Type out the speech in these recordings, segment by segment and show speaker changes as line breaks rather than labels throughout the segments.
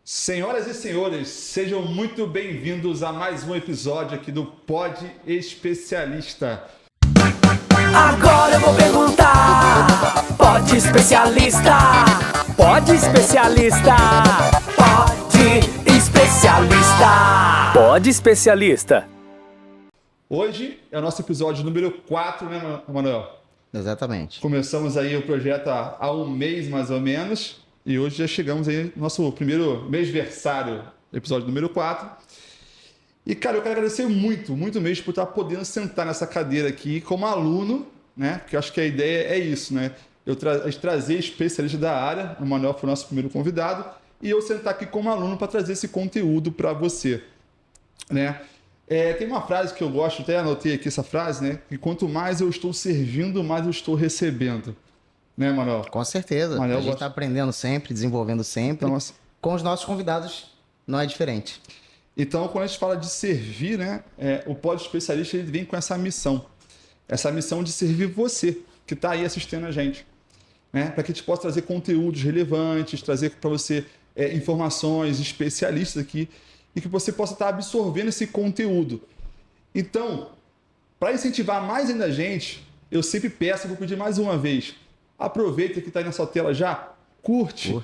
Senhoras e senhores, sejam muito bem-vindos a mais um episódio aqui do Pod Especialista.
Agora eu vou perguntar, Pod Especialista, Pod Especialista, Pod Especialista, Pod Especialista.
Hoje é o nosso episódio número 4, né, Manuel?
Exatamente.
Começamos aí o projeto há um mês mais ou menos e hoje já chegamos aí no nosso primeiro mêsversário, episódio número 4. E, cara, eu quero agradecer muito mesmo por estar podendo sentar nessa cadeira aqui como aluno, né? Porque eu acho que a ideia é isso, né? A gente trazer especialistas da área, o Manuel foi o nosso primeiro convidado, e eu sentar aqui como aluno para trazer esse conteúdo para você, né? Tem uma frase que eu gosto, até anotei aqui essa frase, né? Que quanto mais eu estou servindo, mais eu estou recebendo. Né, Manuel?
Com certeza.
Manuel
a gente está aprendendo sempre, desenvolvendo sempre.
Então,
com os nossos convidados não é diferente.
Então, quando a gente fala de servir, né? O Pod Especialista ele vem com essa missão. Essa missão de servir você, que está aí assistindo a gente. Né? Para que a gente possa trazer conteúdos relevantes, trazer para você informações especialistas aqui, e que você possa estar absorvendo esse conteúdo. Então, para incentivar mais ainda a gente, eu sempre peço, vou pedir mais uma vez, aproveita que está aí na sua tela já, curte,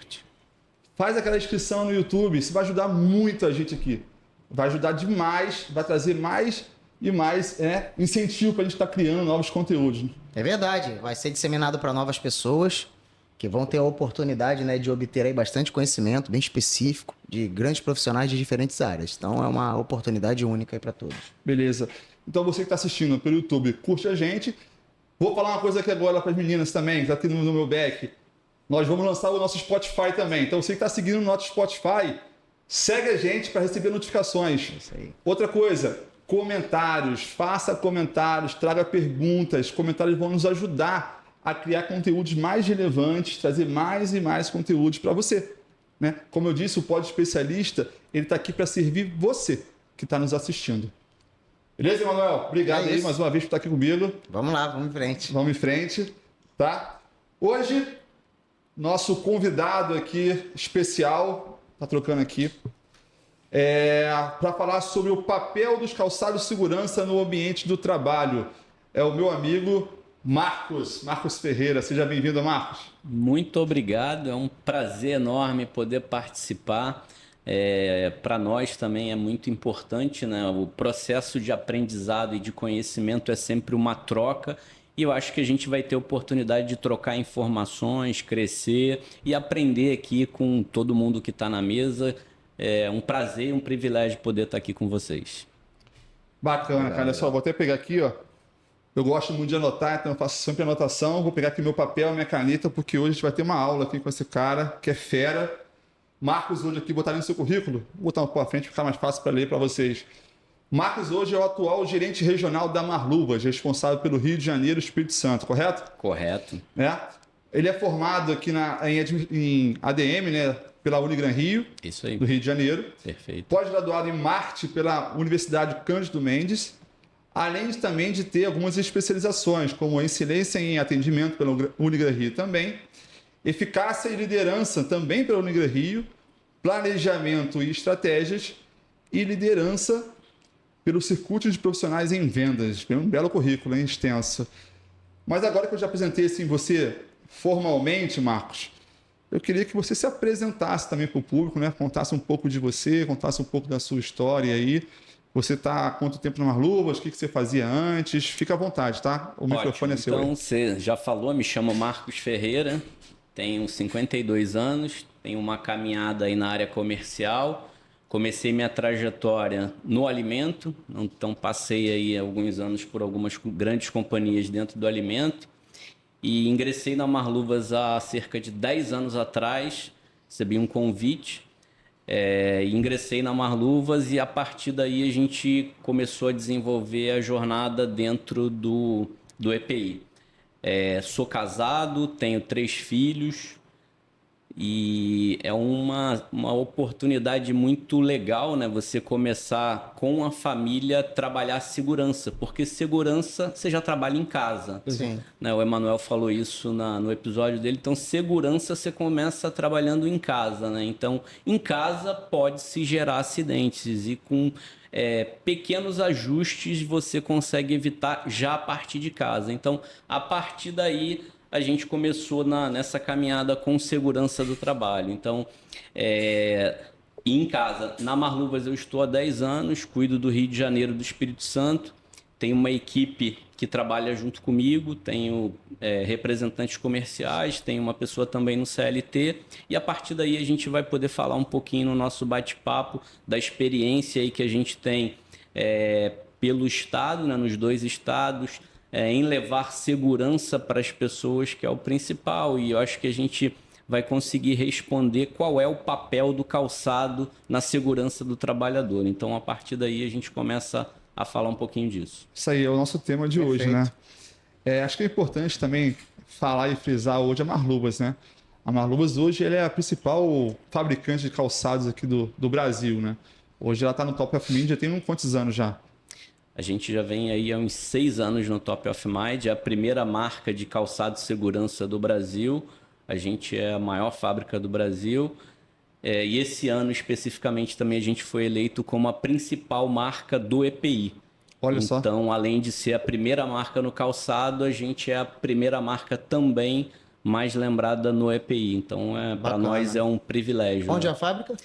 faz aquela inscrição no YouTube, isso vai ajudar muito a gente aqui. Vai ajudar demais, vai trazer mais e mais incentivo para a gente estar criando novos conteúdos.
É verdade, vai ser disseminado para novas pessoas que vão ter a oportunidade, né, de obter aí bastante conhecimento bem específico de grandes profissionais de diferentes áreas. Então é uma oportunidade única aí para todos.
Beleza. Então você que está assistindo pelo YouTube, curte a gente. Vou falar uma coisa aqui agora para as meninas também, que está aqui no meu back. Nós vamos lançar o nosso Spotify também. Então você que está seguindo o nosso Spotify, segue a gente para receber notificações.
Isso aí.
Outra coisa, comentários. Faça comentários, traga perguntas. Comentários vão nos ajudar a criar conteúdos mais relevantes, trazer mais e mais conteúdos para você. Né? Como eu disse, o Pod Especialista ele está aqui para servir você que está nos assistindo. Beleza, Emanuel? Obrigado aí mais uma vez por estar aqui comigo.
Vamos lá, vamos em frente.
Vamos em frente, tá? Hoje, nosso convidado aqui especial, tá trocando aqui, para falar sobre o papel dos calçados de segurança no ambiente do trabalho. É o meu amigo Marcos Ferreira. Seja bem-vindo, Marcos.
Muito obrigado, é um prazer enorme poder participar. Para nós também é muito importante, né? O processo de aprendizado e de conhecimento é sempre uma troca e eu acho que a gente vai ter oportunidade de trocar informações, crescer e aprender aqui com todo mundo que está na mesa. É um prazer e um privilégio poder estar aqui com vocês.
Bacana, cara. Olha só, vou até pegar aqui, ó. Eu gosto muito de anotar, então eu faço sempre anotação. Vou pegar aqui meu papel, minha caneta, porque hoje a gente vai ter uma aula aqui com esse cara que é fera. Marcos hoje aqui, botar no seu currículo, vou botar um pouco à frente, ficar mais fácil para ler para vocês. Marcos hoje é o atual gerente regional da Marluvas, responsável pelo Rio de Janeiro e Espírito Santo, correto?
Correto.
Ele é formado aqui em ADM, né, pela Unigran Rio,
Isso aí.
do Rio de Janeiro.
Perfeito.
Pós-graduado em marketing pela Universidade Cândido Mendes, além também de ter algumas especializações, como excelência em atendimento pela Unigran Rio também, eficácia e liderança também pela Unigran Rio, planejamento e estratégias e liderança pelo circuito de profissionais em vendas. Um belo currículo, hein? Extenso. Mas agora que eu já apresentei assim, você formalmente, Marcos, eu queria que você se apresentasse também para o público, né? Contasse um pouco de você, contasse um pouco da sua história aí. Você está há quanto tempo na Marluvas? O que você fazia antes? Fica à vontade, tá? O microfone é seu.
Então, você já falou, me chamo Marcos Ferreira. Tenho 52 anos, tenho uma caminhada aí na área comercial. Comecei minha trajetória no alimento, então passei aí alguns anos por algumas grandes companhias dentro do alimento e ingressei na Marluvas há cerca de 10 anos atrás, recebi um convite, ingressei na Marluvas e a partir daí a gente começou a desenvolver a jornada dentro do EPI. Sou casado, tenho 3 filhos E é uma oportunidade muito legal, né? Você começar com a família a trabalhar segurança, porque segurança você já trabalha em casa.
Sim.
Né? O Emanuel falou isso no episódio dele. Então, segurança você começa trabalhando em casa, né? Então, em casa pode-se gerar acidentes e com pequenos ajustes você consegue evitar já a partir de casa. Então, a partir daí a gente começou nessa caminhada com segurança do trabalho. Então, em casa, na Marluvas eu estou há 10 anos, cuido do Rio de Janeiro, do Espírito Santo, tenho uma equipe que trabalha junto comigo, tenho representantes comerciais, tenho uma pessoa também no CLT, e a partir daí a gente vai poder falar um pouquinho no nosso bate-papo da experiência aí que a gente tem pelo estado, né, nos 2 estados, em levar segurança para as pessoas, que é o principal, e eu acho que a gente vai conseguir responder qual é o papel do calçado na segurança do trabalhador. Então, a partir daí, a gente começa a falar um pouquinho disso.
Isso aí é o nosso tema de hoje, né? Acho que é importante também falar e frisar hoje a Marluvas, né? A Marluvas hoje ela é a principal fabricante de calçados aqui do Brasil, né? Hoje ela está no Top of Mind, já tem quantos anos já?
A gente já vem aí há uns 6 anos no Top of Mind, é a primeira marca de calçado de segurança do Brasil. A gente é a maior fábrica do Brasil. E esse ano, especificamente, também a gente foi eleito como a principal marca do EPI.
Olha só.
Então, além de ser a primeira marca no calçado, a gente é a primeira marca também mais lembrada no EPI. Então, para nós é um privilégio.
Onde é
né?
a fábrica?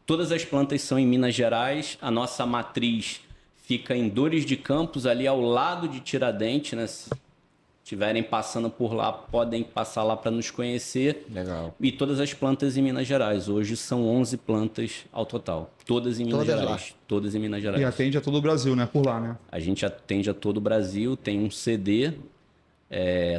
Todas as plantas são em Minas Gerais. A nossa matriz fica em Dores de Campos, ali ao lado de Tiradentes, né? Se estiverem passando por lá, podem passar lá para nos conhecer.
Legal.
E todas as plantas em Minas Gerais. Hoje são 11 plantas ao total. Todas em Minas Gerais. Todas em Minas Gerais.
E atende a todo o Brasil, né? Por lá, né?
A gente atende a todo o Brasil, tem um CD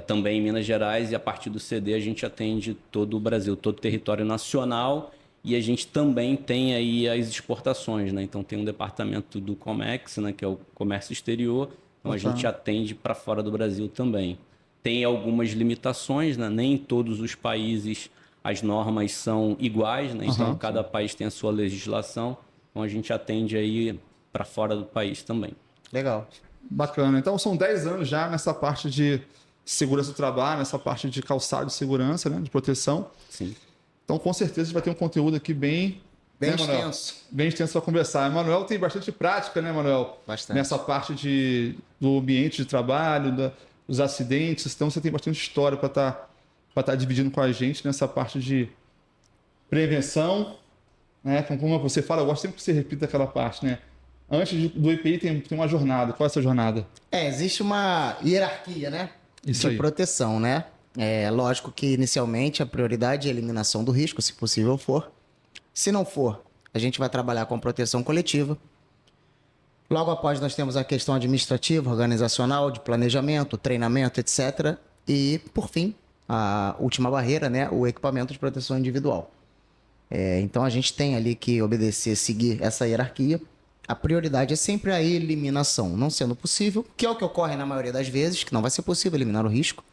também em Minas Gerais, e a partir do CD a gente atende todo o Brasil, todo o território nacional. E a gente também tem aí as exportações, né? Então tem um departamento do Comex, né? Que é o comércio exterior. Então a gente atende para fora do Brasil também. Tem algumas limitações, né? Nem em todos os países as normas são iguais, né? Então cada país tem a sua legislação. Então a gente atende aí para fora do país também.
Legal.
Bacana. Então são 10 anos já nessa parte de segurança do trabalho, nessa parte de calçado de segurança, né? De proteção.
Sim.
Então, com certeza, a gente vai ter um conteúdo aqui bem
extenso.
Bem extenso para conversar. Emanuel tem bastante prática, né, Emanuel?
Bastante.
Nessa parte do ambiente de trabalho, dos acidentes. Então, você tem bastante história para estar dividindo com a gente nessa parte de prevenção. Né? Como você fala, eu gosto sempre que você repita aquela parte, né? Antes do EPI tem uma jornada. Qual é essa jornada?
Existe uma hierarquia, né?
Isso
de
aí.
proteção, né? É lógico que inicialmente a prioridade é a eliminação do risco, se possível for. Se não for, a gente vai trabalhar com proteção coletiva. Logo após nós temos a questão administrativa, organizacional, de planejamento, treinamento, etc. E, por fim, a última barreira, né? O equipamento de proteção individual. Então a gente tem ali que obedecer, seguir essa hierarquia. A prioridade é sempre a eliminação, não sendo possível, que é o que ocorre na maioria das vezes, que não vai ser possível eliminar o risco.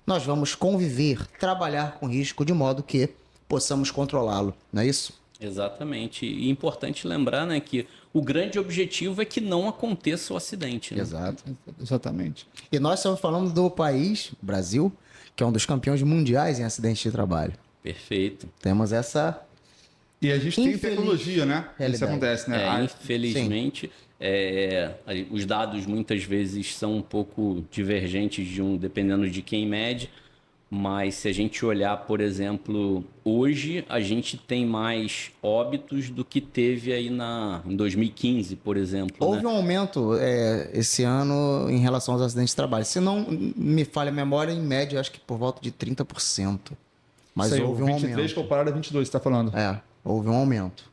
Nós vamos conviver, trabalhar com risco de modo que possamos controlá-lo, não é isso?
Exatamente. E é importante lembrar, né, que o grande objetivo é que não aconteça o acidente. Né?
Exato.
Exatamente.
E nós estamos falando do país, Brasil, que é um dos campeões mundiais em acidentes de trabalho.
Perfeito.
Temos essa...
E a gente tem tecnologia, né? Isso
realidade.
acontece, né?
Infelizmente, os dados muitas vezes são um pouco divergentes dependendo de quem mede, mas se a gente olhar, por exemplo, hoje a gente tem mais óbitos do que teve aí em 2015, por exemplo.
Houve
né?
um aumento esse ano em relação aos acidentes de trabalho. Se não me falha a memória, em média, acho que por volta de 30%. Mas
Isso aí,
houve um
23
aumento.
comparado a 22, você está falando.
Houve um aumento.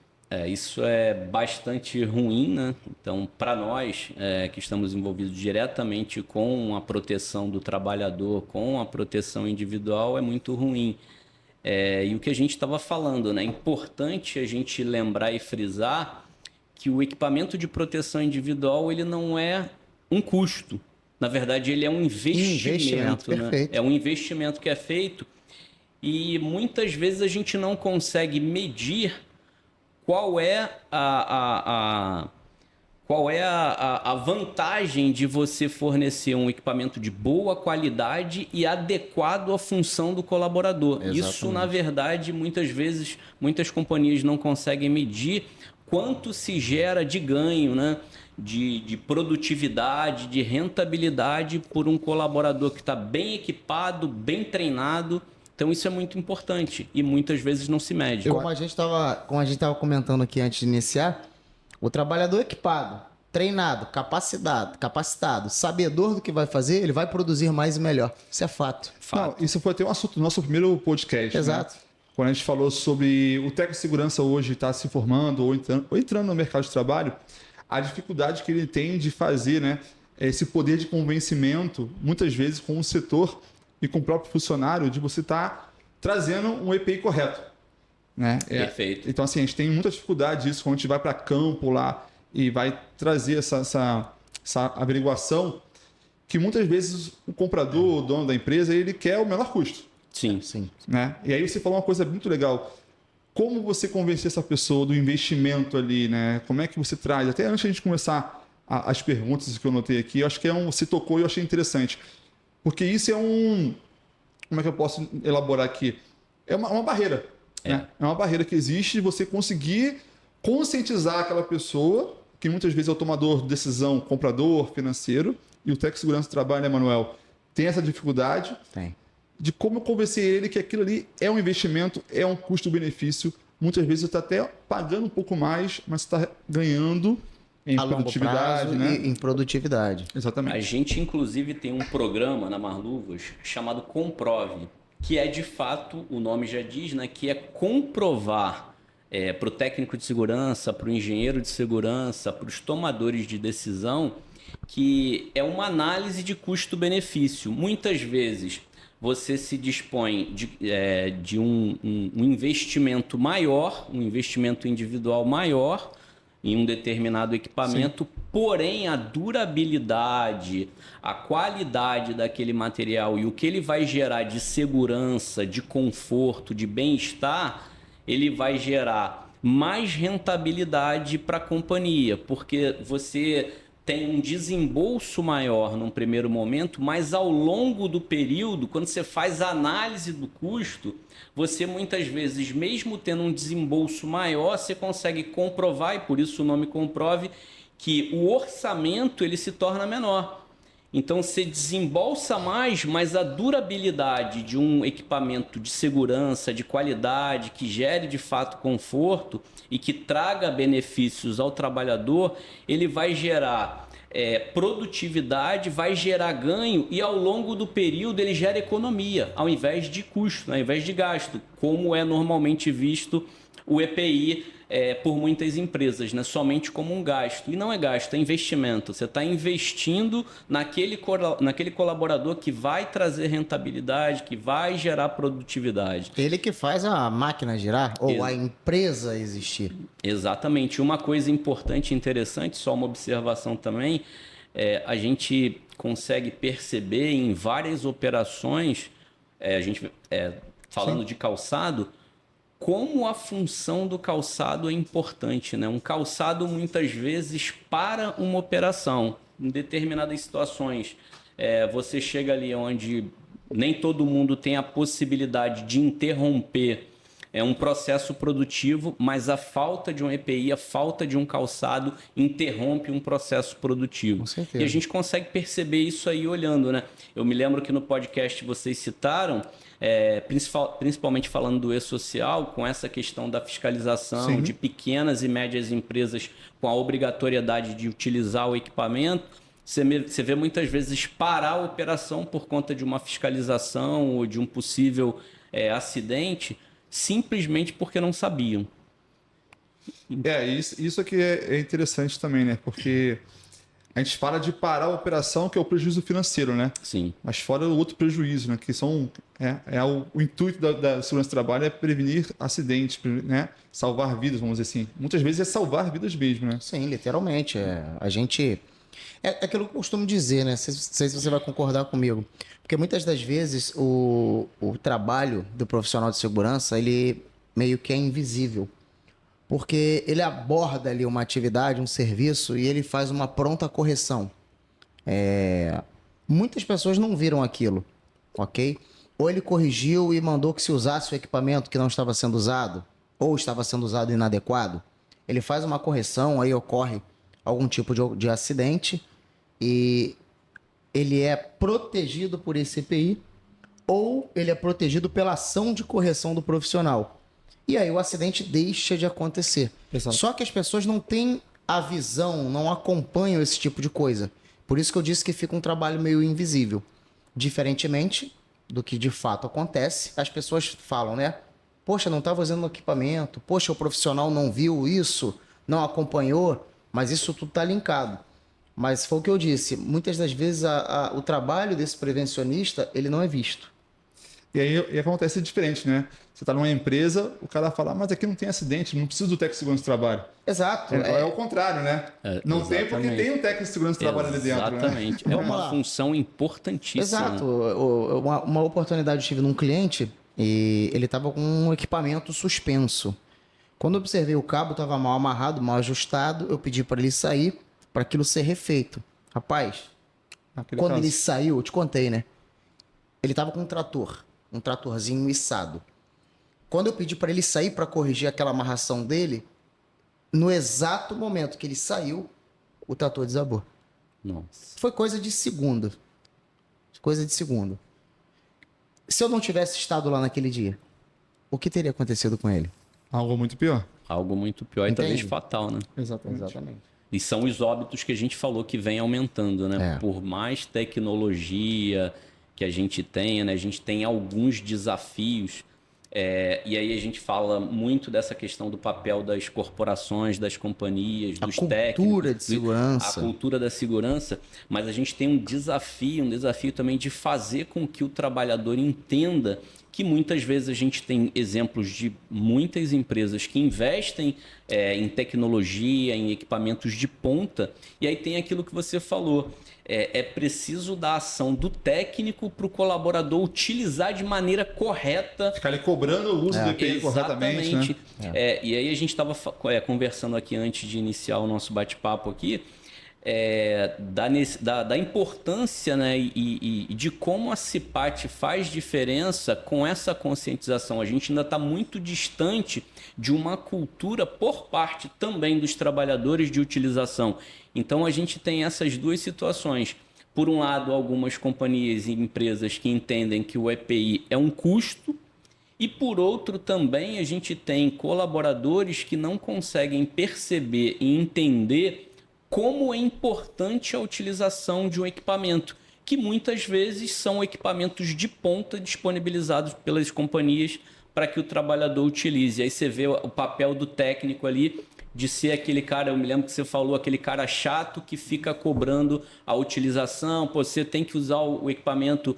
Isso é bastante ruim, né? Então, para nós que estamos envolvidos diretamente com a proteção do trabalhador, com a proteção individual, é muito ruim. E o que a gente estava falando, né? É importante a gente lembrar e frisar que o equipamento de proteção individual ele não é um custo. Na verdade, ele é um investimento. Né?
Perfeito.
É um investimento que é feito. e muitas vezes a gente não consegue medir qual é a vantagem de você fornecer um equipamento de boa qualidade e adequado à função do colaborador.
Exatamente.
Isso, na verdade, muitas vezes, muitas companhias não conseguem medir quanto se gera de ganho, né? De produtividade, de rentabilidade por um colaborador que está bem equipado, bem treinado. Então isso é muito importante e muitas vezes não se mede.
Como a gente estava comentando aqui antes de iniciar, o trabalhador equipado, treinado, capacitado, sabedor do que vai fazer, ele vai produzir mais e melhor. Isso é fato.
Não, isso foi até um assunto do nosso primeiro podcast.
Exato.
Né? Quando a gente falou sobre o técnico de segurança hoje estar se formando ou entrando no mercado de trabalho, a dificuldade que ele tem de fazer, né, esse poder de convencimento, muitas vezes com o setor e com o próprio funcionário, de você estar trazendo um EPI correto. Né?
Perfeito.
Então, assim, a gente tem muita dificuldade disso quando a gente vai para campo lá e vai trazer essa averiguação, que muitas vezes o comprador, o dono da empresa, ele quer o menor custo.
Sim.
Né? E aí você falou uma coisa muito legal. Como você convencer essa pessoa do investimento ali, né? Como é que você traz? Até antes de a gente começar as perguntas que eu notei aqui, eu acho que você tocou e eu achei interessante. Porque isso é como é que eu posso elaborar aqui? É uma barreira. Né? É uma barreira que existe de você conseguir conscientizar aquela pessoa, que muitas vezes é o tomador de decisão, comprador, financeiro, e o técnico de segurança do trabalho, né, Manuel? Tem essa dificuldade.
Tem.
De como convencer ele que aquilo ali é um investimento, é um custo-benefício. Muitas vezes você está até pagando um pouco mais, mas está ganhando em produtividade, né?
E em produtividade.
Exatamente.
A gente, inclusive, tem um programa na Marluvas chamado Comprove, que é, de fato, o nome já diz, né? Que é comprovar para o técnico de segurança, para o engenheiro de segurança, para os tomadores de decisão, que é uma análise de custo-benefício. Muitas vezes você se dispõe de um investimento maior, um investimento individual maior em um determinado equipamento, sim, porém a durabilidade, a qualidade daquele material e o que ele vai gerar de segurança, de conforto, de bem-estar, ele vai gerar mais rentabilidade para a companhia, porque você tem um desembolso maior num primeiro momento, mas ao longo do período, quando você faz a análise do custo, você muitas vezes, mesmo tendo um desembolso maior, você consegue comprovar, e por isso o nome Comprove, que o orçamento ele se torna menor. Então você desembolsa mais, mas a durabilidade de um equipamento de segurança, de qualidade, que gere de fato conforto e que traga benefícios ao trabalhador, ele vai gerar produtividade, vai gerar ganho e ao longo do período ele gera economia, ao invés de custo, ao invés de gasto, como é normalmente visto o EPI por muitas empresas, né? Somente como um gasto. E não é gasto, é investimento. Você está investindo naquele colaborador que vai trazer rentabilidade, que vai gerar produtividade.
Ele que faz a máquina girar ou a empresa existir.
Exatamente. Uma coisa importante e interessante, só uma observação também, a gente consegue perceber em várias operações, falando, sim, de calçado, como a função do calçado é importante, né? Um calçado, muitas vezes, para uma operação. Em determinadas situações, você chega ali onde nem todo mundo tem a possibilidade de interromper um processo produtivo, mas a falta de um EPI, a falta de um calçado interrompe um processo produtivo.
Com certeza.
E a gente consegue perceber isso aí olhando, né? Eu me lembro que no podcast vocês citaram, principalmente falando do e-social, com essa questão da fiscalização, sim, de pequenas e médias empresas com a obrigatoriedade de utilizar o equipamento, você vê muitas vezes parar a operação por conta de uma fiscalização ou de um possível acidente, simplesmente porque não sabiam.
Isso aqui é interessante também, né? Porque a gente fala de parar a operação, que é o prejuízo financeiro, né?
Sim.
Mas fora o outro prejuízo, né? Que são o intuito da segurança do trabalho é prevenir acidentes, né? Salvar vidas, vamos dizer assim. Muitas vezes é salvar vidas mesmo, né?
Sim, literalmente. A gente É aquilo que eu costumo dizer, né? Não sei se você vai concordar comigo. Porque muitas das vezes o trabalho do profissional de segurança, ele meio que é invisível. Porque ele aborda ali uma atividade, um serviço, e ele faz uma pronta correção. Muitas pessoas não viram aquilo, ok? Ou ele corrigiu e mandou que se usasse o equipamento que não estava sendo usado, ou estava sendo usado inadequado. Ele faz uma correção, aí ocorre algum tipo de acidente, e ele é protegido por esse EPI, ou ele é protegido pela ação de correção do profissional. E aí o acidente deixa de acontecer.
Exato.
Só que as pessoas não têm a visão, não acompanham esse tipo de coisa. Por isso que eu disse que fica um trabalho meio invisível. Diferentemente do que de fato acontece, as pessoas falam, né? Poxa, não estava usando o equipamento. Poxa, o profissional não viu isso, não acompanhou. Mas isso tudo está linkado. Mas foi o que eu disse. Muitas das vezes o trabalho desse prevencionista, ele não é visto.
E aí acontece diferente, né? Você está numa empresa, o cara fala, mas aqui não tem acidente, não precisa do técnico de segurança do trabalho.
Exato.
É o contrário, né? Não tem porque
exatamente.
tem um técnico de segurança do trabalho ali dentro. Né?
Exatamente. É uma
lá.
função importantíssima.
Exato. Uma oportunidade eu tive num cliente e ele estava com um equipamento suspenso. Quando eu observei o cabo estava mal amarrado, mal ajustado, eu pedi para ele sair para aquilo ser refeito. Rapaz,
Naquele
quando
caso.
ele saiu, eu te contei, né? Ele estava com um tratorzinho içado. Quando eu pedi para ele sair para corrigir aquela amarração dele, no exato momento que ele saiu, o trator desabou.
Nossa.
Foi coisa de segundo. Coisa de segundo. Se eu não tivesse estado lá naquele dia, o que teria acontecido com ele?
Algo muito pior.
Algo muito pior e
Entende?
talvez fatal, né?
Exatamente.
E são os óbitos que a gente falou que vem aumentando, né?
É.
Por mais tecnologia que a gente tenha, né? A gente tem alguns desafios. E aí a gente fala muito dessa questão do papel das corporações, das companhias, dos técnicos.
Cultura de segurança.
A cultura da segurança. Mas a gente tem um desafio também de fazer com que o trabalhador entenda que muitas vezes a gente tem exemplos de muitas empresas que investem em tecnologia, em equipamentos de ponta, e aí tem aquilo que você falou. É preciso da ação do técnico para o colaborador utilizar de maneira correta.
Ficar ali cobrando o uso do EPI corretamente, né?
E aí a gente estava conversando aqui antes de iniciar o nosso bate-papo aqui, da importância, né, e de como a CIPAT faz diferença com essa conscientização. A gente ainda está muito distante de uma cultura por parte também dos trabalhadores de utilização. Então a gente tem essas duas situações. Por um lado, algumas companhias e empresas que entendem que o EPI é um custo, e por outro também a gente tem colaboradores que não conseguem perceber e entender como é importante a utilização de um equipamento, que muitas vezes são equipamentos de ponta disponibilizados pelas companhias para que o trabalhador utilize. Aí você vê o papel do técnico ali de ser aquele cara, eu me lembro que você falou, aquele cara chato que fica cobrando a utilização, pô, você tem que usar o equipamento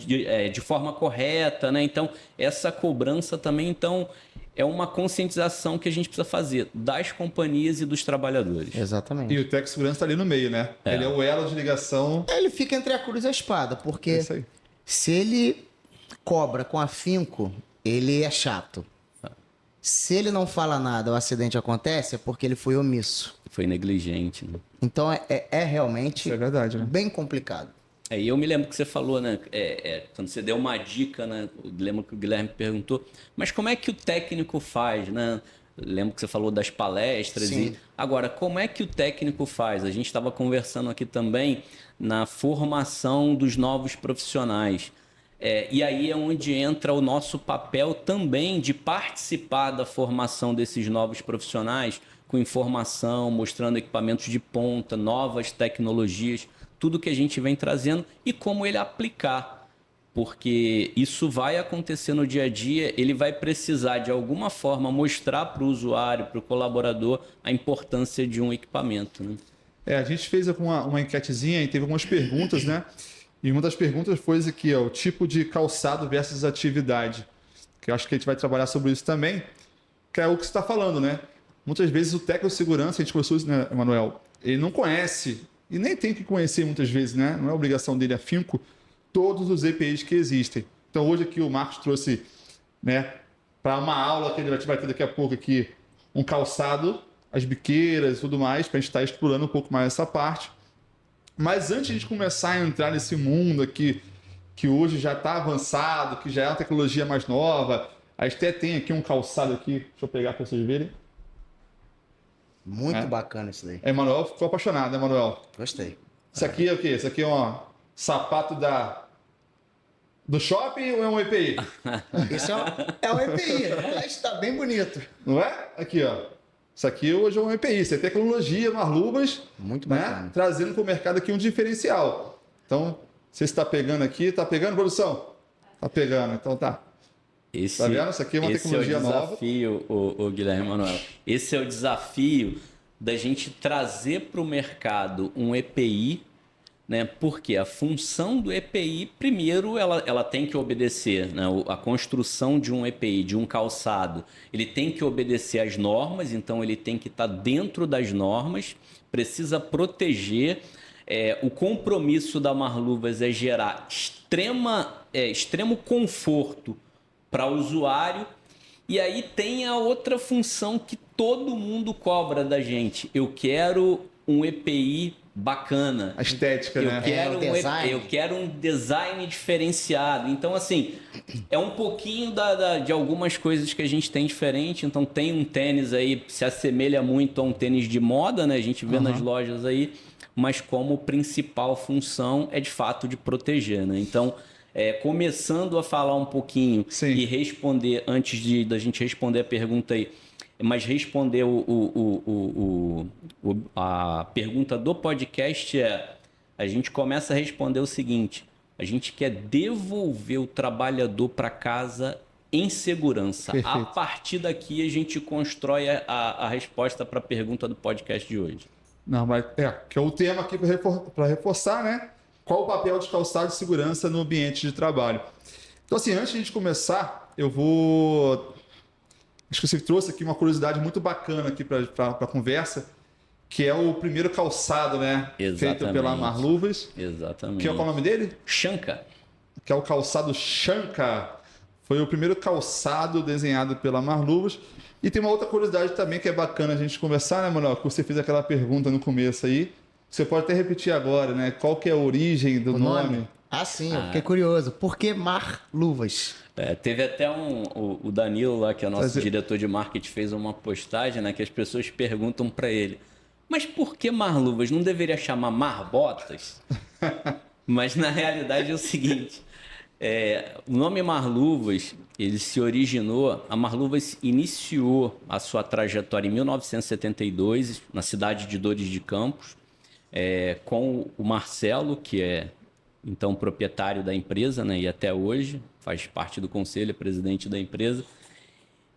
de forma correta, né? Então, essa cobrança também, então, é uma conscientização que a gente precisa fazer das companhias e dos trabalhadores.
Exatamente.
E o técnico de segurança está ali no meio, né? Ele é o elo de ligação.
Ele fica entre a cruz e a espada, porque
É isso aí.
se ele cobra com afinco, ele é chato. Se ele não fala nada, o acidente acontece, é porque ele foi omisso.
Foi negligente, né?
Então é realmente
Isso é verdade, né?
bem complicado.
E eu me lembro que você falou, né? Quando você deu uma dica, né? Eu lembro que o Guilherme perguntou, mas como é que o técnico faz, né? Eu lembro que você falou das palestras.
Sim.
Agora, como é que o técnico faz? A gente estava conversando aqui também na formação dos novos profissionais. E aí é onde entra o nosso papel também de participar da formação desses novos profissionais, com informação, mostrando equipamentos de ponta, novas tecnologias, tudo que a gente vem trazendo e como ele aplicar. Porque isso vai acontecer no dia a dia, ele vai precisar de alguma forma mostrar para o usuário, para o colaborador, a importância de um equipamento, né?
A gente fez uma enquetezinha e teve algumas perguntas, né? E uma das perguntas foi esse aqui, ó, o tipo de calçado versus atividade. Que eu acho que a gente vai trabalhar sobre isso também, que é o que você está falando, né? Muitas vezes o técnico de segurança, a gente conversou isso, né, Emanuel? Ele não conhece e nem tem que conhecer muitas vezes, né? Não é obrigação dele afinco todos os EPIs que existem. Então hoje aqui o Marcos trouxe, né, para uma aula que ele vai ter daqui a pouco aqui, um calçado, as biqueiras e tudo mais, para a gente estar explorando um pouco mais essa parte. Mas antes de começar a entrar nesse mundo aqui, que hoje já está avançado, que já é uma tecnologia mais nova, a gente até tem aqui um calçado aqui, deixa eu pegar para vocês verem.
Muito bacana isso daí.
Emanuel ficou apaixonado, né, Emanuel?
Gostei.
Isso aqui é o quê? Isso aqui é um sapato do shopping ou é um EPI?
Isso é um EPI, mas está bem bonito.
Não é? Aqui, ó. Isso aqui hoje é um EPI. Isso é tecnologia, umas luvas.
Muito
né?
bacana.
Trazendo para o mercado aqui um diferencial. Então, você está pegando aqui. Está pegando, produção? Está pegando. Então tá. Tá vendo? Isso aqui é uma tecnologia nova.
Esse é o desafio, o Guilherme Manuel. Esse é o desafio da gente trazer para o mercado um EPI, né? Porque a função do EPI, primeiro, ela tem que obedecer, né? A construção de um EPI, de um calçado, ele tem que obedecer às normas, então ele tem que estar dentro das normas, precisa proteger. O compromisso da Marluvas é gerar extremo conforto para o usuário. E aí tem a outra função que todo mundo cobra da gente. Eu quero um EPI bacana.
A estética, né?
Eu quero um design diferenciado. Então, assim, é um pouquinho de algumas coisas que a gente tem diferente. Então, tem um tênis aí que se assemelha muito a um tênis de moda, né? A gente vê nas lojas aí. Mas como principal função é, de fato, de proteger, né? Então, começando a falar um pouquinho
Sim.
e responder, antes da gente responder a pergunta aí, mas responder a pergunta do podcast a gente começa a responder o seguinte: a gente quer devolver o trabalhador para casa em segurança.
Perfeito.
A partir daqui a gente constrói a resposta para a pergunta do podcast de hoje.
Não, mas que é o tema aqui para reforçar, né? Qual o papel de calçado de segurança no ambiente de trabalho? Então, assim, antes de a gente começar, acho que você trouxe aqui uma curiosidade muito bacana aqui para a conversa, que é o primeiro calçado, né?
Exatamente.
Feito pela Marluvas.
Exatamente.
Que é qual o nome dele?
Shanka.
Que é o calçado Shanka. Foi o primeiro calçado desenhado pela Marluvas. E tem uma outra curiosidade também que é bacana a gente conversar, né, Manuel? Que você fez aquela pergunta no começo aí. Você pode até repetir agora, né? Qual que é a origem do nome?
Ah, sim, eu fiquei curioso. Por que Marluvas?
Teve até o Danilo lá, que é o nosso diretor de marketing, fez uma postagem, né, que as pessoas perguntam para ele: mas por que Marluvas? Não deveria chamar Marbotas? Mas na realidade é o seguinte: o nome Marluvas, ele se originou, a Marluvas iniciou a sua trajetória em 1972, na cidade de Dores de Campos, com o Marcelo, que é então proprietário da empresa, né, e até hoje faz parte do conselho, é presidente da empresa.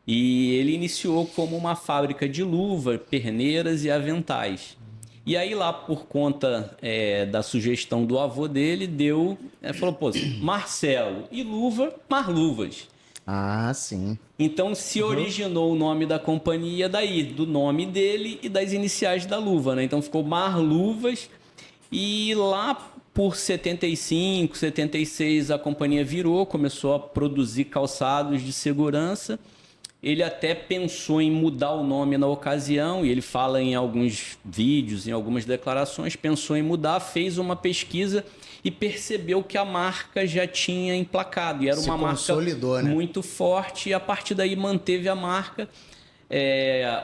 E ele iniciou como uma fábrica de luva, perneiras e aventais. E aí lá, por conta da sugestão do avô dele, falou, pô, Marcelo e luva, Marluvas.
Ah, sim.
Então se originou o nome da companhia daí, do nome dele e das iniciais da luva, né? Então ficou Marluvas. E lá por 75, 76 a companhia começou a produzir calçados de segurança. Ele até pensou em mudar o nome na ocasião, e ele fala em alguns vídeos, em algumas declarações, pensou em mudar, fez uma pesquisa e percebeu que a marca já tinha emplacado. E era uma marca muito forte, e a partir daí manteve a marca.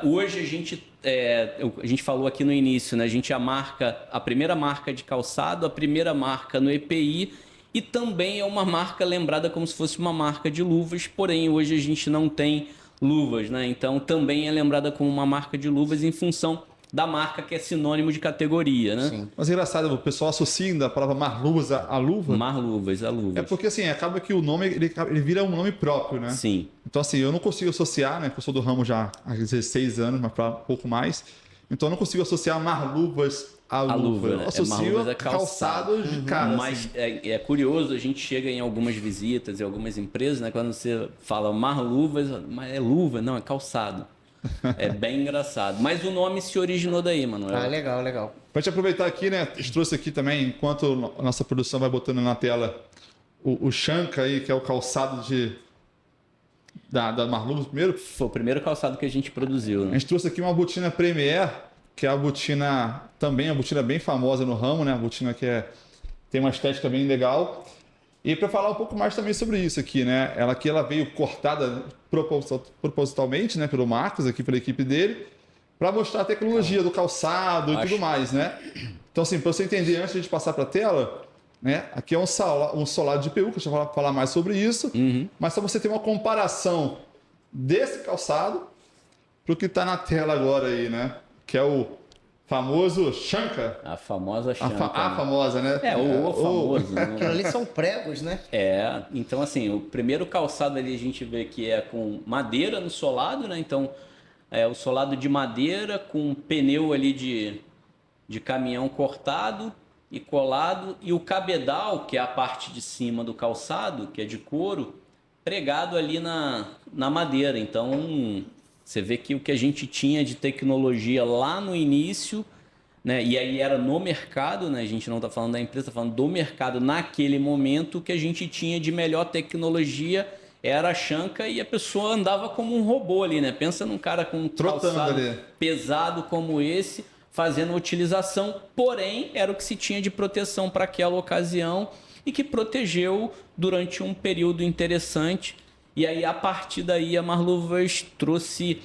Hoje a gente falou aqui no início, né? A gente a primeira marca de calçado, a primeira marca no EPI, e também é uma marca lembrada como se fosse uma marca de luvas, porém hoje a gente não tem luvas, né? Então também é lembrada como uma marca de luvas em função da marca, que é sinônimo de categoria, né?
Sim.
Mas é engraçado, o pessoal associa ainda a palavra Marluvas a luva.
Marluvas, a luva.
É porque assim, acaba que o nome ele vira um nome próprio, né?
Sim.
Então assim, eu não consigo associar, né? Porque eu sou do ramo já há 16 anos, mas para um pouco mais. Então eu não consigo associar Marluvas a luva. Eu associo
Marluvas é
calçado de cara.
Mas
assim.
é curioso, a gente chega em algumas visitas, em algumas empresas, né? Quando você fala Marluvas, mas é luva, não, é calçado. É bem engraçado. Mas o nome se originou daí, Manuel.
Ah, legal, legal.
Pra gente aproveitar aqui, né? A gente trouxe aqui também, enquanto a nossa produção vai botando na tela o Shanka aí, que é o calçado da Marluz primeiro.
Foi o primeiro calçado que a gente produziu,
A
né?
gente trouxe aqui uma botina Premier, que é a botina também, a botina bem famosa no ramo, né? A botina que tem uma estética bem legal. E para falar um pouco mais também sobre isso aqui, né? Ela veio cortada propositalmente, né? Pelo Marcos, aqui pela equipe dele, para mostrar a tecnologia do calçado e tudo mais, né? Então, assim, para você entender, antes de a gente passar para a tela, né? Aqui é um solado de PU, que a gente vai falar mais sobre isso, mas só você ter uma comparação desse calçado para o que está na tela agora aí, né? Que é o famoso Shanka.
A famosa Shanka.
A famosa, né?
O famoso.
Aquilo
Né?
ali são pregos, né?
Então assim, o primeiro calçado ali a gente vê que é com madeira no solado, né? Então, o solado de madeira com pneu ali de caminhão cortado e colado, e o cabedal, que é a parte de cima do calçado, que é de couro, pregado ali na madeira. Então, você vê que o que a gente tinha de tecnologia lá no início, né, e aí era no mercado, né, a gente não está falando da empresa, está falando do mercado naquele momento, o que a gente tinha de melhor tecnologia era a Shanka, e a pessoa andava como um robô ali, né? Pensa num cara com um calçado pesado como esse, fazendo a utilização, porém era o que se tinha de proteção para aquela ocasião e que protegeu durante um período interessante. E aí, a partir daí, a Marluvas trouxe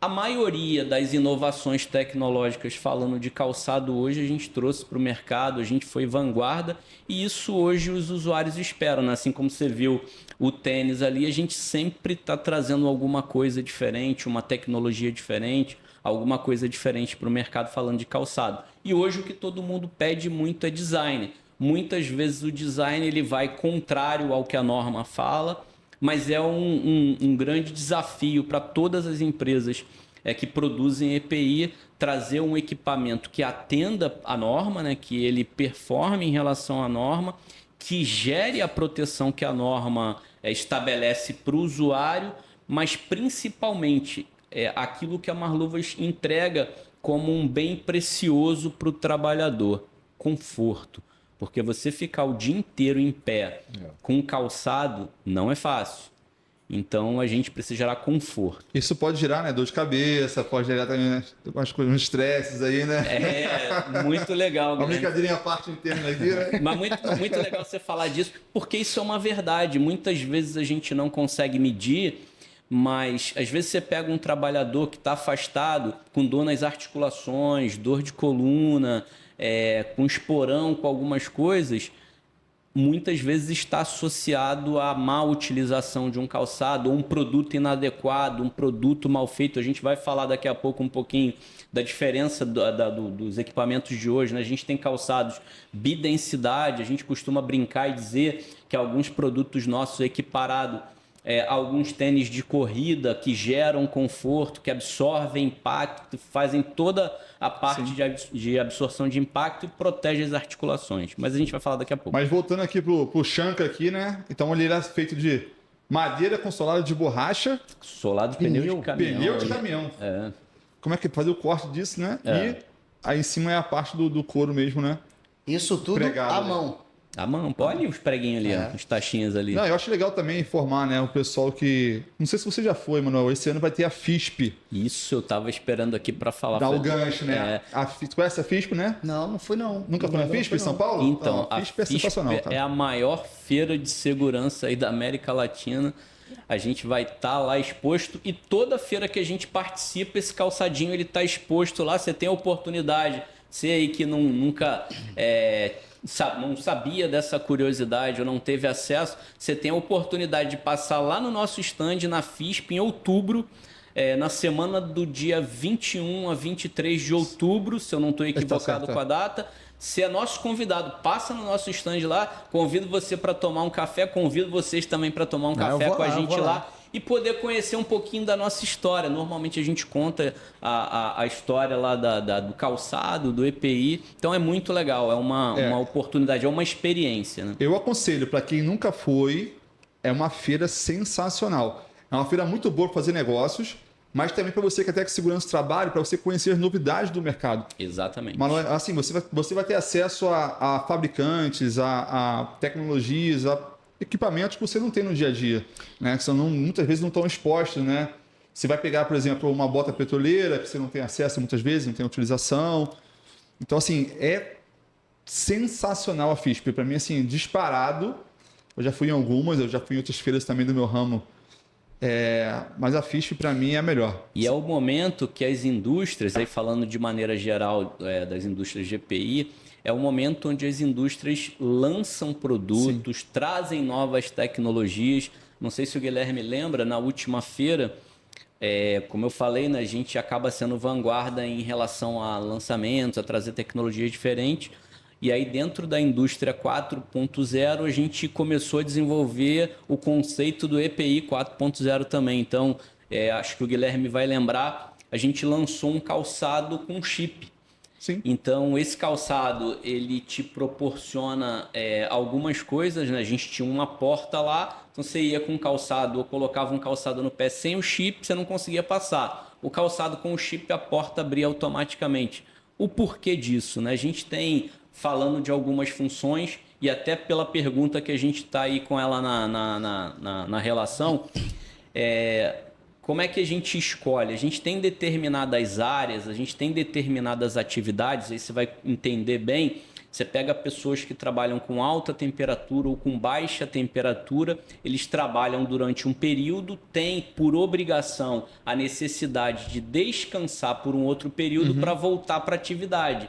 a maioria das inovações tecnológicas falando de calçado hoje, a gente trouxe para o mercado, a gente foi vanguarda, e isso hoje os usuários esperam, né? Assim como você viu o tênis ali, a gente sempre está trazendo alguma coisa diferente, uma tecnologia diferente, alguma coisa diferente para o mercado falando de calçado. E hoje o que todo mundo pede muito é design. Muitas vezes o design ele vai contrário ao que a norma fala, mas é um grande desafio para todas as empresas que produzem EPI trazer um equipamento que atenda a norma, né, que ele performe em relação à norma, que gere a proteção que a norma estabelece para o usuário, mas principalmente aquilo que a Marluvas entrega como um bem precioso para o trabalhador, conforto. Porque você ficar o dia inteiro em pé com calçado não é fácil. Então a gente precisa gerar conforto.
Isso pode gerar, né? Dor de cabeça, pode gerar também, né, uns estresses aí, né?
Muito legal.
Uma brincadeirinha à parte interna aqui, né?
Mas muito legal você falar disso, porque isso é uma verdade. Muitas vezes a gente não consegue medir, mas às vezes você pega um trabalhador que está afastado, com dor nas articulações, dor de coluna, com esporão, com algumas coisas, muitas vezes está associado à má utilização de um calçado, ou um produto inadequado, um produto mal feito. A gente vai falar daqui a pouco um pouquinho da diferença dos equipamentos de hoje, né? A gente tem calçados bidensidade, a gente costuma brincar e dizer que alguns produtos nossos equiparados alguns tênis de corrida que geram conforto, que absorvem impacto, fazem toda a parte de absorção de impacto e protege as articulações. Mas a gente vai falar daqui a pouco.
Mas voltando aqui pro Shanka aqui, né? Então ele era feito de madeira com solado de borracha.
Solado de pneu de caminhão.
Pneu de caminhão. Como é que fazer o corte disso, né? E aí em cima é a parte do couro mesmo, né?
Isso tudo
Pregado,
à
né?
mão.
A mão, olha os preguinhos ali, ó, as taxinhas ali.
Não, eu acho legal também informar, né? O pessoal que... Não sei se você já foi, Manuel. Esse ano vai ter a FISP.
Isso eu tava esperando aqui para falar.
Dá o gancho, né? Tu conhece a FISP, né?
Não fui não.
Nunca foi na FISP em São Paulo?
Então,
a FISP é sensacional, cara.
é a maior feira de segurança aí da América Latina. A gente vai estar lá exposto e toda feira que a gente participa, esse calçadinho ele tá exposto lá. Você tem a oportunidade, você aí que nunca não sabia dessa curiosidade ou não teve acesso, você tem a oportunidade de passar lá no nosso stand na FISP em outubro, na semana do dia 21 a 23 de outubro, se eu não estou equivocado com a data. Você é nosso convidado, passa no nosso stand lá, convido você para tomar um café, convido vocês também para tomar um café com a gente lá e poder conhecer um pouquinho da nossa história. Normalmente a gente conta a história lá do calçado, do EPI, então é muito legal, é uma oportunidade, é uma experiência. Né?
Eu aconselho, para quem nunca foi, é uma feira sensacional. É uma feira muito boa para fazer negócios, mas também para você que até que segurança do trabalho, para você conhecer as novidades do mercado.
Exatamente.
Mas assim, você vai ter acesso a fabricantes, a tecnologias, a equipamentos que você não tem no dia a dia, né? Que muitas vezes não estão expostos, né? Você vai pegar, por exemplo, uma bota petroleira que você não tem acesso muitas vezes, não tem utilização. Então, assim, é sensacional a FISP. Para mim, assim, disparado. Eu já fui em algumas, eu já fui em outras feiras também do meu ramo. Mas a FISP, para mim, é a melhor.
E é o momento que as indústrias, aí falando de maneira geral das indústrias de EPI, é o momento onde as indústrias lançam produtos, sim, trazem novas tecnologias. Não sei se o Guilherme lembra, na última feira, como eu falei, né, a gente acaba sendo vanguarda em relação a lançamentos, a trazer tecnologias diferentes. E aí, dentro da indústria 4.0, a gente começou a desenvolver o conceito do EPI 4.0 também. Então, acho que o Guilherme vai lembrar, a gente lançou um calçado com chip.
Sim.
Então, esse calçado, ele te proporciona algumas coisas, né? A gente tinha uma porta lá, então você ia com um calçado ou colocava um calçado no pé sem o chip, você não conseguia passar. O calçado com o chip, a porta abria automaticamente. O porquê disso, né? A gente tem, falando de algumas funções, e até pela pergunta que a gente está aí com ela na relação, como é que a gente escolhe? A gente tem determinadas áreas, a gente tem determinadas atividades, aí você vai entender bem. Você pega pessoas que trabalham com alta temperatura ou com baixa temperatura, eles trabalham durante um período, têm por obrigação a necessidade de descansar por um outro período para voltar para a atividade.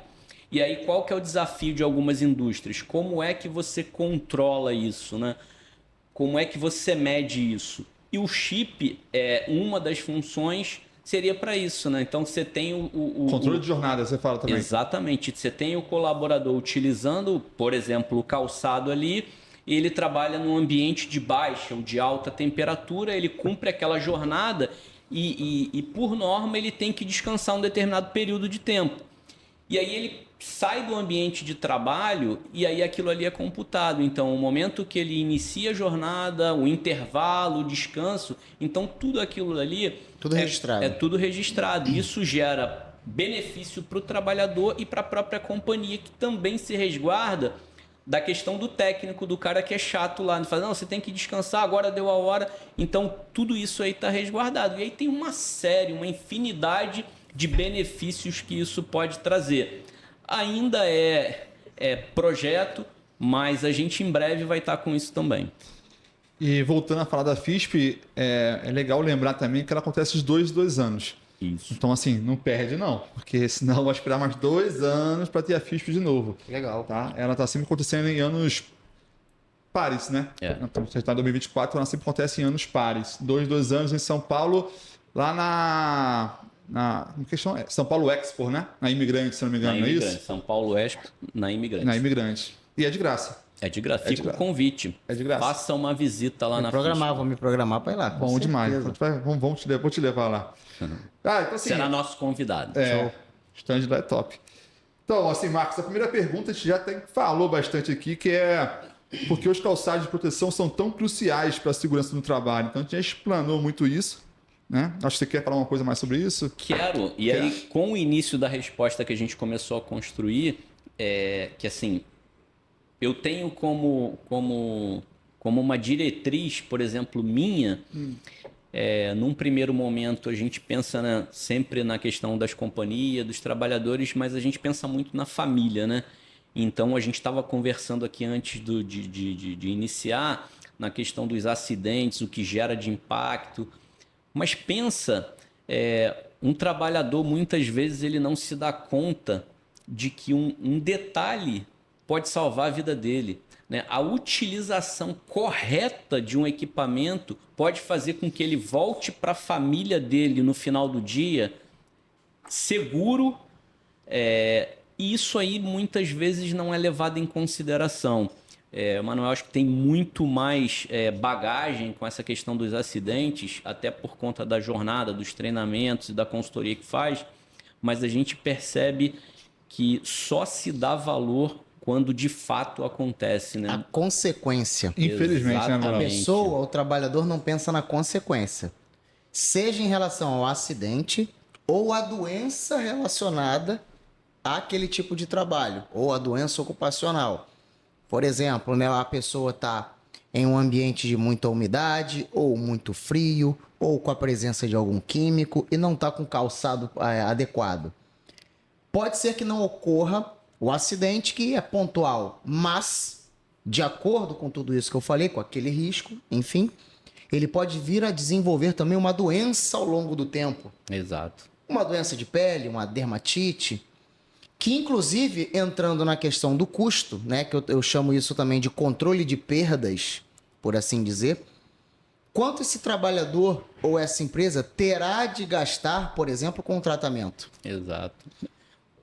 E aí qual que é o desafio de algumas indústrias? Como é que você controla isso, né? Como é que você mede isso? E o chip uma das funções seria para isso, né? Então você tem o
controle de jornada, você fala também.
Exatamente. Você tem o colaborador utilizando, por exemplo, o calçado ali, e ele trabalha num ambiente de baixa ou de alta temperatura, ele cumpre aquela jornada e por norma, ele tem que descansar um determinado período de tempo. E aí ele sai do ambiente de trabalho e aí aquilo ali é computado. Então, o momento que ele inicia a jornada, o intervalo, o descanso, então tudo aquilo ali
tudo registrado.
É tudo registrado. Isso gera benefício para o trabalhador e para a própria companhia, que também se resguarda da questão do técnico, do cara que é chato lá, não fala, não, você tem que descansar, agora deu a hora. Então, tudo isso aí está resguardado. E aí tem uma infinidade de benefícios que isso pode trazer. Ainda é projeto, mas a gente em breve vai estar com isso também.
E voltando a falar da FISP, é legal lembrar também que ela acontece de 2 anos.
Isso.
Então, assim, não perde não, porque senão vai esperar mais 2 anos para ter a FISP de novo.
Legal.
Tá? Ela está sempre acontecendo em anos pares, né? Então, você está em 2024, ela sempre acontece em anos pares. 2 anos em São Paulo, lá na questão São Paulo Expo, né? Na Imigrante, se não me engano, não é isso?
São Paulo Expo, na Imigrante.
Na Imigrante. E é de graça.
É de graça. Fica o convite.
É de graça.
Faça uma visita lá na FISP.
Vou me programar para ir lá.
Bom demais. Vou te levar lá. Então, assim,
será nosso convidado.
Show. Stand lá é top. Então, assim, Marcos, a primeira pergunta a gente já falou bastante aqui, que é porque os calçados de proteção são tão cruciais para a segurança no trabalho. Então, a gente já explanou muito isso. Né? Acho que você quer falar uma coisa mais sobre isso?
Quero. E aí, com o início da resposta que a gente começou a construir, que assim, eu tenho como uma diretriz, por exemplo, minha, num primeiro momento a gente pensa sempre na questão das companhias, dos trabalhadores, mas a gente pensa muito na família, né? Então a gente estava conversando aqui antes de iniciar na questão dos acidentes, o que gera de impacto. Mas pensa, um trabalhador muitas vezes ele não se dá conta de que um detalhe pode salvar a vida dele, né? A utilização correta de um equipamento pode fazer com que ele volte para a família dele no final do dia seguro, e isso aí muitas vezes não é levado em consideração. Manuel, acho que tem muito mais bagagem com essa questão dos acidentes, até por conta da jornada, dos treinamentos e da consultoria que faz, mas a gente percebe que só se dá valor quando de fato acontece, né?
A consequência.
Infelizmente, né,
A
Manuel?
pessoa, o trabalhador não pensa na consequência. seja em relação ao acidente ou a doença relacionada àquele tipo de trabalho, ou a doença ocupacional. Por exemplo, né, a pessoa está em um ambiente de muita umidade, ou muito frio, ou com a presença de algum químico e não está com calçado adequado. Pode ser que não ocorra o acidente, que é pontual, mas, de acordo com tudo isso que eu falei, com aquele risco, enfim, ele pode vir a desenvolver também uma doença ao longo do tempo.
Exato.
Uma doença de pele, uma dermatite, que inclusive, entrando na questão do custo, né, que eu chamo isso também de controle de perdas, por assim dizer, quanto esse trabalhador ou essa empresa terá de gastar, por exemplo, com o tratamento?
Exato.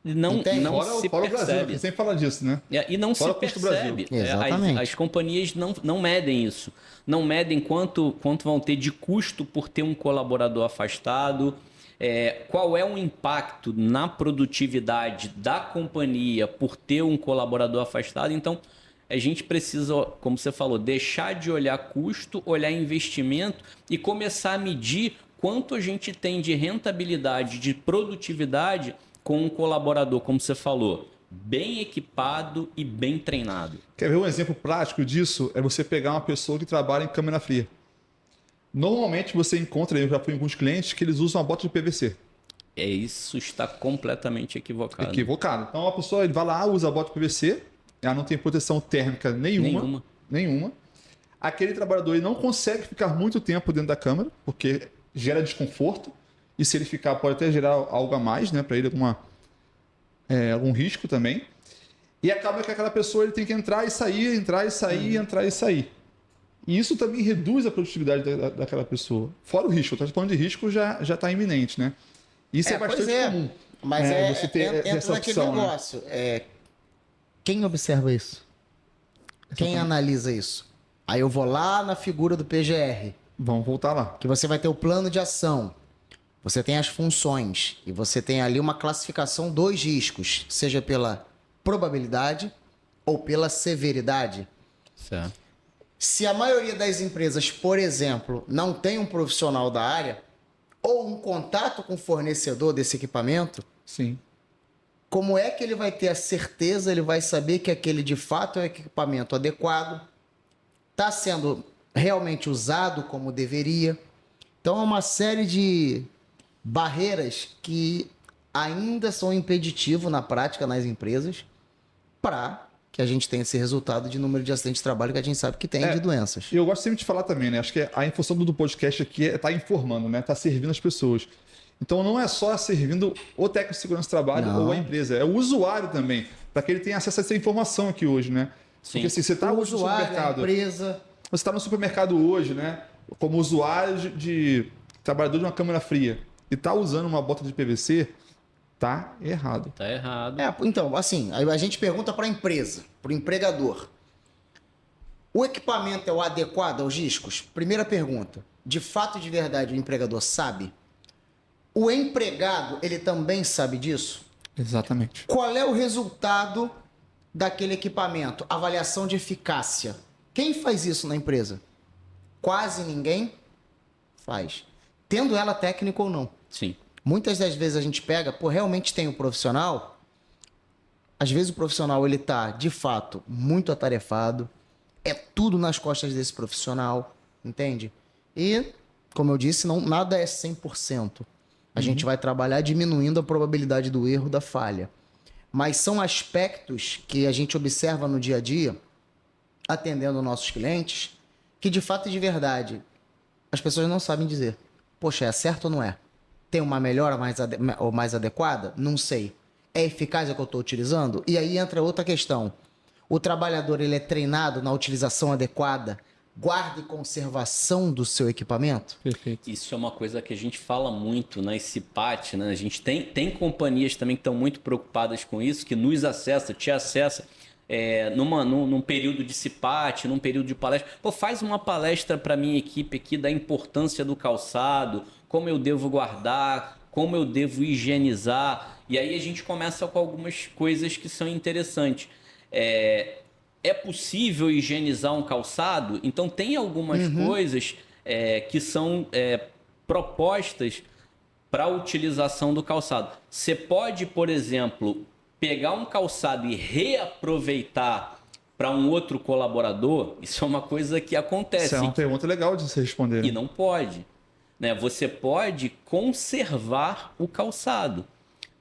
Não,
Entende?
não
Fora,
se
fora o Brasil,
percebe.
que sempre fala disso, né?
E não
Fora
se
o custo do Brasil.
percebe.
Exatamente.
As companhias não medem isso. Não medem quanto vão ter de custo por ter um colaborador afastado, qual é o impacto na produtividade da companhia por ter um colaborador afastado. Então, a gente precisa, como você falou, deixar de olhar custo, olhar investimento e começar a medir quanto a gente tem de rentabilidade, de produtividade com um colaborador, como você falou, bem equipado e bem treinado.
Quer ver um exemplo prático disso? É você pegar uma pessoa que trabalha em câmara fria. Normalmente você encontra, eu já fui em alguns clientes, que eles usam uma bota de PVC.
Isso está completamente equivocado.
Equivocado. Então a pessoa ele vai lá, usa a bota de PVC, ela não tem proteção térmica nenhuma. Aquele trabalhador ele não consegue ficar muito tempo dentro da câmara, porque gera desconforto. E se ele ficar, pode até gerar algo a mais, né, para ele, algum risco também. E acaba que aquela pessoa ele tem que entrar e sair, entrar e sair, entrar e sair. E isso também reduz a produtividade daquela pessoa. Fora o risco, eu estou falando de risco já está iminente, né? Isso é bastante comum.
Mas
você ter
entra
essa
naquele
opção,
negócio. Quem observa isso? Quem analisa isso? Aí eu vou lá na figura do PGR,
Vamos voltar lá.
que você vai ter o plano de ação. Você tem as funções e você tem ali uma classificação dos riscos, seja pela probabilidade ou pela severidade.
Certo.
Se a maioria das empresas, por exemplo, não tem um profissional da área ou um contato com o fornecedor desse equipamento,
Sim.
como é que ele vai ter a certeza, ele vai saber que aquele de fato é o equipamento adequado, está sendo realmente usado como deveria? Então é uma série de barreiras que ainda são impeditivo na prática nas empresas para que a gente tenha esse resultado de número de acidentes de trabalho que a gente sabe que tem de doenças.
E eu gosto sempre de falar também, né? Acho que a função do podcast aqui é estar informando, né? Tá servindo as pessoas. Então não é só servindo o técnico de segurança do trabalho ou a empresa, é o usuário também, para que ele tenha acesso a essa informação aqui hoje, né?
Sim.
Porque assim, você está no supermercado,
a empresa.
você está no supermercado hoje, né? Como usuário de trabalhador de uma câmara fria e está usando uma bota de PVC, tá errado.
Tá errado.
Então, assim, a gente pergunta para a empresa, para o empregador. O equipamento é o adequado aos riscos? Primeira pergunta. De fato e de verdade, o empregador sabe? O empregado, ele também sabe disso?
Exatamente.
Qual é o resultado daquele equipamento? Avaliação de eficácia. Quem faz isso na empresa? Quase ninguém faz. Tendo ela técnica ou não.
Sim.
Muitas das vezes a gente pega, realmente tem um profissional. Às vezes o profissional, ele tá, de fato, muito atarefado. É tudo nas costas desse profissional, entende? E, como eu disse, nada é 100%. A gente vai trabalhar diminuindo a probabilidade do erro, da falha. Mas são aspectos que a gente observa no dia a dia, atendendo nossos clientes, que de fato e de verdade, as pessoas não sabem dizer. Poxa, é certo ou não é? Tem uma melhora mais adequada? Não sei. É eficaz o que eu estou utilizando? E aí entra outra questão. O trabalhador ele é treinado na utilização adequada, guarda e conservação do seu equipamento?
Perfeito.
Isso é uma coisa que a gente fala muito na CIPAT, né? A gente tem companhias também que estão muito preocupadas com isso, que nos acessa, te acessa num período de CIPAT, num período de palestra. Pô, faz uma palestra para minha equipe aqui da importância do calçado, como eu devo guardar, como eu devo higienizar. E aí a gente começa com algumas coisas que são interessantes. É possível higienizar um calçado? Então tem algumas coisas que são propostas para a utilização do calçado. Você pode, por exemplo, pegar um calçado e reaproveitar para um outro colaborador. Isso é uma coisa que acontece.
Isso é uma pergunta legal de você responder.
E não pode. Né? Você pode conservar o calçado.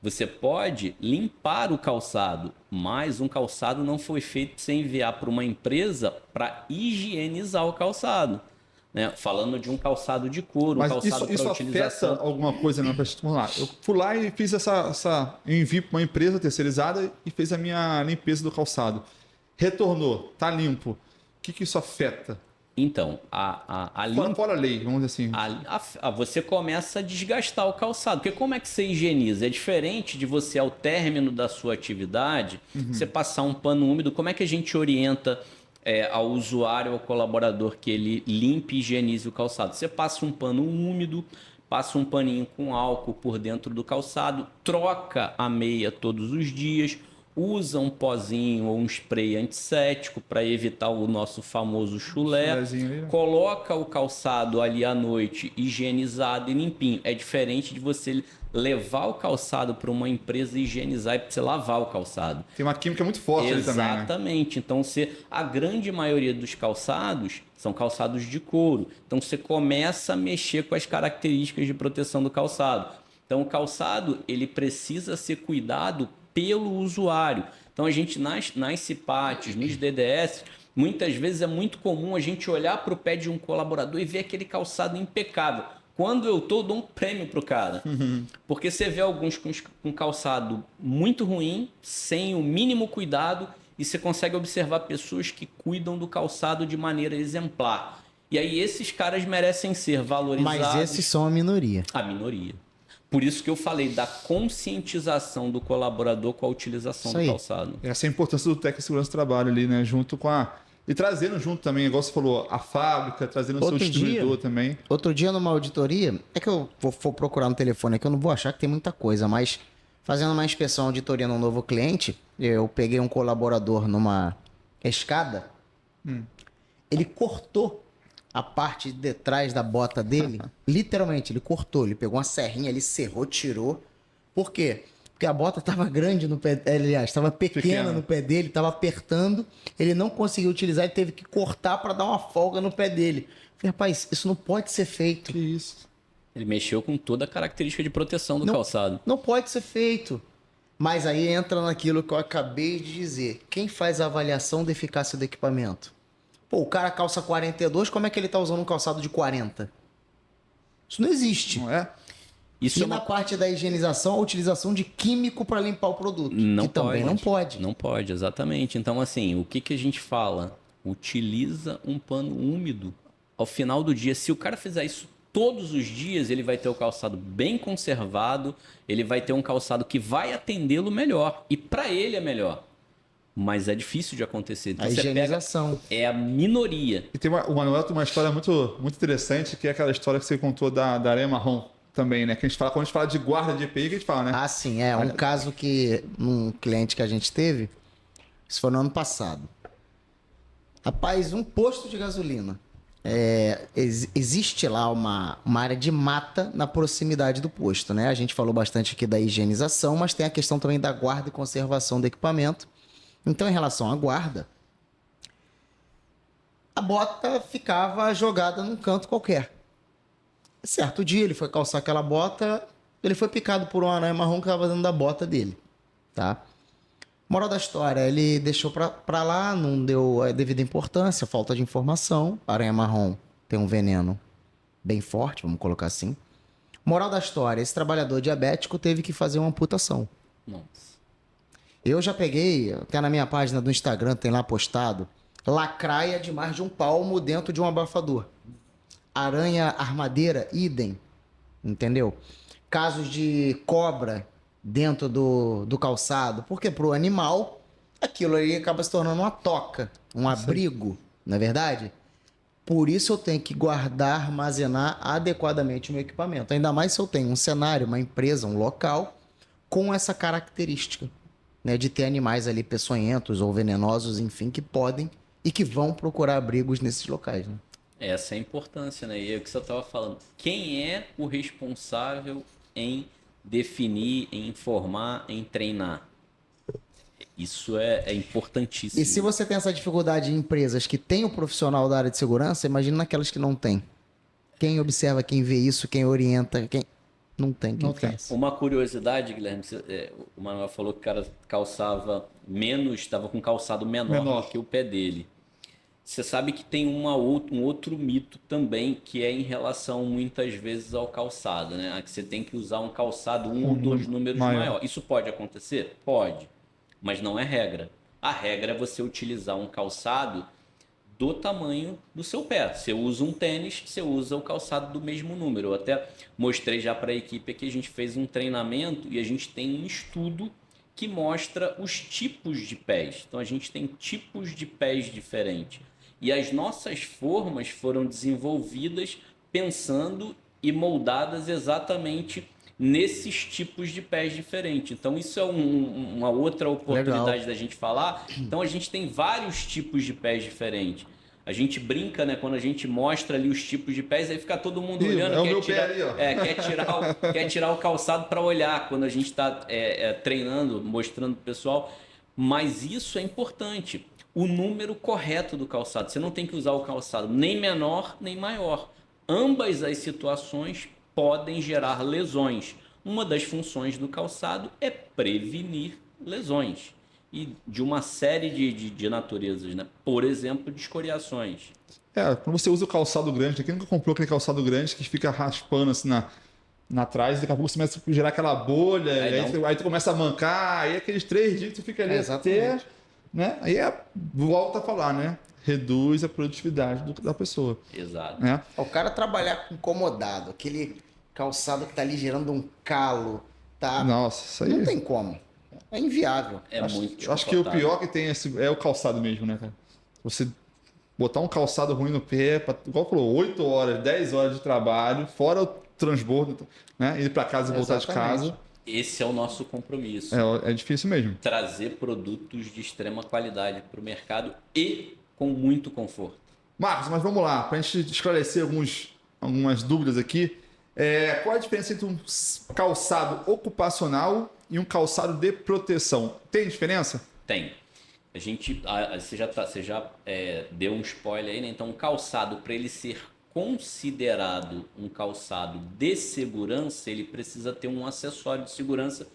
Você pode limpar o calçado, mas um calçado não foi feito sem enviar para uma empresa para higienizar o calçado. Né? Falando de um calçado de couro,
Mas
um calçado
isso
para utilização.
afeta alguma coisa, né? Vamos lá. Eu fui lá e fiz eu envio para uma empresa terceirizada e fez a minha limpeza do calçado. Retornou, tá limpo. O que isso afeta?
Então, a limpa...
Fora a lei, vamos dizer assim.
Você começa a desgastar o calçado. Porque como é que você higieniza? É diferente de você, ao término da sua atividade, você passar um pano úmido. Como é que a gente orienta ao usuário, ao colaborador, que ele limpe e higienize o calçado? Você passa um pano úmido, passa um paninho com álcool por dentro do calçado, troca a meia todos os dias, usa um pozinho ou um spray antisséptico para evitar o nosso famoso chulé,
Chulézinho ali, né?
coloca o calçado ali à noite higienizado e limpinho. É diferente de você levar o calçado para uma empresa higienizar e você lavar o calçado.
Tem uma química muito forte ali também, né?
Exatamente. Então, a grande maioria dos calçados são calçados de couro. Então, você começa a mexer com as características de proteção do calçado. Então, o calçado ele precisa ser cuidado pelo usuário. Então, a gente nas CIPATs, nos DDS, muitas vezes é muito comum a gente olhar para o pé de um colaborador e ver aquele calçado impecável. Quando eu dou um prêmio pro cara. Porque você vê alguns com calçado muito ruim, sem o mínimo cuidado, e você consegue observar pessoas que cuidam do calçado de maneira exemplar. E aí esses caras merecem ser valorizados.
Mas esses são a minoria.
A minoria. Por isso que eu falei da conscientização do colaborador com a utilização do calçado.
Essa é a importância do técnico de segurança do trabalho ali, né? Junto com e trazendo junto também, igual você falou, a fábrica, trazendo o seu distribuidor também.
Outro dia, numa auditoria, é que eu vou procurar no telefone aqui, eu não vou achar que tem muita coisa, mas fazendo uma inspeção auditoria num novo cliente, eu peguei um colaborador numa escada, ele cortou a parte de trás da bota dele, literalmente, ele cortou, ele pegou uma serrinha, ele serrou, tirou. Por quê? Porque a bota estava grande no pé, aliás, estava pequena no pé dele, estava apertando, ele não conseguiu utilizar, ele teve que cortar para dar uma folga no pé dele. Eu falei, rapaz, isso não pode ser feito.
Que isso?
Ele mexeu com toda a característica de proteção do calçado.
Não pode ser feito. Mas aí entra naquilo que eu acabei de dizer. Quem faz a avaliação da eficácia do equipamento? Pô, o cara calça 42, como é que ele tá usando um calçado de 40? Isso não existe.
Não é?
Isso
E na parte da higienização, a utilização de químico para limpar o produto.
Não
que também não pode.
Não pode, exatamente. Então, assim, o que a gente fala? Utiliza um pano úmido. Ao final do dia, se o cara fizer isso todos os dias, ele vai ter o calçado bem conservado, ele vai ter um calçado que vai atendê-lo melhor. E para ele é melhor. Mas é difícil de acontecer. Então,
A higienização.
É a minoria.
E tem o Manuel tem uma história muito, muito interessante, que é aquela história que você contou da areia marrom também, né? Que a gente fala, quando a gente fala de guarda de EPI, que a gente fala, né?
Ah, sim. É um caso que um cliente que a gente teve, isso foi no ano passado. Rapaz, um posto de gasolina. Existe lá uma área de mata na proximidade do posto, né? A gente falou bastante aqui da higienização, mas tem a questão também da guarda e conservação do equipamento. Então, em relação à guarda, a bota ficava jogada num canto qualquer. Certo dia, ele foi calçar aquela bota, ele foi picado por uma aranha marrom que estava dentro da bota dele, tá? Moral da história, ele deixou pra lá, não deu a devida importância, falta de informação. A aranha marrom tem um veneno bem forte, vamos colocar assim. Moral da história, esse trabalhador diabético teve que fazer uma amputação.
Nossa.
Eu já peguei, até na minha página do Instagram tem lá postado, lacraia de mais de 1 palmo dentro de um abafador. Aranha armadeira, idem, entendeu? Casos de cobra dentro do calçado, porque pro animal aquilo aí acaba se tornando uma toca, um abrigo, não é verdade? Por isso eu tenho que guardar, armazenar adequadamente o meu equipamento. Ainda mais se eu tenho um cenário, uma empresa, um local com essa característica. Né, de ter animais ali peçonhentos ou venenosos, enfim, que podem e que vão procurar abrigos nesses locais. Né?
Essa é a importância, né? E é o que você estava falando. Quem é o responsável em definir, em informar, em treinar? Isso é importantíssimo.
E se você tem essa dificuldade em empresas que têm o profissional da área de segurança, imagina naquelas que não têm. Quem observa, quem vê isso, quem orienta, quem não tem, quem
Não tem.
faz.
Uma curiosidade, Guilherme, o Manuel falou que o cara calçava menos, estava com calçado menor do que o pé dele. Você sabe que tem um outro mito também, que é em relação muitas vezes ao calçado, né? Que você tem que usar um calçado ou dois números maior. Isso pode acontecer? Pode, mas não é regra. A regra é você utilizar um calçado do tamanho do seu pé. Você usa um tênis, você usa o calçado do mesmo número. Eu até mostrei já para a equipe que a gente fez um treinamento e a gente tem um estudo que mostra os tipos de pés. Então a gente tem tipos de pés diferentes. E as nossas formas foram desenvolvidas pensando e moldadas exatamente nesses tipos de pés diferentes. Então isso é uma outra oportunidade da gente falar. Então a gente tem vários tipos de pés diferentes. A gente brinca, né? Quando a gente mostra ali os tipos de pés, aí fica todo mundo olhando.
É o meu pé ali, ó.
Quer tirar o calçado para olhar quando a gente está treinando, mostrando para o pessoal. Mas isso é importante. O número correto do calçado. Você não tem que usar o calçado nem menor nem maior. Ambas as situações podem gerar lesões. Uma das funções do calçado é prevenir lesões. E de uma série de naturezas, né? Por exemplo, de escoriações.
Quando você usa o calçado grande, quem nunca comprou aquele calçado grande que fica raspando assim na trás, daqui a pouco você começa a gerar aquela bolha, aí tu começa a mancar, aí aqueles 3 dias tu fica ali até, né? Aí volta a falar, né? Reduz a produtividade da pessoa.
Exato.
Né?
O cara trabalhar incomodado, aquele calçado que tá ali gerando um calo, tá?
Nossa, isso aí.
Não tem como. É inviável.
Muito
Acho que o pior que tem é o calçado mesmo, né, cara? Você botar um calçado ruim no pé, igual falou, 8 horas, 10 horas de trabalho, fora o transbordo, né? Ir para casa e voltar de casa.
Esse é o nosso compromisso.
É difícil mesmo.
Trazer produtos de extrema qualidade para o mercado e com muito conforto.
Marcos, mas vamos lá, para a gente esclarecer algumas dúvidas aqui. Qual a diferença entre um calçado ocupacional e um calçado de proteção? Tem diferença?
Tem. Você já deu um spoiler aí, né? Então, um calçado, para ele ser considerado um calçado de segurança, ele precisa ter um acessório de segurança,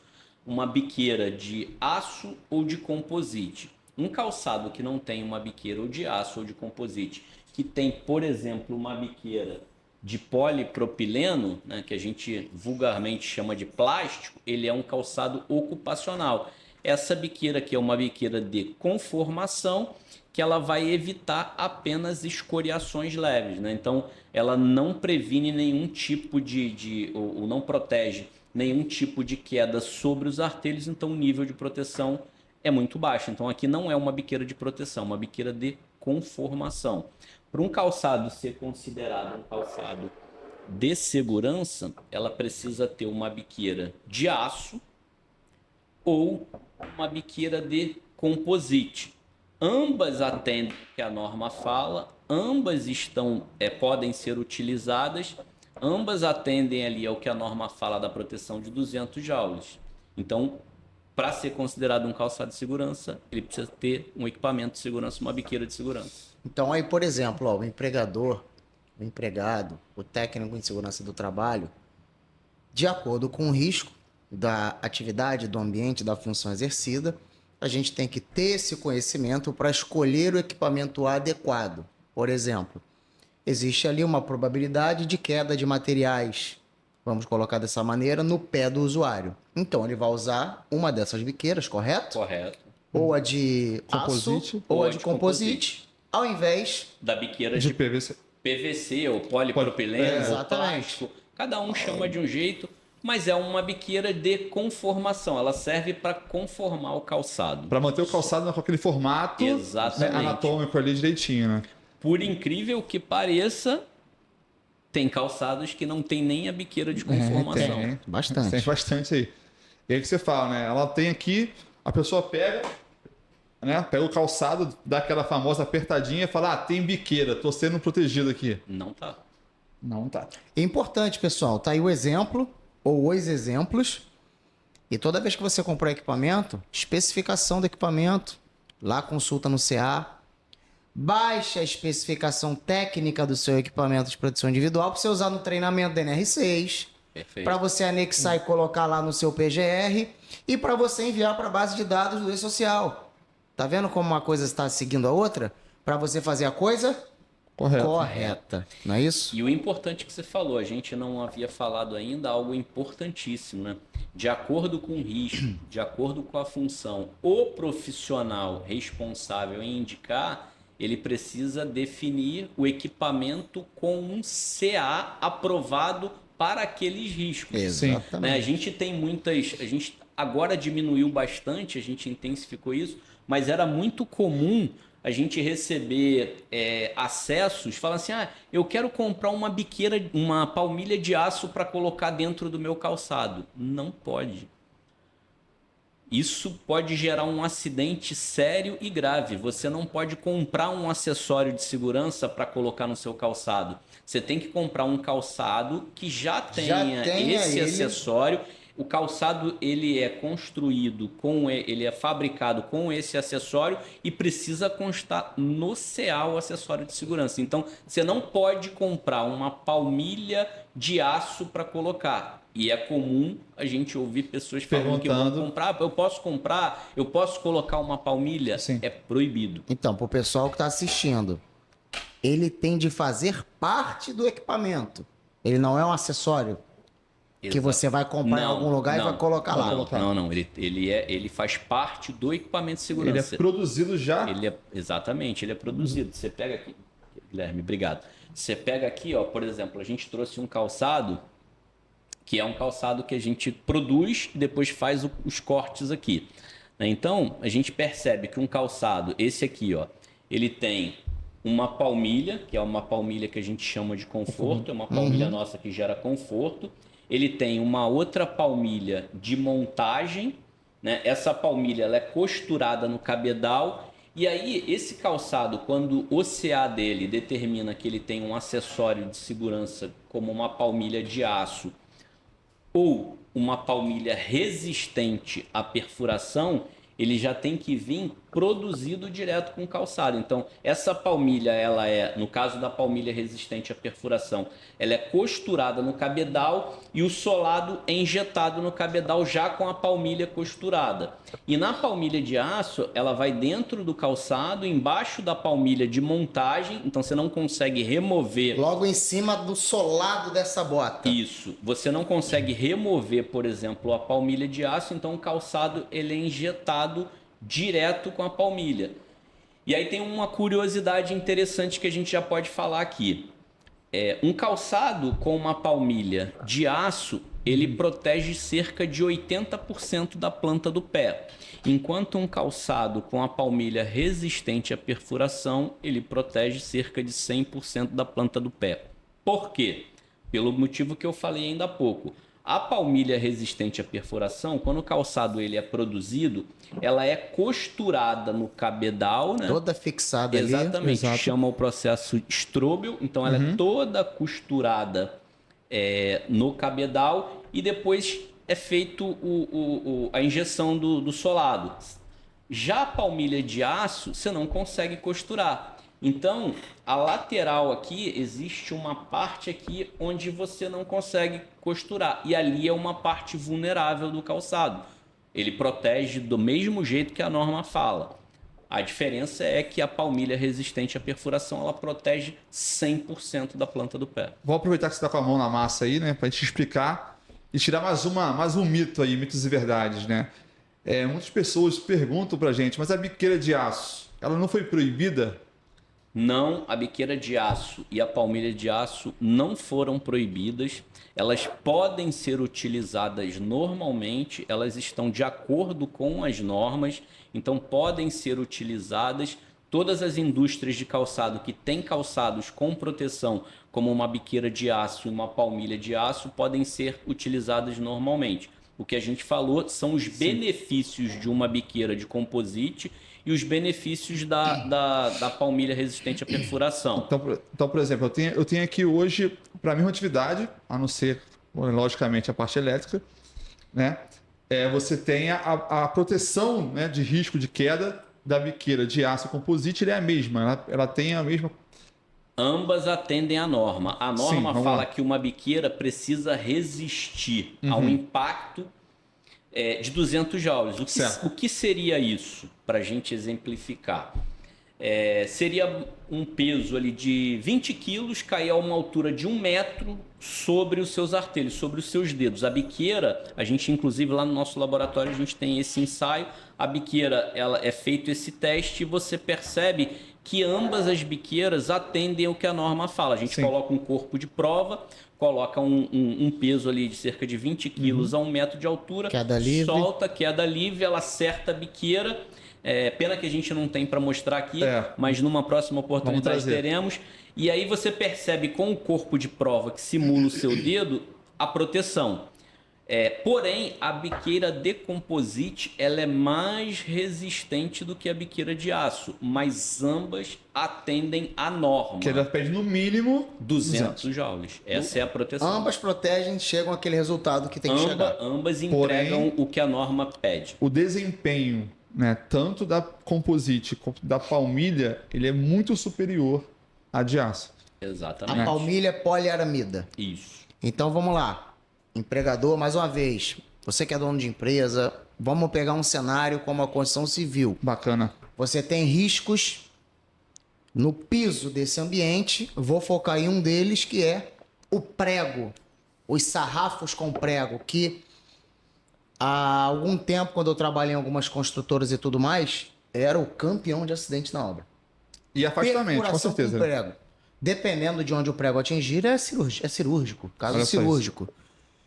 uma biqueira de aço ou de composite. Um calçado que não tem uma biqueira ou de aço ou de composite, que tem, por exemplo, uma biqueira de polipropileno, né, que a gente vulgarmente chama de plástico, ele é um calçado ocupacional. Essa biqueira aqui é uma biqueira de conformação, que ela vai evitar apenas escoriações leves, né? Então, ela não previne nenhum tipo ou não protege nenhum tipo de queda sobre os artelhos, então o nível de proteção é muito baixo. Então, aqui não é uma biqueira de proteção, uma biqueira de conformação. Para um calçado ser considerado um calçado de segurança, ela precisa ter uma biqueira de aço ou uma biqueira de composite. Ambas atendem o que a norma fala, ambas podem ser utilizadas, ambas atendem ali ao que a norma fala da proteção de 200 joules. Então, para ser considerado um calçado de segurança, ele precisa ter um equipamento de segurança, uma biqueira de segurança.
Então aí, por exemplo, o empregador, o empregado, o técnico de segurança do trabalho, de acordo com o risco da atividade, do ambiente, da função exercida, a gente tem que ter esse conhecimento para escolher o equipamento adequado. Por exemplo, existe ali uma probabilidade de queda de materiais, vamos colocar dessa maneira, no pé do usuário. Então ele vai usar uma dessas biqueiras, correto?
Correto.
Ou a de
Composite,
aço, ou a de composite, ao invés
da biqueira
De PVC.
PVC ou polipropileno, ou
exatamente.
plástico. Cada um chama de um jeito, mas é uma biqueira de conformação. Ela serve para conformar o calçado.
Para manter o calçado com aquele formato, né,
Exatamente.
anatômico ali direitinho, né?
Por incrível que pareça, tem calçados que não tem nem a biqueira de conformação.
Tem
Bastante.
Tem bastante aí. E aí que você fala, né? Ela tem aqui, a pessoa pega, né? Pega o calçado, dá aquela famosa apertadinha e fala, ah, tem biqueira, tô sendo protegido aqui.
Não tá.
Não tá.
É importante, pessoal, tá aí o exemplo ou os exemplos. E toda vez que você comprar equipamento, especificação do equipamento, lá consulta no CA, baixa a especificação técnica do seu equipamento de proteção individual para você usar no treinamento da NR6,
Perfeito.
para você anexar e colocar lá no seu PGR e para você enviar para a base de dados do E-Social. Tá vendo como uma coisa está seguindo a outra? Para você fazer a coisa
Correto.
correta, não é isso?
E o importante que você falou, a gente não havia falado ainda algo importantíssimo, né? De acordo com o risco, de acordo com a função, o profissional responsável em indicar, ele precisa definir o equipamento com um CA aprovado para aqueles riscos.
Exatamente.
Né? A gente tem muitas. A gente agora diminuiu bastante, a gente intensificou isso, mas era muito comum a gente receber acessos, falando assim, eu quero comprar uma biqueira, uma palmilha de aço para colocar dentro do meu calçado. Não pode. Isso pode gerar um acidente sério e grave. Você não pode comprar um acessório de segurança para colocar no seu calçado. Você tem que comprar um calçado que já tenha esse acessório. O calçado ele é construído ele é fabricado com esse acessório e precisa constar no CA o acessório de segurança. Então, você não pode comprar uma palmilha de aço para colocar. E é comum a gente ouvir pessoas falando que vão comprar. Eu posso colocar uma palmilha?
Sim.
É proibido.
Então, para o pessoal que está assistindo, ele tem de fazer parte do equipamento. Ele não é um acessório que você vai comprar em algum lugar e vai colocar lá.
Não. Ele faz parte do equipamento de segurança.
Ele é produzido já?
Exatamente, ele é produzido. Você pega aqui, Guilherme, obrigado. Você pega aqui, ó, por exemplo, a gente trouxe um calçado, que é um calçado que a gente produz e depois faz os cortes aqui. Então, a gente percebe que um calçado, esse aqui, ó, ele tem uma palmilha, que é uma palmilha que a gente chama de conforto, é uma palmilha nossa que gera conforto. Ele tem uma outra palmilha de montagem, né? Essa palmilha ela é costurada no cabedal. E aí, esse calçado, quando o CA dele determina que ele tem um acessório de segurança, como uma palmilha de aço ou uma palmilha resistente à perfuração, ele já tem que vir produzido direto com o calçado. Então, essa palmilha, ela é, no caso da palmilha resistente à perfuração, ela é costurada no cabedal e o solado é injetado no cabedal já com a palmilha costurada. E na palmilha de aço, ela vai dentro do calçado, embaixo da palmilha de montagem, então você não consegue remover.
Logo em cima do solado dessa bota.
Isso. Você não consegue remover, por exemplo, a palmilha de aço, então o calçado ele é injetado direto com a palmilha. E aí tem uma curiosidade interessante que a gente já pode falar aqui. Um calçado com uma palmilha de aço, ele protege cerca de 80% da planta do pé. Enquanto um calçado com a palmilha resistente à perfuração, ele protege cerca de 100% da planta do pé. Por quê? Pelo motivo que eu falei ainda há pouco. A palmilha resistente à perfuração, quando o calçado ele é produzido, ela é costurada no cabedal, né?
Toda fixada ali.
Exatamente. Chama o processo Strobel. Então, ela é toda costurada no cabedal e depois é feito a injeção do solado. Já a palmilha de aço, você não consegue costurar. Então, a lateral aqui, existe uma parte aqui onde você não consegue costurar. E ali é uma parte vulnerável do calçado. Ele protege do mesmo jeito que a norma fala. A diferença é que a palmilha resistente à perfuração, ela protege 100% da planta do pé.
Vou aproveitar que você está com a mão na massa aí, né, para te explicar e tirar mais um mito aí, mitos e verdades, né? Muitas pessoas perguntam para a gente, mas a biqueira de aço, ela não foi proibida?
Não, a biqueira de aço e a palmilha de aço não foram proibidas. Elas podem ser utilizadas normalmente, elas estão de acordo com as normas, então podem ser utilizadas. Todas as indústrias de calçado que têm calçados com proteção, como uma biqueira de aço e uma palmilha de aço, podem ser utilizadas normalmente. O que a gente falou são os benefícios de uma biqueira de composite e os benefícios da palmilha resistente à perfuração.
Então, por exemplo, eu tenho aqui hoje, para a mesma atividade, a não ser, logicamente, a parte elétrica, né? Você tem a proteção, né, de risco de queda da biqueira de aço composite, é a mesma, ela tem a mesma.
Ambas atendem à norma. A norma
Sim,
fala que uma biqueira precisa resistir a um impacto de 200 joules. O que seria isso, para a gente exemplificar? Seria um peso ali de 20 quilos cair a uma altura de 1 metro sobre os seus artelhos, sobre os seus dedos. A biqueira, a gente inclusive lá no nosso laboratório a gente tem esse ensaio. A biqueira, ela é feito esse teste e você percebe que ambas as biqueiras atendem o que a norma fala. A gente coloca um corpo de prova, coloca um peso ali de cerca de 20 quilos a 1 metro de altura,
Queda livre.
solta, queda livre, ela acerta a biqueira. Pena que a gente não tem para mostrar aqui, mas numa próxima oportunidade teremos. E aí você percebe com o corpo de prova que simula o seu dedo a proteção. Porém, a biqueira de composite ela é mais resistente do que a biqueira de aço, mas ambas atendem à norma.
Que ela pede no mínimo
200 joules. Essa é a proteção.
Ambas protegem, chegam àquele resultado que tem que chegar.
Ambas entregam o que a norma pede.
O desempenho, né, tanto da composite quanto da palmilha, ele é muito superior à de aço.
Exatamente.
A palmilha é poliaramida.
Isso.
Então vamos lá. Empregador, mais uma vez, você que é dono de empresa, vamos pegar um cenário como a construção civil.
Bacana.
Você tem riscos no piso desse ambiente. Vou focar em um deles, que é o prego, os sarrafos com prego, que há algum tempo, quando eu trabalhei em algumas construtoras e tudo mais, era o campeão de acidente na obra.
E afastamento, com
Perfuração
certeza.
com prego. Dependendo de onde o prego atingir, é cirúrgico, caso
Olha só
cirúrgico.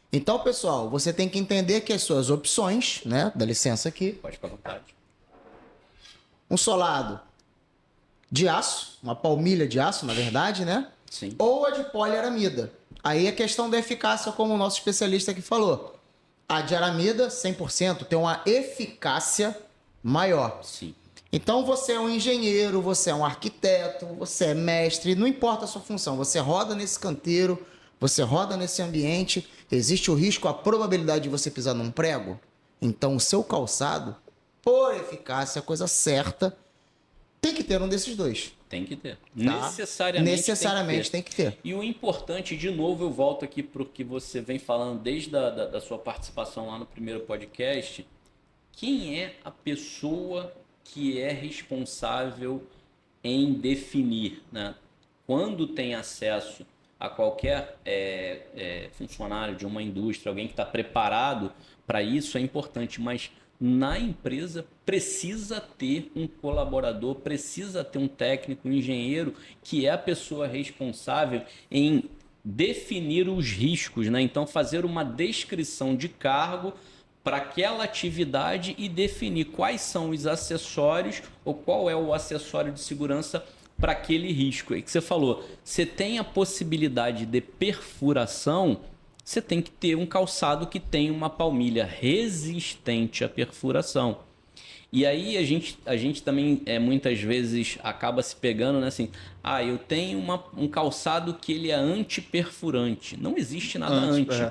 Então, pessoal, você tem que entender que as suas opções, né? Dá licença aqui.
Pode ficar à vontade.
Um solado de aço, uma palmilha de aço, na verdade, né?
Sim.
Ou a de poliaramida. Aí é questão da eficácia, como o nosso especialista aqui falou. A de aramida, 100%, tem uma eficácia maior.
Sim.
Então você é um engenheiro, você é um arquiteto, você é mestre, não importa a sua função, você roda nesse canteiro, você roda nesse ambiente, existe o risco, a probabilidade de você pisar num prego. Então o seu calçado, por eficácia, a coisa certa, tem que ter um desses dois.
Tem que ter.
Tá?
Necessariamente
tem que ter.
E o importante, de novo, eu volto aqui para o que você vem falando desde da sua participação lá no primeiro podcast. Quem é a pessoa que é responsável em definir, né? Quando tem acesso a qualquer funcionário de uma indústria, alguém que está preparado para isso, é importante, mas na empresa precisa ter um colaborador, precisa ter um técnico, um engenheiro, que é a pessoa responsável em definir os riscos, né? Então fazer uma descrição de cargo para aquela atividade e definir quais são os acessórios ou qual é o acessório de segurança para aquele risco. É que você falou, você tem a possibilidade de perfuração, você tem que ter um calçado que tem uma palmilha resistente à perfuração. E aí a gente também muitas vezes acaba se pegando, né, assim, eu tenho um calçado que ele é antiperfurante. Não existe nada anti.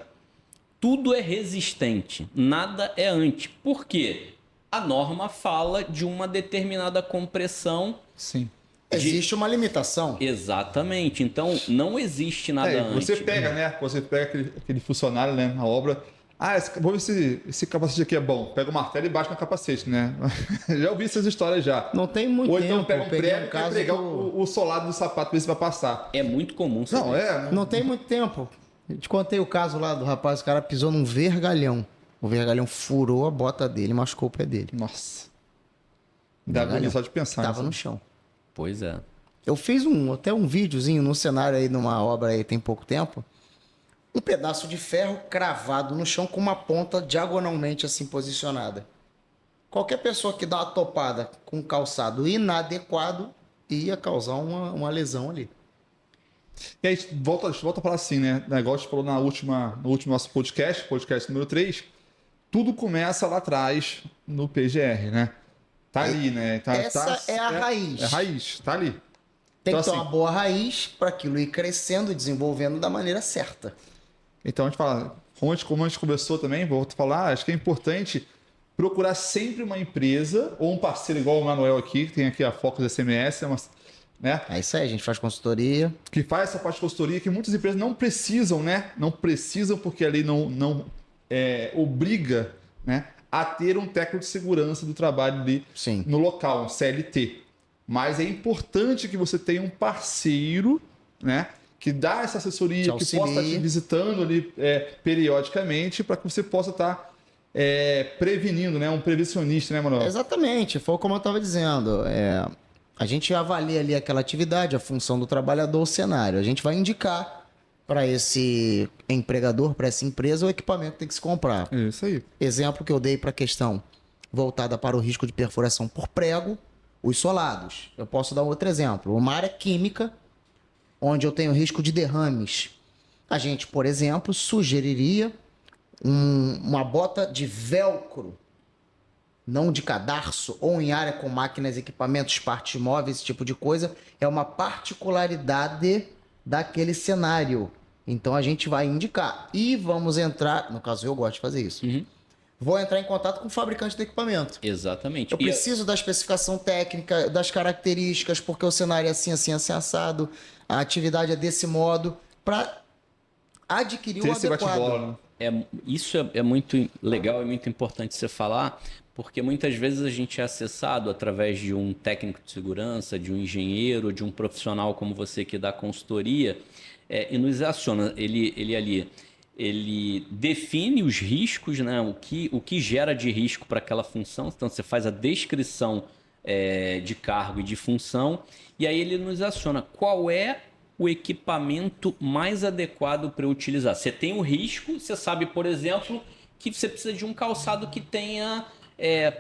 Tudo é resistente, nada é anti. Por quê? A norma fala de uma determinada compressão.
Sim.
Existe uma limitação.
Exatamente. Então, não existe nada anti.
Você pega, né? Você pega aquele funcionário, né, na obra. Vou ver se esse capacete aqui é bom. Pega o martelo e bate no capacete, né? Já ouvi essas histórias já.
Não tem muito
Ou
tempo.
então pega um prego e
caso
pregar o solado do sapato, ver se vai passar.
É muito comum.
Não tem muito tempo. Eu te contei o caso lá do rapaz, o cara pisou num vergalhão. O vergalhão furou a bota dele, machucou o pé dele.
Nossa. Dá agonia só de pensar.
Tava no chão.
Pois é.
Eu fiz até um videozinho num cenário aí, numa obra aí tem pouco tempo. Um pedaço de ferro cravado no chão com uma ponta diagonalmente assim posicionada. Qualquer pessoa que dá uma topada com um calçado inadequado ia causar uma lesão ali.
E aí, volta a falar assim, né? O negócio falou no último nosso podcast número 3, tudo começa lá atrás no PGR, né? Tá ali, né? Então,
Essa é a raiz.
É a raiz, tá ali.
Tem
Então,
que ter
assim,
uma boa raiz para aquilo ir crescendo e desenvolvendo da maneira certa.
Então a gente fala, como a gente conversou também, vou falar, acho que é importante procurar sempre uma empresa ou um parceiro igual o Manuel aqui, que tem aqui a Focus SMS, né?
É isso aí, a gente faz consultoria.
Que faz essa parte de consultoria que muitas empresas não precisam, né? Não precisam porque a lei não obriga, né, a ter um técnico de segurança do trabalho ali
Sim.
no local, um CLT. Mas é importante que você tenha um parceiro, né, que dá essa assessoria, que possa estar te visitando ali periodicamente para que você possa estar prevenindo, né, um prevencionista, né, Manuel?
Exatamente, foi como eu estava dizendo. A gente avalia ali aquela atividade, a função do trabalhador, o cenário. A gente vai indicar para esse empregador, para essa empresa, o equipamento que tem que se comprar.
É isso aí.
Exemplo que eu dei para a questão voltada para o risco de perfuração por prego, os solados. Eu posso dar outro exemplo. Uma área química, onde eu tenho risco de derrames. A gente, por exemplo, sugeriria uma bota de velcro, não de cadarço, ou em área com máquinas, equipamentos, partes móveis, esse tipo de coisa. É uma particularidade daquele cenário. Então a gente vai indicar. E vamos entrar, no caso eu gosto de fazer isso. Vou entrar em contato com o fabricante do equipamento.
Exatamente.
Eu preciso da especificação técnica, das características, porque o cenário é assim, assim, assim, assado, a atividade é desse modo, para adquirir o adequado.
Né? Isso é muito legal e muito importante você falar, porque muitas vezes a gente é acessado através de um técnico de segurança, de um engenheiro, de um profissional como você que dá consultoria, e nos aciona. Ele define os riscos, né? o que gera de risco para aquela função. Então, você faz a descrição de cargo e de função, e aí ele nos aciona. Qual é o equipamento mais adequado para eu utilizar? Você tem o risco, você sabe, por exemplo, que você precisa de um calçado que tenha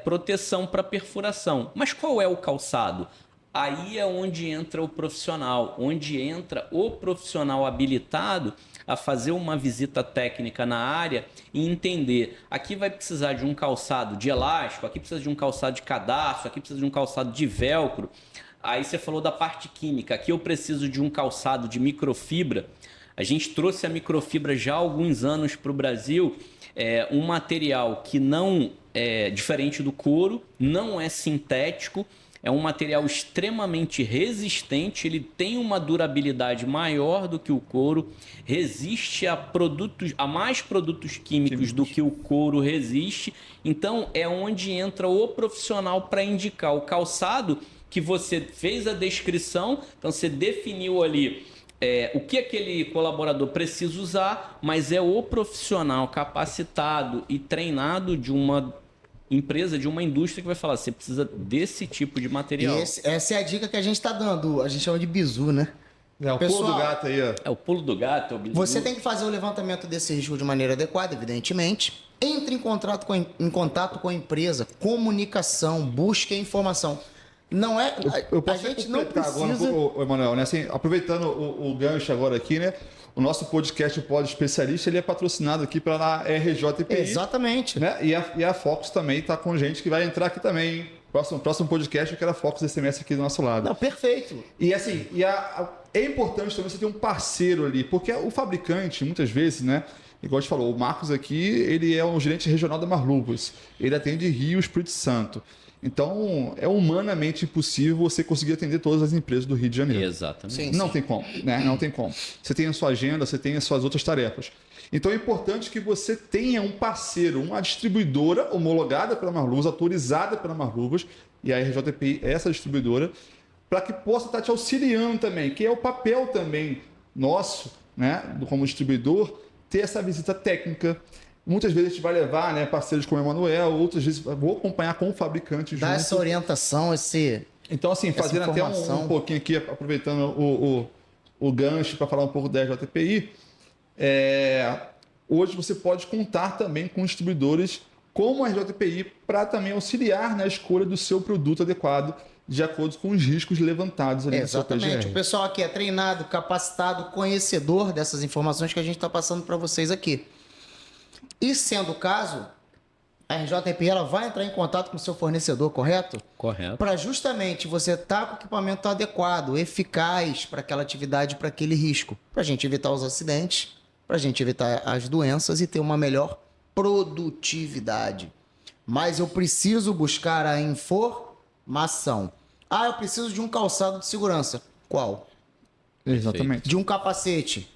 proteção para perfuração. Mas qual é o calçado? Aí é onde entra o profissional, onde entra o profissional habilitado a fazer uma visita técnica na área e entender. Aqui vai precisar de um calçado de elástico, aqui precisa de um calçado de cadarço, aqui precisa de um calçado de velcro. Aí você falou da parte química, aqui eu preciso de um calçado de microfibra. A gente trouxe a microfibra já há alguns anos para o Brasil, um material que não é diferente do couro, não é sintético, é um material extremamente resistente, ele tem uma durabilidade maior do que o couro, resiste a mais produtos químicos do que o couro resiste. Então é onde entra o profissional para indicar o calçado que você fez a descrição, então você definiu ali o que aquele colaborador precisa usar, mas é o profissional capacitado e treinado de uma empresa, de uma indústria que vai falar, você precisa desse tipo de material.
Essa é a dica que a gente está dando, a gente chama de bizu, né?
É o pulo do gato aí, ó.
É o pulo do gato, é o bizu.
Você tem que fazer o levantamento desse risco de maneira adequada, evidentemente. Entre em contato com a empresa, comunicação, busque informação. Não é.
Eu posso
a gente não precisa.
Agora, Emanuel, né? Assim, aproveitando o gancho agora aqui, né? O nosso podcast, o Pod Especialista, ele é patrocinado aqui pela RJTPI.
Exatamente.
Né? E a Focus também está com gente que vai entrar aqui também, hein? Próximo podcast, eu quero a Focus SMS aqui do nosso lado.
Não, perfeito.
E assim, é importante também você ter um parceiro ali, porque o fabricante, muitas vezes, né? Igual a gente falou, o Marcos aqui, ele é um gerente regional da Marluvas. Ele atende Rio, Espírito Santo. Então, é humanamente impossível você conseguir atender todas as empresas do Rio de Janeiro.
Exatamente.
Não tem como, né? Não tem como. Você tem a sua agenda, você tem as suas outras tarefas. Então, é importante que você tenha um parceiro, uma distribuidora homologada pela Marluvas, autorizada pela Marluvas, e a RJTPI é essa distribuidora, para que possa estar te auxiliando também, que é o papel também nosso, né, como distribuidor, ter essa visita técnica. Muitas vezes a gente vai levar, né, parceiros como o Emanuel, outras vezes vou acompanhar com o fabricante
Dá
junto.
essa orientação,
Então, assim, fazendo até um pouquinho aqui, aproveitando o gancho para falar um pouco da RJTPI, hoje você pode contar também com distribuidores como a RJTPI para também auxiliar na escolha do seu produto adequado de acordo com os riscos levantados ali.
Exatamente. O pessoal aqui é treinado, capacitado, conhecedor dessas informações que a gente está passando para vocês aqui. E sendo o caso, A RJTP ela vai entrar em contato com o seu fornecedor, correto?
Correto.
Para justamente você estar com o equipamento adequado, eficaz para aquela atividade, para aquele risco. Para a gente evitar os acidentes, para a gente evitar as doenças e ter uma melhor produtividade. Mas eu preciso buscar a informação. Ah, eu preciso de um calçado de segurança. Qual?
Exatamente.
De um capacete.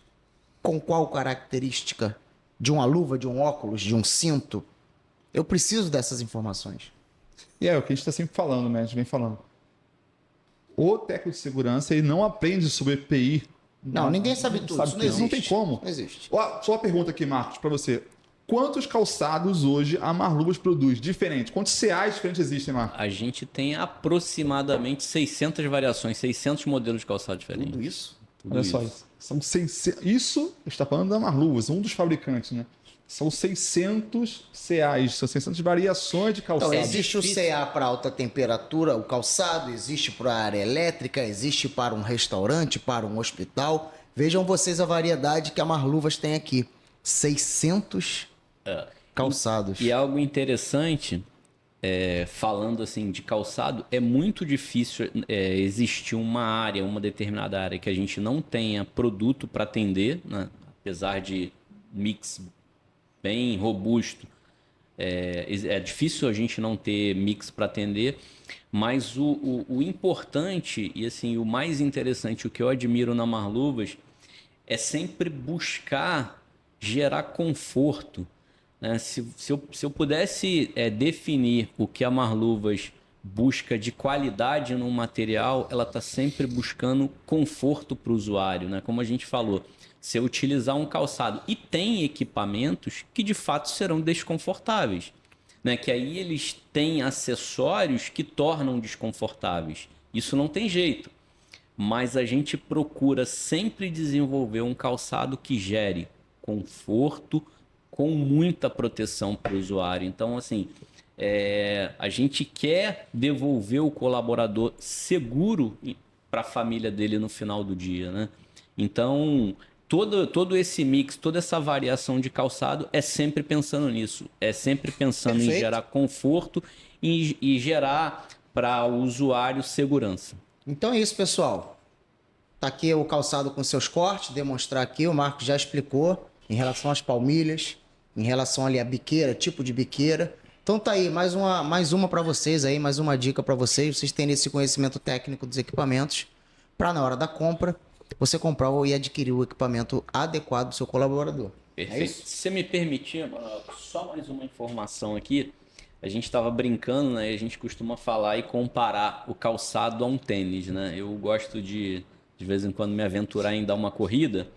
Com qual característica? De uma luva, de um óculos, de um cinto? Eu preciso dessas informações.
E é o que a gente está sempre falando, né? A gente vem falando. O técnico de segurança, ele não aprende sobre EPI.
Não, ninguém sabe tudo. Isso não existe.
Não tem como.
Não existe.
Ó, só uma pergunta aqui, Marcos, para você. Quantos calçados hoje a Marluvas produz? Diferente. Quantos CAs diferentes existem, Marcos?
A gente tem aproximadamente 600 variações, 600 modelos de calçado diferentes.
Tudo isso?
Tudo
Olha
isso.
só, são 600. Isso está falando da Marluvas, um dos fabricantes, né? São 600 CAs, são 600 variações de calçado.
Então, existe o
difícil.
CA para alta temperatura, o calçado, existe para a área elétrica, existe para um restaurante, para um hospital. Vejam vocês a variedade que a Marluvas tem aqui. 600 calçados.
E algo interessante, falando assim de calçado, é muito difícil existir uma área, uma determinada área que a gente não tenha produto para atender, né? Apesar de mix bem robusto. É difícil a gente não ter mix para atender, mas o importante e assim o mais interessante, o que eu admiro na Marluvas, é sempre buscar gerar conforto. Né? Se eu pudesse definir o que a Marluvas busca de qualidade no material, ela está sempre buscando conforto para o usuário. Né? Como a gente falou, se eu utilizar um calçado e tem equipamentos que de fato serão desconfortáveis, né? Que aí eles têm acessórios que tornam desconfortáveis. Isso não tem jeito. Mas a gente procura sempre desenvolver um calçado que gere conforto com muita proteção para o usuário. Então, assim, a gente quer devolver o colaborador seguro para a família dele no final do dia, né? Então, todo esse mix, toda essa variação de calçado é sempre pensando nisso. É sempre pensando
Perfeito.
em gerar conforto e gerar para o usuário segurança.
Então é isso, pessoal. Tá aqui o calçado com seus cortes, demonstrar aqui, o Marcos já explicou em relação às palmilhas, em relação ali à biqueira, tipo de biqueira. Então tá aí, mais uma para vocês aí, mais uma dica para vocês terem esse conhecimento técnico dos equipamentos, para na hora da compra, você comprar e adquirir o equipamento adequado do seu colaborador.
Perfeito.
É isso?
Se você me permitir, só mais uma informação aqui. A gente estava brincando, né? A gente costuma falar e comparar o calçado a um tênis, né? Eu gosto de vez em quando, me aventurar em dar uma corrida.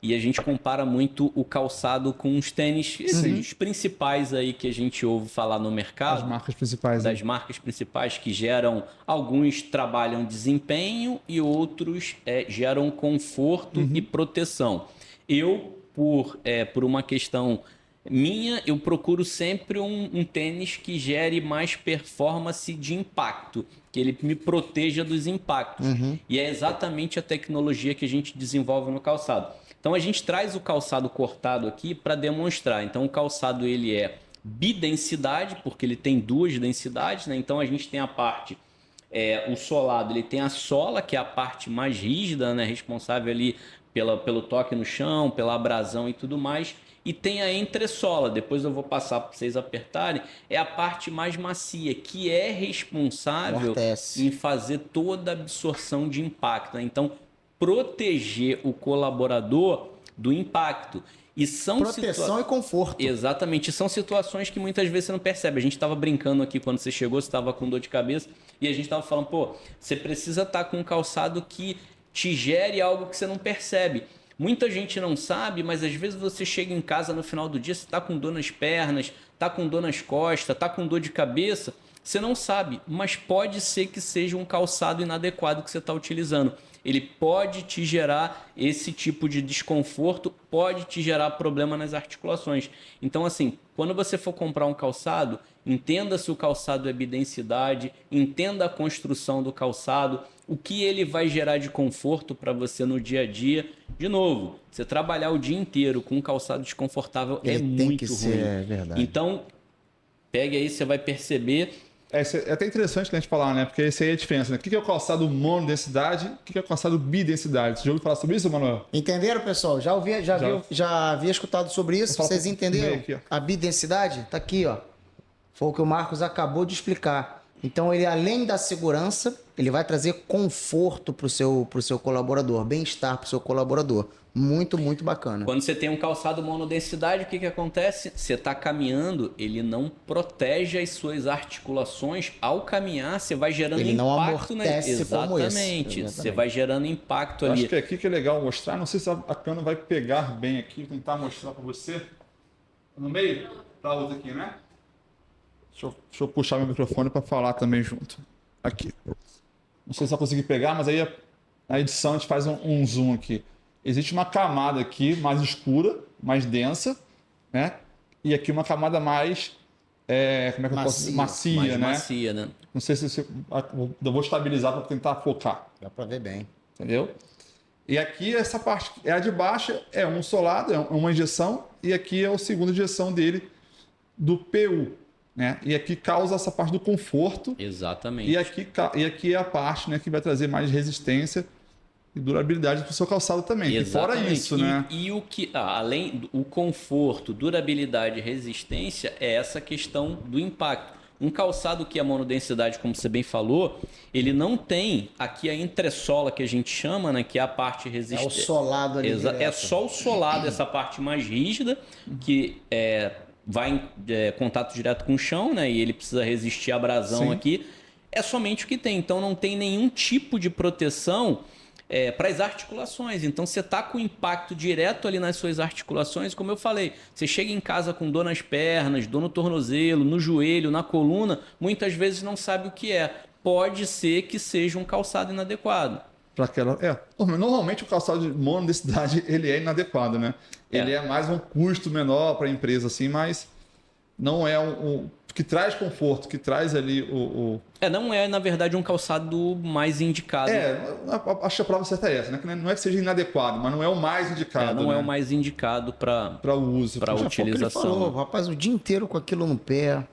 E a gente compara muito o calçado com os tênis, os principais aí que a gente ouve falar no mercado.
As marcas principais.
Das marcas principais que geram, alguns trabalham desempenho e outros geram conforto e proteção. Eu, por uma questão minha, eu procuro sempre um tênis que gere mais performance de impacto, que ele me proteja dos impactos. E é exatamente a tecnologia que a gente desenvolve no calçado. Então a gente traz o calçado cortado aqui para demonstrar. Então o calçado ele é bidensidade, porque ele tem duas densidades, né? Então a gente tem a parte, o solado, ele tem a sola, que é a parte mais rígida, né? Responsável ali pelo toque no chão, pela abrasão e tudo mais. E tem a entressola, depois eu vou passar para vocês apertarem, é a parte mais macia, que é responsável
Amortece.
em fazer toda a absorção de impacto, né? Então, proteger o colaborador do impacto. E são
Proteção e conforto.
Exatamente, são situações que muitas vezes você não percebe. A gente estava brincando aqui quando você chegou, você estava com dor de cabeça, e a gente estava falando, você precisa estar com um calçado que te gere algo que você não percebe. Muita gente não sabe, mas às vezes você chega em casa no final do dia, você está com dor nas pernas, está com dor nas costas, está com dor de cabeça, você não sabe, mas pode ser que seja um calçado inadequado que você está utilizando. Ele pode te gerar esse tipo de desconforto, pode te gerar problema nas articulações. Então, assim, quando você for comprar um calçado, entenda se o calçado é bidensidade, entenda a construção do calçado, o que ele vai gerar de conforto para você no dia a dia. De novo, você trabalhar o dia inteiro com um calçado desconfortável
Ele
é
tem
muito
que
ruim.
ser, é verdade.
Então, Pegue aí, você vai perceber.
É até interessante a gente falar, né? Porque essa aí é a diferença, né? O que é o calçado monodensidade? O que é o calçado bidensidade? Você já ouviu falar sobre isso, Manuel?
Entenderam, pessoal? Já havia escutado sobre isso?
Vou falar
Vocês
pro
entenderam?
meio aqui, ó.
A bidensidade tá aqui, ó. Foi o que o Marcos acabou de explicar. Então, ele, além da segurança, ele vai trazer conforto pro seu colaborador, bem-estar pro seu colaborador. Muito, muito bacana.
Quando você tem um calçado monodensidade, o que acontece? Você está caminhando, ele não protege as suas articulações. Ao caminhar, você vai gerando
Ele não
impacto.
amortece como esse.
Exatamente. Você
Exatamente.
vai gerando impacto
Eu
ali.
acho que é aqui que é legal mostrar. Não sei se a câmera vai pegar bem aqui. Vou tentar mostrar para você. No meio? Tá outra aqui, né? Deixa eu puxar meu microfone para falar também junto. Aqui. Não sei se vai conseguir pegar, mas aí na edição a gente faz um zoom aqui. Existe uma camada aqui mais escura, mais densa, né? E aqui uma camada mais, como é que eu posso dizer? Macia,
Mais
né?
macia, né?
Não sei se eu vou estabilizar para tentar focar,
Dá pra ver bem.
entendeu? E aqui essa parte é a de baixo, é um solado, é uma injeção, e aqui é a segunda injeção dele do PU, né? E aqui causa essa parte do conforto.
Exatamente.
E aqui é a parte, né, que vai trazer mais resistência e durabilidade para o seu calçado também. E fora isso, né?
E o que, além do conforto, durabilidade e resistência, é essa questão do impacto. Um calçado que é monodensidade, como você bem falou, ele não tem aqui a entressola que a gente chama, né, que é a parte resistente.
É o solado ali.
É só o solado, essa parte mais rígida, que vai em contato direto com o chão, né? E ele precisa resistir à abrasão.
Sim.
Aqui. É somente o que tem. Então não tem nenhum tipo de proteção para as articulações. Então você está com impacto direto ali nas suas articulações. Como eu falei, você chega em casa com dor nas pernas, dor no tornozelo, no joelho, na coluna, muitas vezes não sabe o que é. Pode ser que seja um calçado inadequado.
Para aquela, normalmente o calçado de monodensidade ele é inadequado, né? Ele é mais um custo menor para a empresa, assim, mas não é o que traz conforto, que traz ali
não é, na verdade, um calçado mais indicado.
Acho que a prova certa é essa, né? Não é que seja inadequado, mas não é o mais indicado.
Não é
né?
o mais indicado para
o uso,
para utilização.
Ele falou, rapaz, o dia inteiro com aquilo no pé,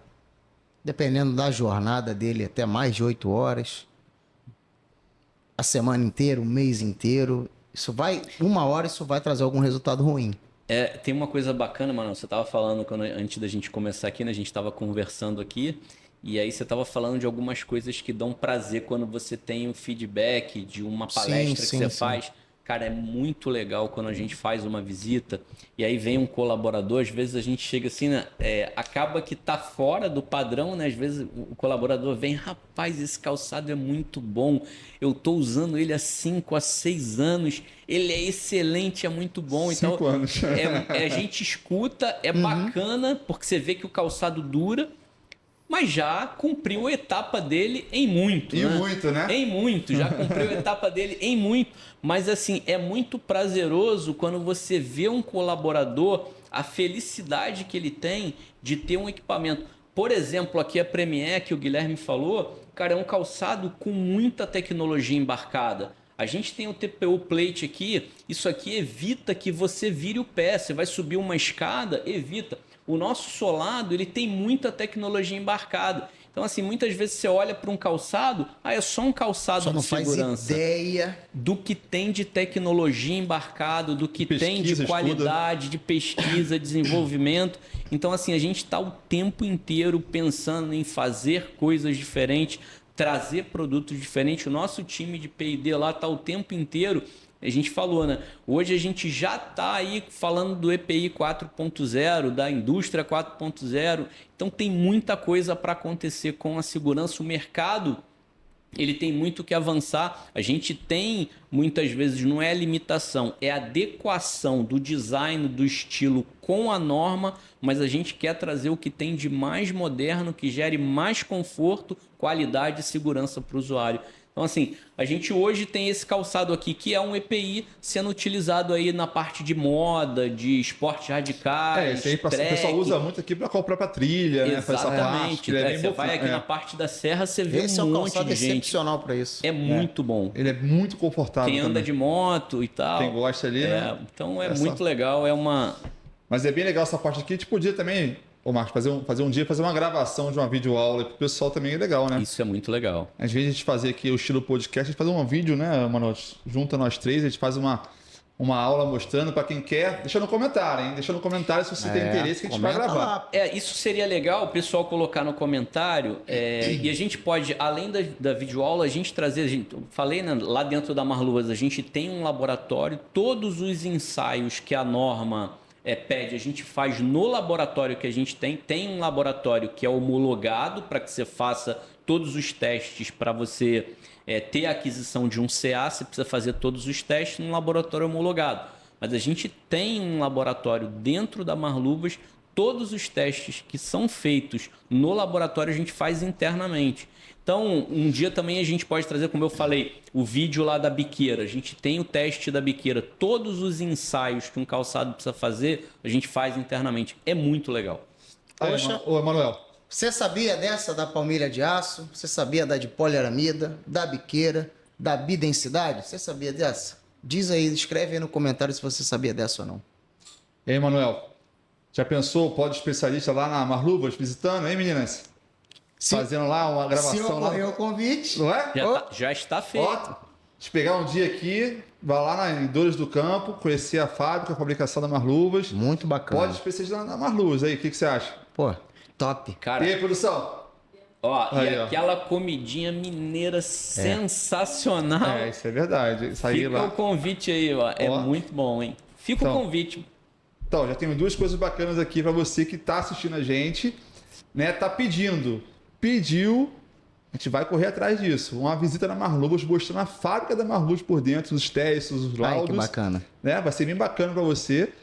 dependendo da jornada dele, até mais de 8 horas. A semana inteira, o mês inteiro. Uma hora isso vai trazer algum resultado ruim.
Tem uma coisa bacana, mano. Você estava falando antes da gente começar aqui, né? A gente estava conversando aqui. E aí você estava falando de algumas coisas que dão prazer quando você tem um feedback de uma palestra que você faz. Cara, é muito legal quando a gente faz uma visita e aí vem um colaborador, às vezes a gente chega assim, né? Acaba que tá fora do padrão, né? Às vezes o colaborador vem, rapaz, esse calçado é muito bom, eu tô usando ele há 5 a 6 anos, ele é excelente, é muito bom.
5 anos.
A gente escuta, é bacana, porque você vê que o calçado dura, mas já cumpriu a etapa dele em muito.
Muito, né?
Em muito, já cumpriu a etapa dele em muito. Mas assim, é muito prazeroso quando você vê um colaborador, a felicidade que ele tem de ter um equipamento. Por exemplo, aqui a Premier, que o Guilherme falou, cara, é um calçado com muita tecnologia embarcada. A gente tem o TPU Plate aqui, isso aqui evita que você vire o pé. Você vai subir uma escada, evita. O nosso solado, ele tem muita tecnologia embarcada. Então, assim, muitas vezes você olha para um calçado, é só um calçado de segurança.
Não faz ideia
do que tem de tecnologia embarcado, do que tem de qualidade, de pesquisa, desenvolvimento. Então, assim, a gente está o tempo inteiro pensando em fazer coisas diferentes, trazer produtos diferentes. O nosso time de P&D lá está o tempo inteiro. A gente falou, né? Hoje a gente já está aí falando do EPI 4.0, da indústria 4.0. Então tem muita coisa para acontecer com a segurança. O mercado, ele tem muito que avançar. A gente tem, muitas vezes, não é limitação, é adequação do design, do estilo com a norma, mas a gente quer trazer o que tem de mais moderno, que gere mais conforto, qualidade e segurança para o usuário. Então, assim, a gente hoje tem esse calçado aqui, que é um EPI sendo utilizado aí na parte de moda, de esportes radicais.
Esse aí o pessoal usa muito aqui para comprar para trilha, né?
Exatamente. Você vai aqui na parte da serra, você vê
esse
um monte
calçado
de gente.
Excepcional para isso.
É muito bom.
Ele é muito confortável.
Quem anda de moto e tal.
Quem gosta ali, né?
Então é muito legal, é uma...
Mas é bem legal essa parte aqui. A gente podia também ô Marcos, fazer um dia, fazer uma gravação de uma videoaula pro pessoal também é legal, né?
Isso é muito legal.
Às vezes a gente fazer aqui o estilo podcast, a gente faz um vídeo, né, mano? Junta nós três, a gente faz uma aula mostrando para quem quer. Deixa no comentário, hein? Deixa no comentário se você tem interesse que a gente vai
comenta
gravar.
lá.
Isso seria legal o pessoal colocar no comentário. E a gente pode, além da videoaula, a gente trazer. Falei, né, lá dentro da Marluvas, a gente tem um laboratório, todos os ensaios que a norma pede, a gente faz no laboratório que a gente tem. Tem um laboratório que é homologado para que você faça todos os testes para você ter a aquisição de um CA, você precisa fazer todos os testes num laboratório homologado. Mas a gente tem um laboratório dentro da Marluvas, todos os testes que são feitos no laboratório a gente faz internamente. Então, um dia também a gente pode trazer, como eu falei, o vídeo lá da biqueira. A gente tem o teste da biqueira. Todos os ensaios que um calçado precisa fazer, a gente faz internamente. É muito legal.
Poxa.
Ô, Emanuel.
Você sabia dessa da palmilha de aço? Você sabia da de poliaramida, da biqueira, da bidensidade? Você sabia dessa? Diz aí, escreve aí no comentário se você sabia dessa ou não.
E aí, Emanuel? Já pensou o pod especialista lá na Marluvas visitando, hein, meninas? Fazendo lá uma gravação.
Se ocorrer o convite.
Não é?
Já está feito.
Ó, de pegar um dia aqui, vai lá em Dores do Campo, conhecer a fábrica, a fabricação da Marluvas.
Muito bacana.
Pod especialista na Marluvas aí, o que você acha?
Pô, top.
Cara,
E aí, produção?
e
Aí, ó.
aquela comidinha mineira sensacional.
Isso é verdade. Isso aí
Fica
lá.
o convite aí, ó. É muito bom, hein? Fica
Então.
o convite.
Então, já tenho duas coisas bacanas aqui para você que está assistindo a gente, né? Tá pedindo. Pediu, a gente vai correr atrás disso. Uma visita na Marluvas, mostrando a fábrica da Marluvas por dentro, os testes, os laudos.
Ai, que bacana.
Né? Vai ser bem bacana para você.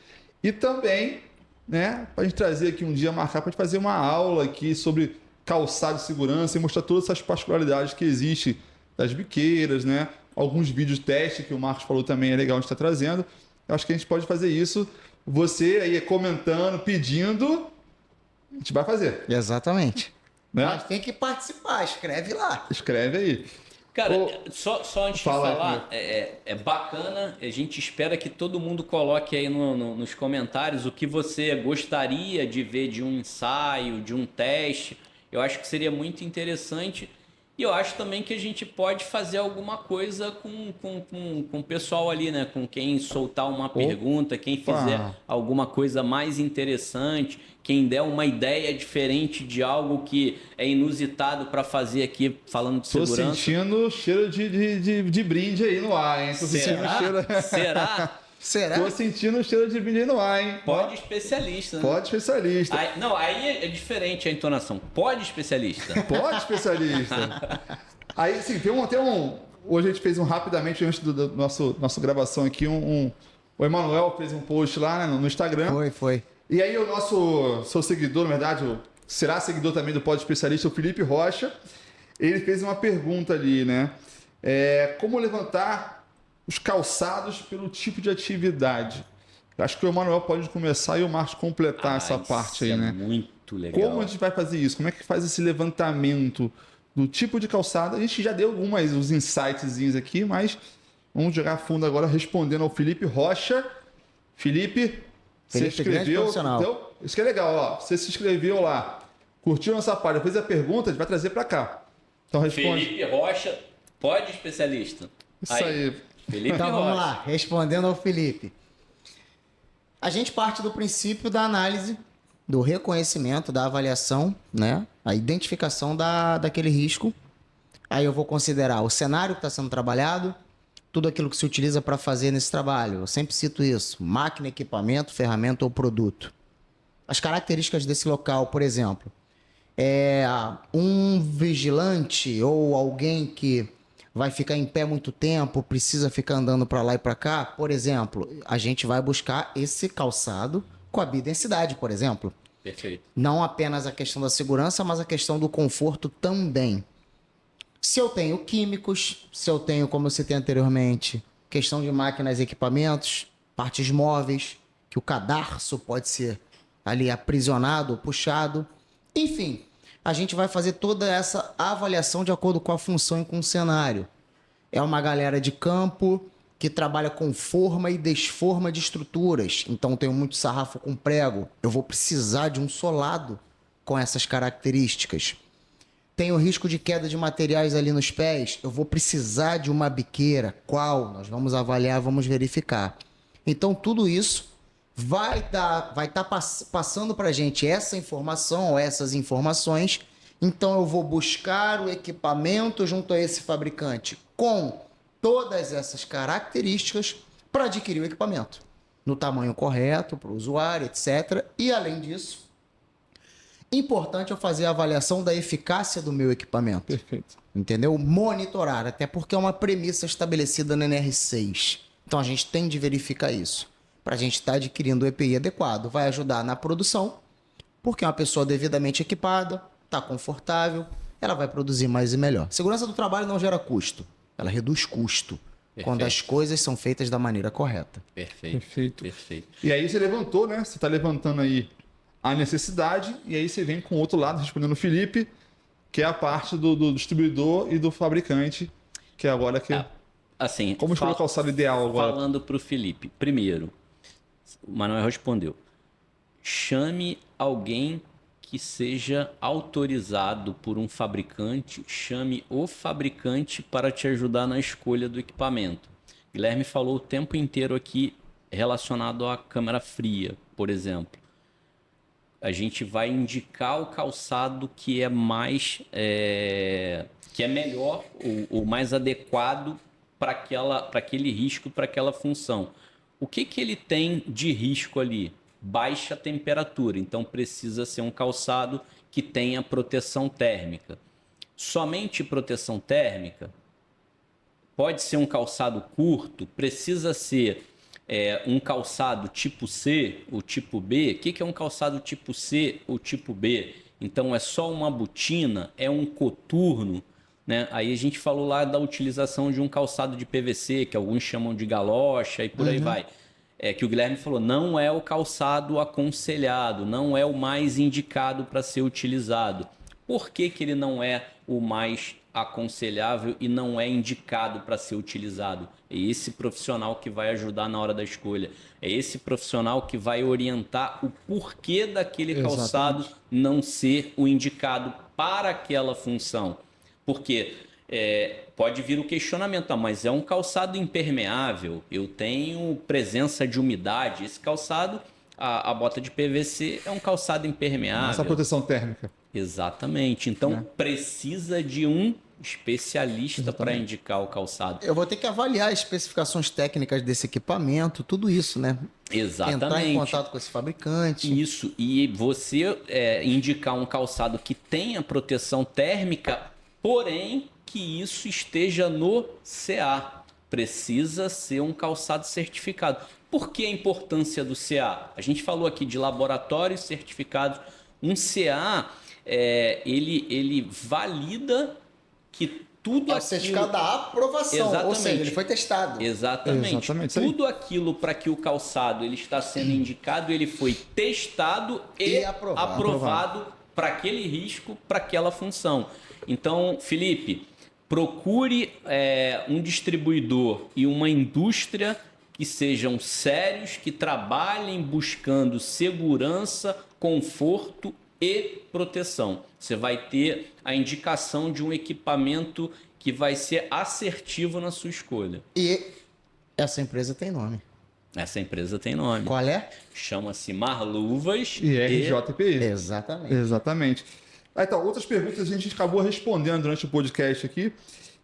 E também, né, para a gente trazer aqui um dia, marcar para gente fazer uma aula aqui sobre calçado de segurança e mostrar todas essas particularidades que existem das biqueiras, né? Alguns vídeos de teste que o Marcos falou também é legal a gente estar trazendo. Eu acho que a gente pode fazer isso. Você aí comentando, pedindo, a gente vai fazer.
Exatamente.
Né?
Mas tem que participar, escreve lá.
Escreve aí.
Cara,
Ô,
só antes de
fala aí,
falar, é bacana, a gente espera que todo mundo coloque aí nos comentários o que você gostaria de ver de um ensaio, de um teste. Eu acho que seria muito interessante. E eu acho também que a gente pode fazer alguma coisa com o pessoal ali, né? Com quem soltar uma pergunta, quem fizer alguma coisa mais interessante, quem der uma ideia diferente de algo que é inusitado para fazer aqui, falando de
Tô
segurança.
sentindo cheiro de brinde aí no ar, hein? Tô sentindo cheiro...
Será?
Será?
Tô sentindo cheiro de brinde aí no ar, hein?
Pode especialista, né?
Pode especialista.
Aí é diferente a entonação. Pode especialista.
Pode especialista. Aí, assim, tem um... Hoje a gente fez rapidamente, antes do nossa gravação aqui, o Emanuel fez um post lá, né, no Instagram.
Foi.
E aí o seu seguidor, na verdade, será seguidor também do Pod Especialista, o Felipe Rocha, ele fez uma pergunta ali, né? Como levantar os calçados pelo tipo de atividade? Eu acho que o Emanuel pode começar e o Marcos completar essa parte aí,
isso
né?
É muito legal.
Como a gente vai fazer isso? Como é que faz esse levantamento do tipo de calçado? A gente já deu uns insightzinhos aqui, mas vamos jogar a fundo agora respondendo ao Felipe Rocha. Felipe, você
Felipe, grande
escreveu.
profissional.
Então, isso que é legal, ó. Você se inscreveu lá, curtiu nossa página, fez a pergunta, a gente vai trazer para cá. Então responde.
Felipe Rocha, pode especialista.
Isso aí.
Felipe
Então
Rocha.
vamos lá, respondendo ao Felipe. A gente parte do princípio da análise, do reconhecimento, da avaliação, né? A identificação daquele risco. Aí eu vou considerar o cenário que está sendo trabalhado, tudo aquilo que se utiliza para fazer nesse trabalho. Eu sempre cito isso: máquina, equipamento, ferramenta ou produto. As características desse local, por exemplo, um vigilante ou alguém que vai ficar em pé muito tempo, precisa ficar andando para lá e para cá, por exemplo, a gente vai buscar esse calçado com a bidensidade, por exemplo.
Perfeito.
Não apenas a questão da segurança, mas a questão do conforto também. Se eu tenho químicos, se eu tenho, como eu citei anteriormente, questão de máquinas e equipamentos, partes móveis, que o cadarço pode ser ali aprisionado, puxado. Enfim, a gente vai fazer toda essa avaliação de acordo com a função e com o cenário. É uma galera de campo que trabalha com forma e desforma de estruturas. Então, tenho muito sarrafo com prego. Eu vou precisar de um solado com essas características. Tenho risco de queda de materiais ali nos pés. Eu vou precisar de uma biqueira. Qual? Nós vamos avaliar, vamos verificar. Então, tudo isso vai estar passando para a gente essa informação ou essas informações. Então, eu vou buscar o equipamento junto a esse fabricante com todas essas características para adquirir o equipamento no tamanho correto para o usuário, etc. E, além disso, importante eu fazer a avaliação da eficácia do meu equipamento.
Perfeito.
Entendeu? Monitorar, até porque é uma premissa estabelecida na NR6. Então, a gente tem de verificar isso para a gente estar adquirindo o EPI adequado. Vai ajudar na produção, porque uma pessoa devidamente equipada, está confortável, ela vai produzir mais e melhor. Segurança do trabalho não gera custo, ela reduz custo.
Perfeito.
Quando as coisas são feitas da maneira correta.
Perfeito.
E aí você levantou, né? Você está levantando aí a necessidade, e aí você vem com o outro lado, respondendo o Felipe, que é a parte do distribuidor e do fabricante, que é agora que...
Assim,
Como escolher o calçado ideal agora?
Falando para o Felipe, primeiro, o Manuel respondeu, chame alguém que seja autorizado por um fabricante, chame o fabricante para te ajudar na escolha do equipamento. Guilherme falou o tempo inteiro aqui relacionado à câmara fria, por exemplo. A gente vai indicar o calçado que é mais que é melhor, o mais adequado para aquele risco, para aquela função. O que ele tem de risco ali? Baixa temperatura, então precisa ser um calçado que tenha proteção térmica. Somente proteção térmica? Pode ser um calçado curto? Precisa ser um calçado tipo C ou tipo B? O que é um calçado tipo C ou tipo B? Então é só uma botina? É um coturno? Né? Aí a gente falou lá da utilização de um calçado de PVC, que alguns chamam de galocha e por aí vai. Que o Guilherme falou, não é o calçado aconselhado, não é o mais indicado para ser utilizado. Por que ele não é o mais aconselhável e não é indicado para ser utilizado? É esse profissional que vai ajudar na hora da escolha. É esse profissional que vai orientar o porquê daquele calçado não ser o indicado para aquela função. Porque pode vir o questionamento, mas é um calçado impermeável, eu tenho presença de umidade. Esse calçado, a bota de PVC é um calçado impermeável.
Essa proteção térmica.
Exatamente. Então, precisa de um especialista para indicar o calçado.
Eu vou ter que avaliar as especificações técnicas desse equipamento, tudo isso, né?
Exatamente.
Entrar em contato com esse fabricante.
Isso. E você indicar um calçado que tenha proteção térmica, porém que isso esteja no CA. Precisa ser um calçado certificado. Por que a importância do CA? A gente falou aqui de laboratórios certificados. Um CA, ele valida que tudo
É o certificado da aprovação.
Exatamente.
Ou seja, ele foi testado.
Exatamente. Tudo aquilo para que o calçado ele está sendo indicado, ele foi testado e aprovado para aquele risco, para aquela função. Então, Felipe, procure um distribuidor e uma indústria que sejam sérios, que trabalhem buscando segurança, conforto e proteção. Você vai ter a indicação de um equipamento que vai ser assertivo na sua escolha.
E essa empresa tem nome.
Essa empresa tem nome.
Qual é?
Chama-se Marluvas
E RJPI.
Exatamente.
Então, outras perguntas a gente acabou respondendo durante o podcast aqui,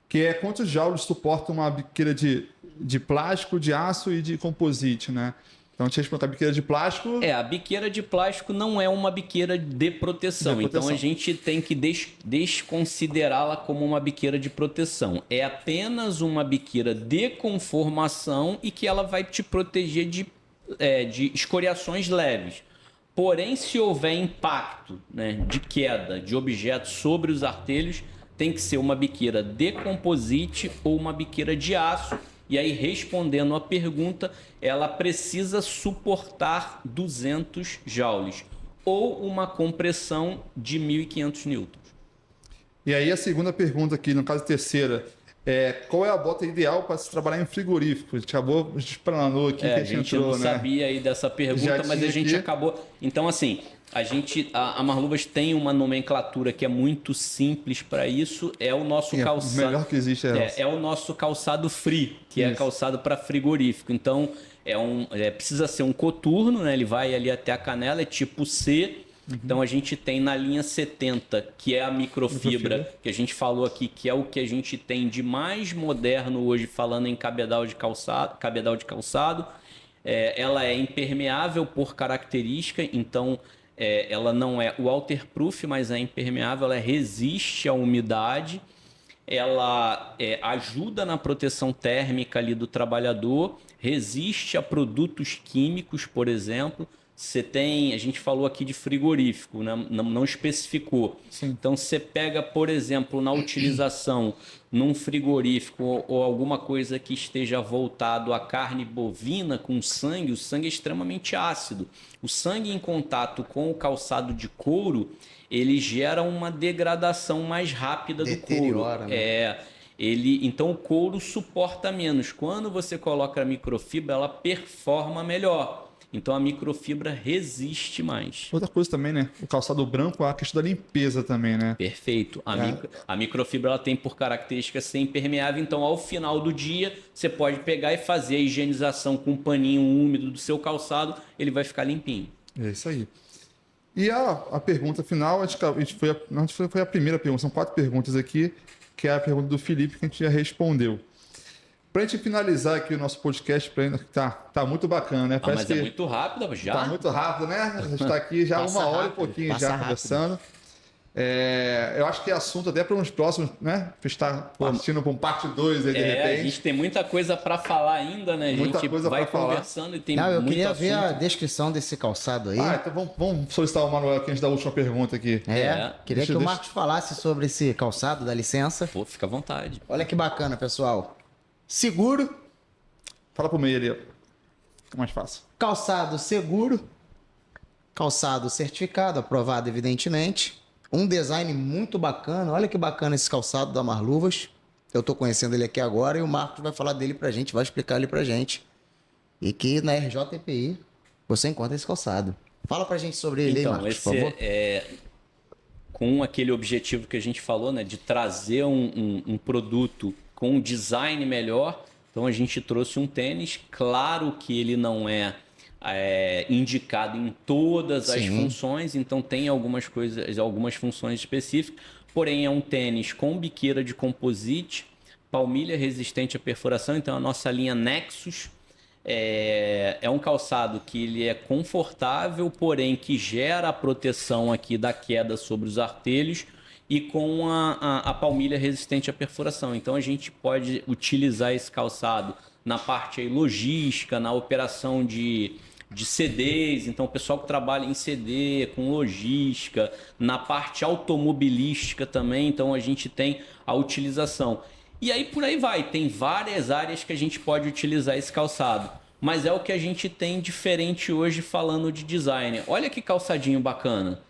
que é quantos joules suporta uma biqueira de plástico, de aço e de composite, né? Então, a gente respondeu a biqueira de plástico...
A biqueira de plástico não é uma biqueira de proteção. Então, a gente tem que desconsiderá-la como uma biqueira de proteção. É apenas uma biqueira de conformação e que ela vai te proteger de escoriações leves. Porém, se houver impacto, né, de queda de objetos sobre os artelhos, tem que ser uma biqueira de composite ou uma biqueira de aço. E aí, respondendo a pergunta, ela precisa suportar 200 joules ou uma compressão de 1.500 newtons.
E aí, a segunda pergunta aqui, no caso a terceira, qual é a bota ideal para se trabalhar em frigorífico? A gente acabou explanou aqui que
A gente
entrou,
não
né?
sabia aí dessa pergunta,
Já
mas a
tinha
gente
aqui.
acabou. Então, assim, a Marluvas tem uma nomenclatura que é muito simples para isso. É o nosso
Sim,
calçado.
o melhor que existe é essa.
É o nosso calçado free, que é
Isso.
calçado para frigorífico. Então, precisa ser um coturno, né? Ele vai ali até a canela, é tipo C. Então a gente tem na linha 70, que é a microfibra, que a gente falou aqui, que é o que a gente tem de mais moderno hoje, falando em cabedal de calçado. Ela é impermeável por característica, então ela não é waterproof, mas é impermeável, ela resiste à umidade, ela ajuda na proteção térmica ali do trabalhador, resiste a produtos químicos, por exemplo. A gente falou aqui de frigorífico, né? Não especificou.
Sim.
Então você pega, por exemplo, na utilização num frigorífico ou alguma coisa que esteja voltado à carne bovina com sangue, o sangue é extremamente ácido. O sangue em contato com o calçado de couro, ele gera uma degradação mais rápida do couro.
Deteriora, né?
Então o couro suporta menos. Quando você coloca a microfibra, ela performa melhor. Então a microfibra resiste mais.
Outra coisa também, né? O calçado branco é a questão da limpeza também, né?
Perfeito. A microfibra ela tem por característica ser impermeável, então ao final do dia você pode pegar e fazer a higienização com um paninho úmido do seu calçado, ele vai ficar limpinho.
É isso aí. E a pergunta final, foi a primeira pergunta, são 4 perguntas aqui, que é a pergunta do Felipe que a gente já respondeu. Pra gente finalizar aqui o nosso podcast, tá muito bacana, né?
Mas
que
é muito rápido já.
tá muito rápido, né? A gente tá aqui já
Passa
1 hora
rápido,
e pouquinho
passa
já
rápido.
conversando. Eu acho que é assunto até para uns próximos, né? Estar partindo para um parte 2 aí de
A
repente.
gente tem muita coisa para falar ainda, né? A
Muita
gente
coisa
vai
pra falar.
conversando e tem
Não, eu
muito
queria ver a
assunto.
descrição desse calçado aí.
Então vamos solicitar o Manuel aqui antes da última pergunta aqui.
Queria que o Marcos falasse sobre esse calçado, dá licença.
Pô, fica à vontade.
Olha que bacana, pessoal. Seguro,
Fala pro meio ali, ó. Fica mais fácil.
calçado seguro, calçado certificado, aprovado evidentemente. Um design muito bacana. Olha que bacana esse calçado da Marluvas. Eu tô conhecendo ele aqui agora e o Marcos vai falar dele pra gente, vai explicar ele pra gente. E que na RJTPI você encontra esse calçado. Fala pra gente sobre ele aí,
Então,
Marcos, por favor.
Com aquele objetivo que a gente falou, né? De trazer um produto com um design melhor. Então a gente trouxe um tênis. Claro que ele não é indicado em todas as funções, então tem algumas funções específicas, porém é um tênis com biqueira de composite, palmilha resistente à perfuração, então a nossa linha Nexus é um calçado que ele é confortável, porém que gera a proteção aqui da queda sobre os artelhos e com a palmilha resistente à perfuração. Então a gente pode utilizar esse calçado na parte aí logística, na operação de CDs, então o pessoal que trabalha em CD, com logística, na parte automobilística também, então a gente tem a utilização. E aí por aí vai, tem várias áreas que a gente pode utilizar esse calçado, mas é o que a gente tem diferente hoje falando de design. Olha que calçadinho bacana.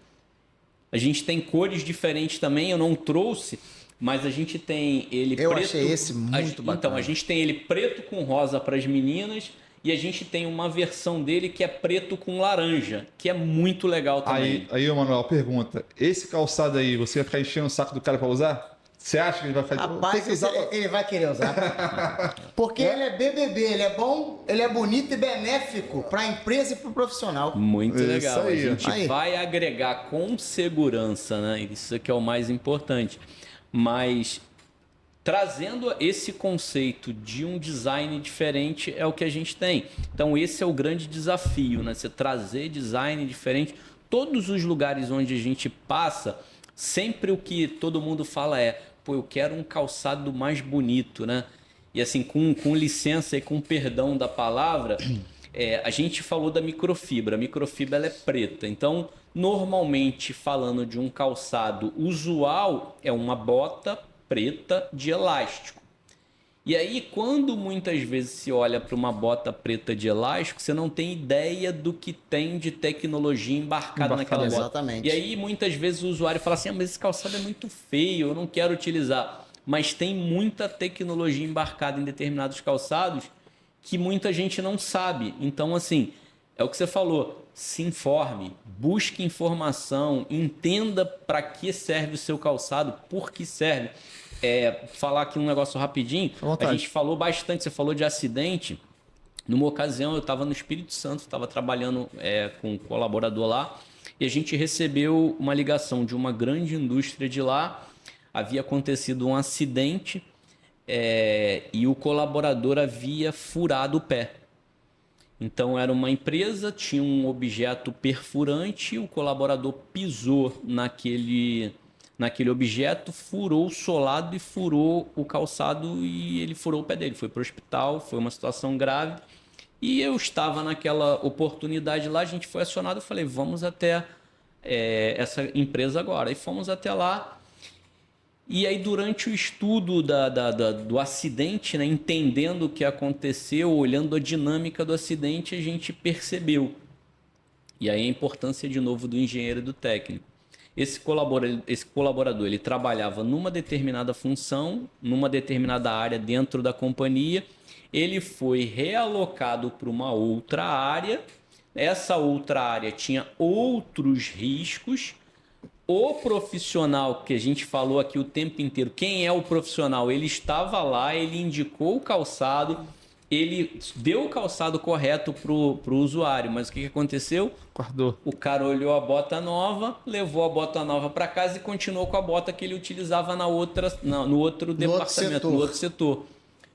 A gente tem cores diferentes também, eu não trouxe, mas a gente tem ele
Eu
preto.
achei esse muito bacana.
Então, a gente tem ele preto com rosa para as meninas e a gente tem uma versão dele que é preto com laranja, que é muito legal também.
Aí, Manuel, pergunta. Esse calçado aí, você vai ficar enchendo o saco do cara para usar? Você acha que ele vai ficar... Tem
Rapaz,
que usar...
ele vai querer usar. Porque ele é BBB, ele é bom, ele é bonito e benéfico para a empresa e para o profissional.
Muito
Isso
legal.
aí.
A gente
Aí.
vai agregar com segurança, né? Isso aqui é o mais importante. Mas trazendo esse conceito de um design diferente é o que a gente tem. Então esse é o grande desafio, né? Você trazer design diferente. Todos os lugares onde a gente passa, sempre o que todo mundo fala é: pô, eu quero um calçado mais bonito, né? E assim, com licença e com perdão da palavra, a gente falou da microfibra. A microfibra ela é preta. Então, normalmente, falando de um calçado usual, é uma bota preta de elástico. E aí, quando muitas vezes se olha para uma bota preta de elástico, você não tem ideia do que tem de tecnologia embarcada naquela bota.
Exatamente.
E aí, muitas vezes, o usuário fala assim: mas esse calçado é muito feio, eu não quero utilizar. mas tem muita tecnologia embarcada em determinados calçados que muita gente não sabe. Então, assim, é o que você falou, se informe, busque informação, entenda para que serve o seu calçado, por que serve. Falar aqui um negócio rapidinho, a gente falou bastante, você falou de acidente. Numa ocasião, eu estava no Espírito Santo, estava trabalhando com um colaborador lá, e a gente recebeu uma ligação de uma grande indústria de lá. Havia acontecido um acidente e o colaborador havia furado o pé. Então, era uma empresa, tinha um objeto perfurante, o colaborador pisou naquele objeto, furou o solado e furou o calçado e ele furou o pé dele. Foi para o hospital, foi uma situação grave. E eu estava naquela oportunidade lá, a gente foi acionado, eu falei, vamos até essa empresa agora. E fomos até lá. E aí, durante o estudo do acidente, né, entendendo o que aconteceu, olhando a dinâmica do acidente, a gente percebeu. E aí a importância, de novo, do engenheiro e do técnico. Esse colaborador, ele trabalhava numa determinada função, numa determinada área dentro da companhia. Ele foi realocado para uma outra área. Essa outra área tinha outros riscos. O profissional, que a gente falou aqui o tempo inteiro, quem é o profissional? Ele estava lá, ele indicou o calçado, ele deu o calçado correto para o usuário, mas o que aconteceu?
Guardou.
O cara olhou a bota nova, levou a bota nova para casa e continuou com a bota que ele utilizava no outro departamento, no outro setor.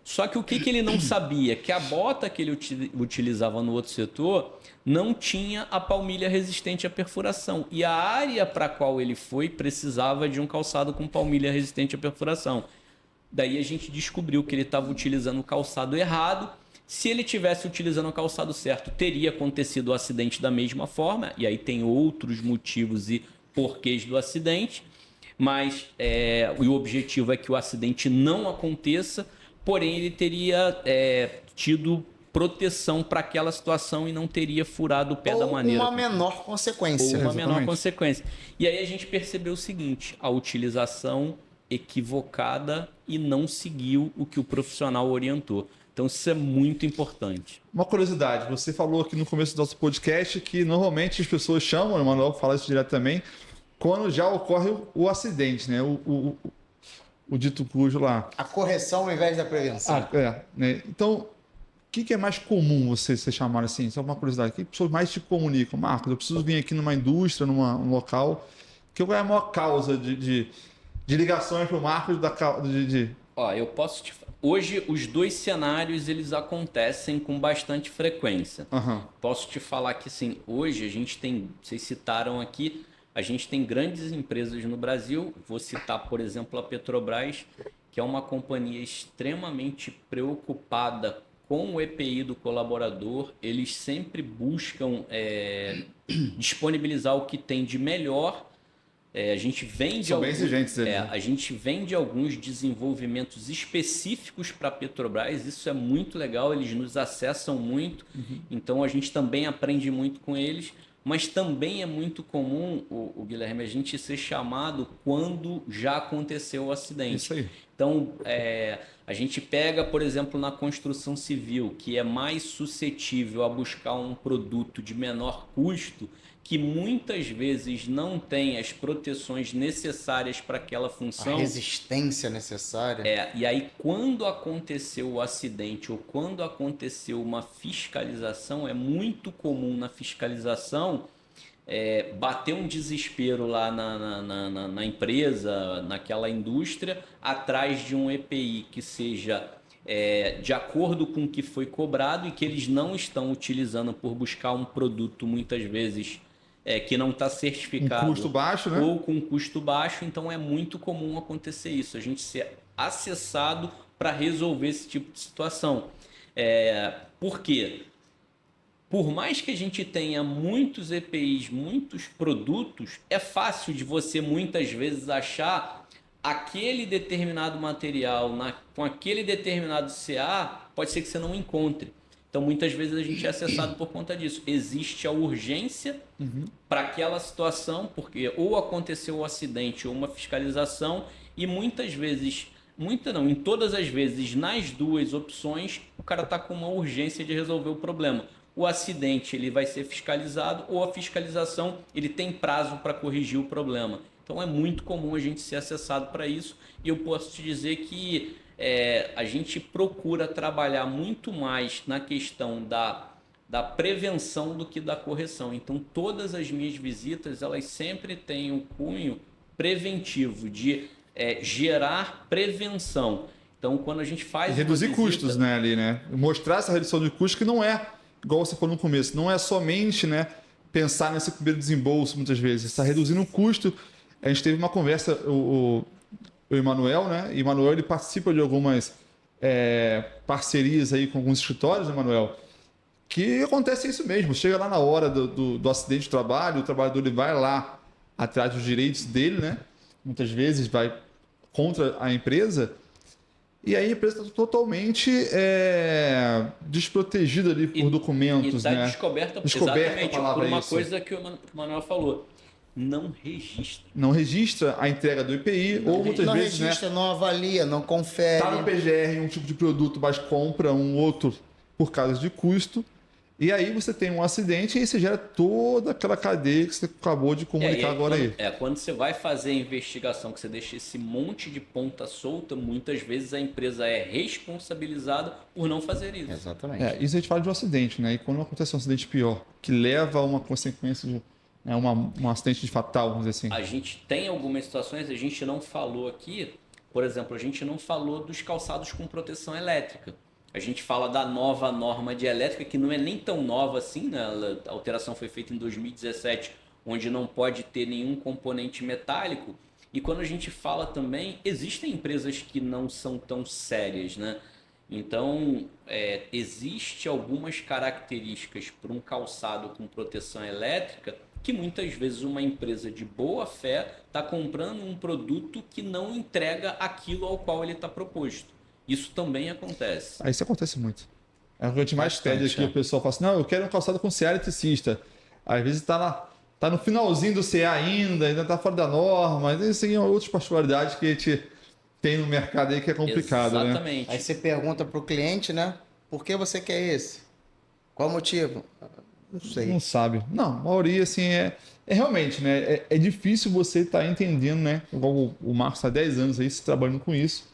Só que o que ele não sabia? Que a bota que ele utilizava no outro setor não tinha a palmilha resistente à perfuração. E a área para a qual ele foi precisava de um calçado com palmilha resistente à perfuração. Daí a gente descobriu que ele estava utilizando o calçado errado. Se ele tivesse utilizando o calçado certo, teria acontecido o acidente da mesma forma. E aí tem outros motivos e porquês do acidente. Mas o objetivo é que o acidente não aconteça. Porém, ele teria tido proteção para aquela situação e não teria furado o pé da maneira.
Uma menor consequência.
Ou uma menor consequência. E aí a gente percebeu o seguinte, a utilização equivocada e não seguiu o que o profissional orientou. Então isso é muito importante.
Uma curiosidade, você falou aqui no começo do nosso podcast que normalmente as pessoas chamam, o Manuel fala isso direto também, quando já ocorre o acidente, né? O dito cujo lá.
A correção ao invés da prevenção.
Né? Então, o que é mais comum você chamar assim? Só uma curiosidade. O que pessoas mais te comunicam? Marcos, eu preciso vir aqui numa indústria, num local. Qual é a maior causa de ligações para o Marcos?
Eu posso te falar. Hoje, os dois cenários eles acontecem com bastante frequência.
Uhum.
Posso te falar que, assim, hoje a gente tem, vocês citaram aqui, a gente tem grandes empresas no Brasil. Vou citar, por exemplo, a Petrobras, que é uma companhia extremamente preocupada com o EPI do colaborador. Eles sempre buscam disponibilizar o que tem de melhor. A gente vende
São bem exigentes eles, né?
A gente vende alguns desenvolvimentos específicos para a Petrobras. Isso é muito legal, eles nos acessam muito. Uhum. Então a gente também aprende muito com eles. Mas também é muito comum, o Guilherme, a gente ser chamado quando já aconteceu o acidente.
Isso aí.
Então, a gente pega, por exemplo, na construção civil, que é mais suscetível a buscar um produto de menor custo, que muitas vezes não tem as proteções necessárias para aquela função.
A resistência necessária.
E aí, quando aconteceu o acidente ou quando aconteceu uma fiscalização, é muito comum na fiscalização bater um desespero lá na empresa, naquela indústria, atrás de um EPI que seja de acordo com o que foi cobrado e que eles não estão utilizando por buscar um produto muitas vezes que não está certificado.
Com custo baixo, né?
Ou com custo baixo, então é muito comum acontecer isso, a gente ser acessado para resolver esse tipo de situação. Por quê? Por mais que a gente tenha muitos EPIs, muitos produtos, é fácil de você muitas vezes achar aquele determinado material com aquele determinado CA, pode ser que você não encontre. Então, muitas vezes a gente é acessado por conta disso. Existe a urgência para aquela situação, porque ou aconteceu um acidente ou uma fiscalização, e muitas vezes Muita não, em todas as vezes, nas duas opções, o cara está com uma urgência de resolver o problema. O acidente ele vai ser fiscalizado ou a fiscalização ele tem prazo para corrigir o problema. Então é muito comum a gente ser acessado para isso e eu posso te dizer que a gente procura trabalhar muito mais na questão da prevenção do que da correção. Então todas as minhas visitas elas sempre têm um cunho preventivo de gerar prevenção. Então quando a gente faz
E reduzir
uma visita,
custos, né, ali, né? Mostrar essa redução de custos que não é, igual você falou no começo, não é somente, né, pensar nesse primeiro desembolso muitas vezes, está reduzindo o custo. A gente teve uma conversa, o Emanuel, né? E o Emanuel ele participa de algumas parcerias aí com alguns escritórios, né, Emanuel? Que acontece isso mesmo. Chega lá na hora do acidente de trabalho, o trabalhador ele vai lá atrás dos direitos dele, né? Muitas vezes vai contra a empresa. E aí a empresa está totalmente desprotegida ali por documentos,
e está
né?
descoberta exatamente por uma coisa que o Manuel falou. Não registra.
Não registra a entrega do IPI, ou muitas
Não
vezes,
registra,
né?
não avalia, não confere.
Tá no PGR um tipo de produto, mas compra um outro por causa de custo. E aí você tem um acidente e aí você gera toda aquela cadeia que você acabou de comunicar agora aí.
Quando você vai fazer a investigação, que você deixa esse monte de ponta solta, muitas vezes a empresa é responsabilizada por não fazer isso.
Exatamente.
Isso a gente fala de um acidente, né? E quando acontece um acidente pior, que leva a uma consequência de um acidente de fatal, vamos dizer assim.
A gente tem algumas situações, a gente não falou aqui, por exemplo, a gente não falou dos calçados com proteção elétrica. A gente fala da nova norma de elétrica, que não é nem tão nova assim, né? A alteração foi feita em 2017, onde não pode ter nenhum componente metálico. E quando a gente fala também, existem empresas que não são tão sérias, né? Então, existe algumas características para um calçado com proteção elétrica que muitas vezes uma empresa de boa fé está comprando um produto que não entrega aquilo ao qual ele está proposto. Isso também acontece.
Isso acontece muito. É o que a gente mais pede aqui.
é.
O pessoal fala assim, não, eu quero um calçado com CA eletricista. Às vezes tá no finalzinho do CA ainda tá fora da norma. Isso aí é outras particularidades que a gente tem no mercado aí que é complicado, né?
Exatamente.
Aí você pergunta pro cliente, né? Por que você quer esse? Qual o motivo? Não sei.
Não sabe. Não, a maioria, assim, realmente, né? É difícil você estar entendendo, né? Igual o Marcos está há 10 anos aí se trabalhando com isso.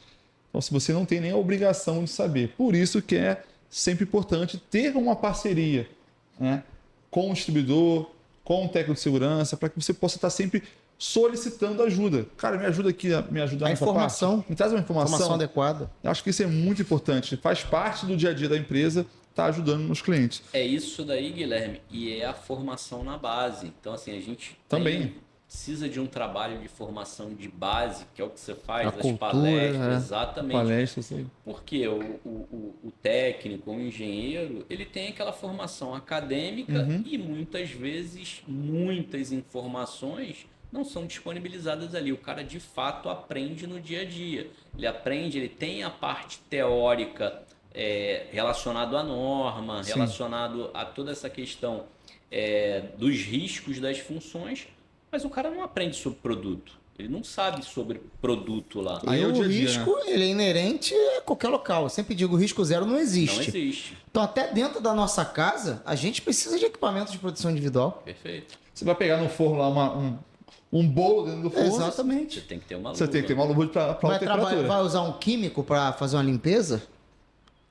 Então, se você não tem nem a obrigação de saber. Por isso que é sempre importante ter uma parceria, né? Com o distribuidor, com o técnico de segurança, para que você possa estar sempre solicitando ajuda. Cara, me ajuda aqui, me ajudar
A
nessa
informação.
parte. Me traz uma
Informação adequada.
Eu acho que isso é muito importante. Faz parte do dia a dia da empresa, tá ajudando nos clientes.
É isso daí, Guilherme, e é a formação na base. Então, assim, a gente
Também.
precisa de um trabalho de formação de base, que é o que você faz,
A
as
cultura,
palestras,
né?
exatamente.
Palestras aí.
Porque o técnico, o engenheiro, ele tem aquela formação acadêmica e muitas vezes muitas informações não são disponibilizadas ali. O cara de fato aprende no dia a dia. Ele aprende, ele tem a parte teórica relacionado à norma,
Sim.
relacionado a toda essa questão dos riscos das funções, mas o cara não aprende sobre produto. Ele não sabe sobre produto lá.
Aí
E
é o
o
dia a dia,
risco, ele é inerente a qualquer local. Eu sempre digo, o risco zero não existe.
Não existe.
Então, até dentro da nossa casa, a gente precisa de equipamento de proteção individual.
Perfeito.
Você vai pegar no forno lá um bolo dentro do forno.
Você
Exatamente.
tem que ter uma luva.
Você tem que ter uma luva para
Vai,
temperatura.
vai usar um químico para fazer uma limpeza?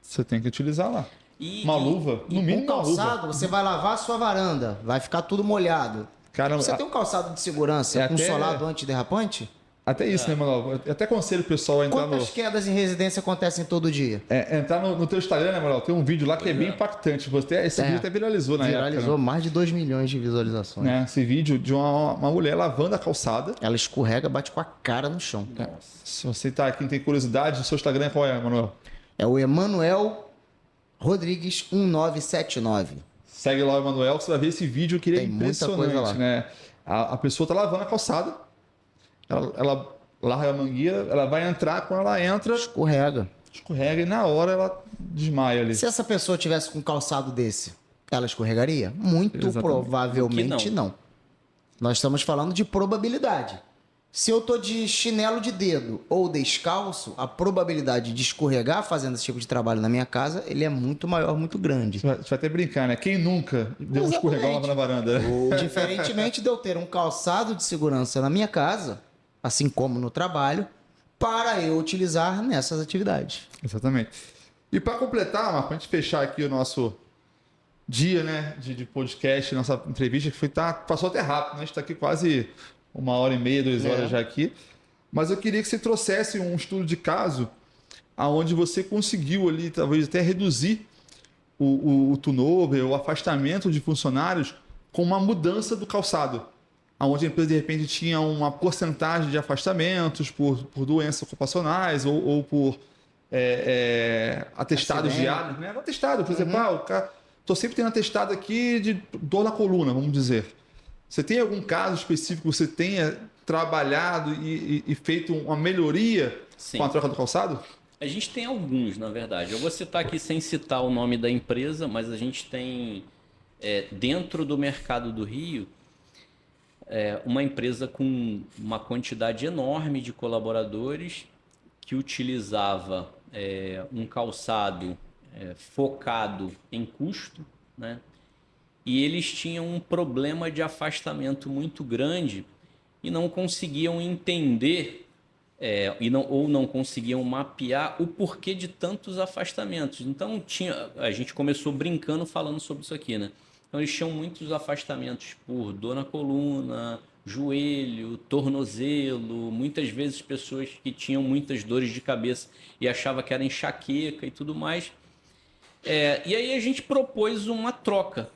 Você tem que utilizar lá.
E-
Uma
e-
luva, no
Um
mínimo uma luva.
calçado, você vai lavar a sua varanda, vai ficar tudo molhado.
Caramba,
Você tem um calçado de segurança
É
com
até-
solado antiderrapante?
até isso, né, Manuel? Eu até aconselho o pessoal a entrar
Quantas quedas em residência acontecem todo dia?
entrar no teu Instagram, né, Manuel? Tem um vídeo lá que é bem impactante. Esse vídeo até viralizou na
Viralizou
época.
mais de 2 milhões de visualizações.
Né? Esse vídeo de uma mulher lavando a calçada.
Ela escorrega, bate com a cara no chão.
Se você tá aqui e tem curiosidade, o seu Instagram qual é, Manuel?
É o Emanuel Rodrigues 1979.
Segue lá o Emanuel, que você vai ver esse vídeo que ele é
Tem muita
impressionante,
coisa lá.
né? A pessoa tá lavando a calçada, ela larga a mangueira, ela vai entrar, quando ela entra,
Escorrega.
escorrega e na hora ela desmaia ali.
Se essa pessoa tivesse com um calçado desse, ela escorregaria? Muito
Exatamente.
provavelmente
Que
não. Nós estamos falando de probabilidade. Se eu tô de chinelo de dedo ou descalço, a probabilidade de escorregar fazendo esse tipo de trabalho na minha casa, ele é muito maior, muito grande.
Você vai até brincar, né? Quem nunca deu um escorregão lá na varanda? Né?
Diferentemente de eu ter um calçado de segurança na minha casa, assim como no trabalho, para eu utilizar nessas atividades.
Exatamente. E para completar, Marco, para a gente fechar aqui o nosso dia, né, de podcast, nossa entrevista, que passou até rápido, né? A gente está aqui quase 1h30, 2 horas já aqui. Mas eu queria que você trouxesse um estudo de caso aonde você conseguiu ali, talvez até reduzir o turnover, o afastamento de funcionários com uma mudança do calçado. Onde a empresa, de repente, tinha uma porcentagem de afastamentos por doenças ocupacionais ou por atestados diários. Né? Atestado, por exemplo, estou sempre tendo atestado aqui de dor na coluna, vamos dizer. Você tem algum caso específico que você tenha trabalhado e feito uma melhoria com a troca do calçado?
A gente tem alguns, na verdade. Eu vou citar aqui sem citar o nome da empresa, mas a gente tem, dentro do mercado do Rio, uma empresa com uma quantidade enorme de colaboradores que utilizava um calçado focado em custo, né? E eles tinham um problema de afastamento muito grande e não conseguiam entender ou não conseguiam mapear o porquê de tantos afastamentos. Então a gente começou brincando falando sobre isso aqui, né? Então eles tinham muitos afastamentos por dor na coluna, joelho, tornozelo, muitas vezes pessoas que tinham muitas dores de cabeça e achavam que era enxaqueca e tudo mais. E aí a gente propôs uma troca,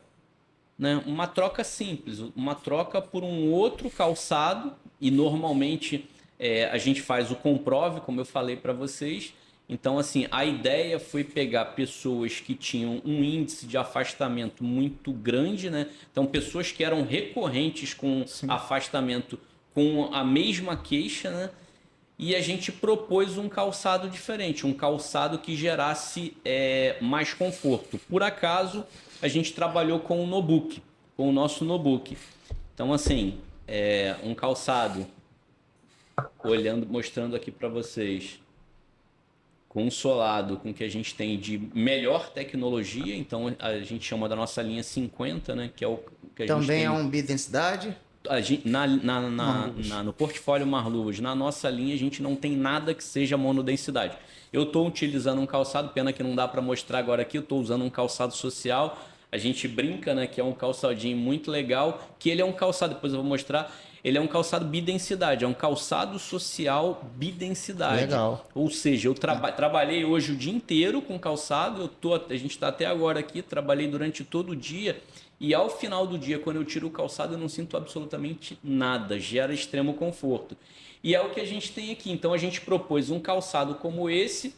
né? Uma troca simples, uma troca por um outro calçado, e normalmente a gente faz o comprove, como eu falei para vocês. Então, assim, a ideia foi pegar pessoas que tinham um índice de afastamento muito grande, né? Então, pessoas que eram recorrentes com afastamento com a mesma queixa, né? E a gente propôs um calçado diferente, um calçado que gerasse mais conforto. Por acaso, a gente trabalhou com o Nobuki, com o nosso Nobuki. Então, assim, um calçado, mostrando aqui para vocês, consolado com o que a gente tem de melhor tecnologia. Então, a gente chama da nossa linha 50, né? Que é o que a gente tem.
Também é um bidensidade?
No portfólio Marluvas, na nossa linha, a gente não tem nada que seja monodensidade. Eu estou utilizando um calçado, pena que não dá para mostrar agora aqui, eu estou usando um calçado social. A gente brinca, né, que é um calçadinho muito legal, que ele é um calçado, depois eu vou mostrar, ele é um calçado bidensidade, é um calçado social bidensidade.
Legal.
Ou seja, eu trabalhei hoje o dia inteiro com calçado, a gente está até agora aqui, trabalhei durante todo o dia. E ao final do dia, quando eu tiro o calçado, eu não sinto absolutamente nada, gera extremo conforto. E é o que a gente tem aqui. Então a gente propôs um calçado como esse,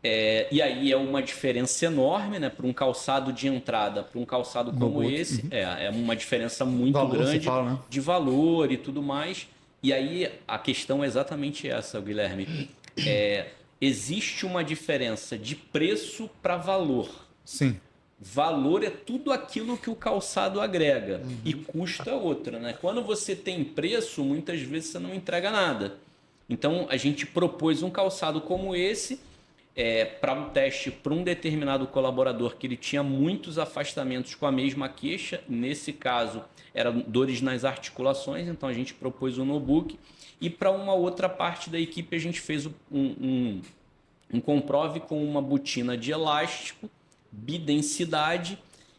e aí é uma diferença enorme, né? Para um calçado de entrada, para um calçado como esse, é uma diferença muito grande de valor e tudo mais. E aí a questão é exatamente essa, Guilherme. Existe uma diferença de preço para valor.
Sim.
Valor é tudo aquilo que o calçado agrega e custa outra, né? Quando você tem preço, muitas vezes você não entrega nada. Então a gente propôs um calçado como esse para um teste para um determinado colaborador que ele tinha muitos afastamentos com a mesma queixa. Nesse caso, eram dores nas articulações, então a gente propôs um Nobuki. E para uma outra parte da equipe a gente fez um comprove com uma botina de elástico, bidensidade,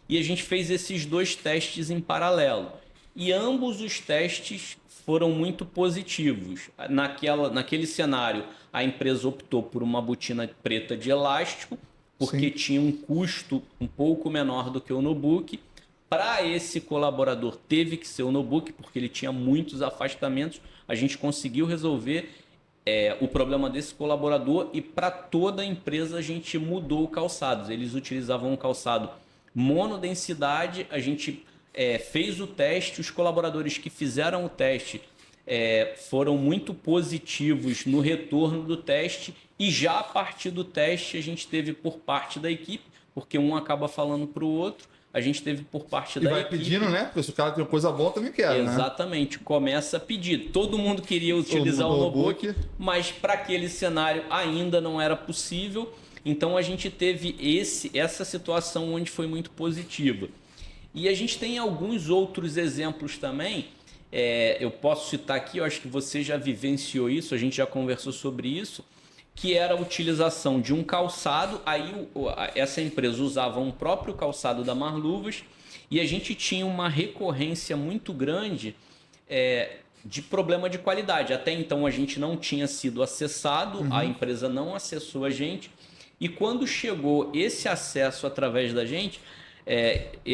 e a gente fez esses dois testes em paralelo. E ambos os testes foram muito positivos. Naquele cenário, a empresa optou por uma botina preta de elástico, porque tinha um custo um pouco menor do que o Nobuki. Para esse colaborador, teve que ser o Nobuki, porque ele tinha muitos afastamentos. A gente conseguiu resolver o problema desse colaborador, e para toda a empresa a gente mudou o calçado. Eles utilizavam um calçado monodensidade, a gente fez o teste, os colaboradores que fizeram o teste foram muito positivos no retorno do teste, e já a partir do teste a gente teve por parte da equipe, porque um acaba falando para o outro, a gente teve por parte
E
da
vai
equipe.
pedindo, né? Porque se o cara tem coisa boa, também quer, né?
Exatamente, começa a pedir. Todo mundo queria utilizar o notebook, mas para aquele cenário ainda não era possível. Então a gente teve essa situação onde foi muito positiva. E a gente tem alguns outros exemplos também. Eu posso citar aqui, eu acho que você já vivenciou isso, a gente já conversou sobre isso, que era a utilização de um calçado. Aí essa empresa usava um próprio calçado da Marluvas e a gente tinha uma recorrência muito grande de problema de qualidade. Até então a gente não tinha sido acessado, a empresa não acessou a gente. E quando chegou esse acesso através da gente,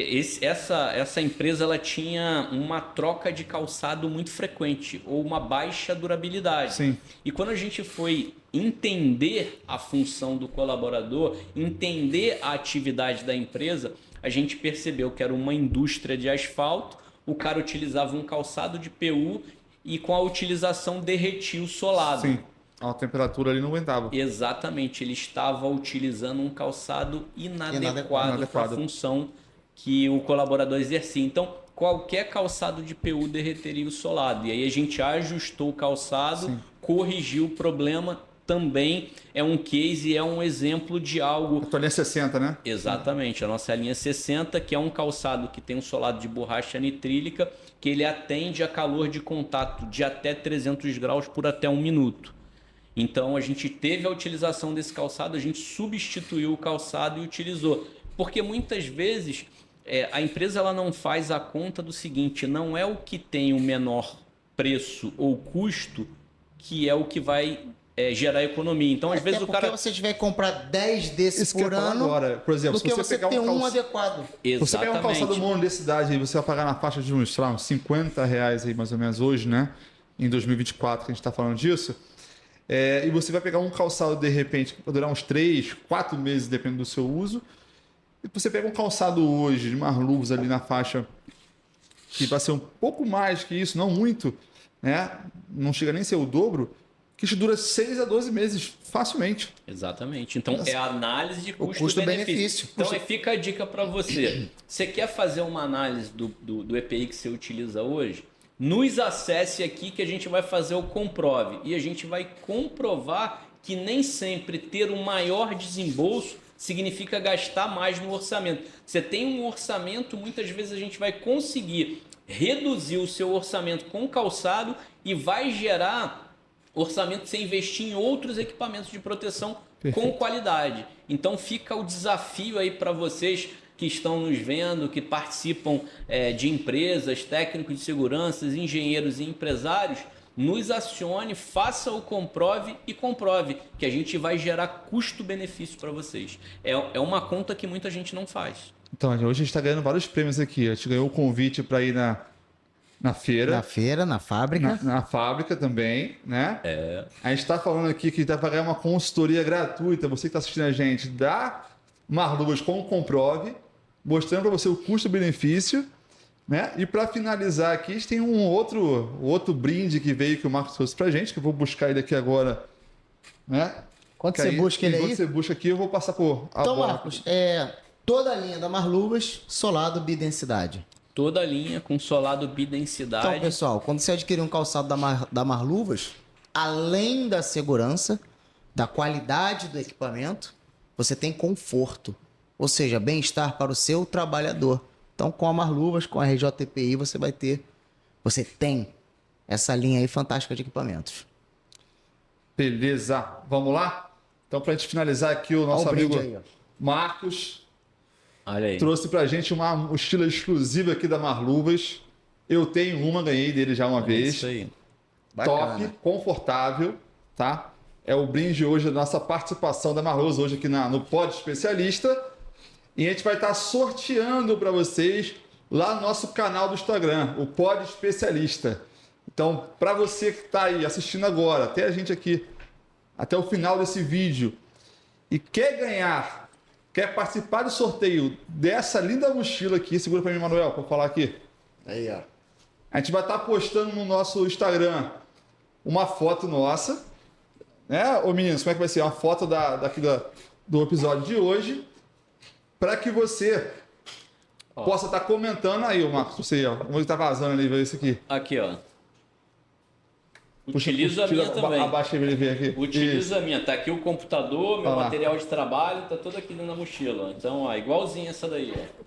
essa empresa ela tinha uma troca de calçado muito frequente ou uma baixa durabilidade.
Sim.
E quando a gente foi entender a função do colaborador, entender a atividade da empresa, a gente percebeu que era uma indústria de asfalto, o cara utilizava um calçado de PU e com a utilização derretia o solado.
Sim. A temperatura ali não aguentava.
Exatamente, ele estava utilizando um calçado inadequado para a função que o colaborador exercia. Então, qualquer calçado de PU derreteria o solado. E aí a gente ajustou o calçado,
Sim.
corrigiu o problema. Também é um case, é um exemplo de algo...
A tua linha 60, né?
Exatamente, a nossa linha 60, que é um calçado que tem um solado de borracha nitrílica, que ele atende a calor de contato de até 300 graus por até 1 minuto. Então a gente teve a utilização desse calçado, a gente substituiu o calçado e utilizou. Porque muitas vezes a empresa ela não faz a conta do seguinte, não é o que tem o menor preço ou custo que é o que vai gerar economia. Então às vezes o cara...
Porque você tiver que comprar 10 desses por ano,
agora, por exemplo,
do que você
pegar
ter
um
adequado.
Exatamente.
Você pegar um calçado mono dessa idade aí, você vai pagar na faixa de uns, sei lá, uns R$50 aí mais ou menos hoje, né? Em 2024 que a gente está falando disso. E você vai pegar um calçado, de repente, que vai durar uns 3, 4 meses, dependendo do seu uso. E você pega um calçado hoje, de Marluvas ali na faixa, que vai ser um pouco mais que isso, não muito, né? Não chega nem a ser o dobro, que isso dura 6 a 12 meses, facilmente.
Exatamente. Então, é a análise de custo-benefício.
Custo-benefício.
Então, fica a dica para você. Você quer fazer uma análise do EPI que você utiliza hoje? Nos acesse aqui que a gente vai fazer o comprove. E a gente vai comprovar que nem sempre ter um maior desembolso significa gastar mais no orçamento. Você tem um orçamento, muitas vezes a gente vai conseguir reduzir o seu orçamento com calçado e vai gerar orçamento sem investir em outros equipamentos de proteção com qualidade. Então fica o desafio aí para vocês que estão nos vendo, que participam de empresas, técnicos de segurança, engenheiros e empresários, nos acione, faça o comprove e comprove que a gente vai gerar custo-benefício para vocês. É uma conta que muita gente não faz.
Então, hoje a gente está ganhando vários prêmios aqui. A gente ganhou o convite para ir na feira.
Na feira, na fábrica.
Na fábrica também, né? A gente está falando aqui que dá para ganhar uma consultoria gratuita. Você que está assistindo a gente, da Marluvas com o comprove, mostrando para você o custo-benefício, né? E para finalizar aqui, a gente tem um outro brinde que veio que o Marcos trouxe para a gente, que eu vou buscar ele aqui agora, né?
Quando você busca ele aí...
Quando você busca aqui, eu vou passar por...
Então, Marcos, toda a linha da Marluvas, solado bidensidade.
Toda a linha com solado bidensidade.
Então, pessoal, quando você adquirir um calçado da Marluvas, além da segurança, da qualidade do equipamento, você tem conforto. Ou seja, bem-estar para o seu trabalhador. Então, com a Marluvas, com a RJTPI, você tem essa linha aí fantástica de equipamentos.
Beleza. Vamos lá? Então, para a gente finalizar aqui, o nosso amigo
aí,
Marcos
Olha aí.
trouxe para a gente uma mochila exclusiva aqui da Marluvas. Eu tenho uma, ganhei dele já uma vez.
Isso aí.
Bacana.
Top, confortável, tá? É o brinde hoje da nossa participação da Marluvas, hoje aqui no Pod Especialista. E a gente vai estar sorteando para vocês lá no nosso canal do Instagram, o Pod Especialista. Então, para você que está aí assistindo agora, até a gente aqui, até o final desse vídeo, e quer participar do sorteio dessa linda mochila aqui, segura para mim, Manuel, para eu falar aqui.
Aí, ó.
A gente vai estar postando no nosso Instagram uma foto nossa, né? Ô meninos, como é que vai ser? Uma foto do episódio de hoje, para que você possa estar comentando aí, o Marcos, você, ó. Vamos estar vazando ali, ver isso aqui.
Aqui, ó. Utilizo a
Tira-
minha também.
Abaixa ele ver aqui.
Utilizo a minha. Tá aqui o computador, meu
Olha lá.
material de trabalho, tá tudo aqui dentro da mochila. Ó. Então, ó, igualzinho essa daí, ó.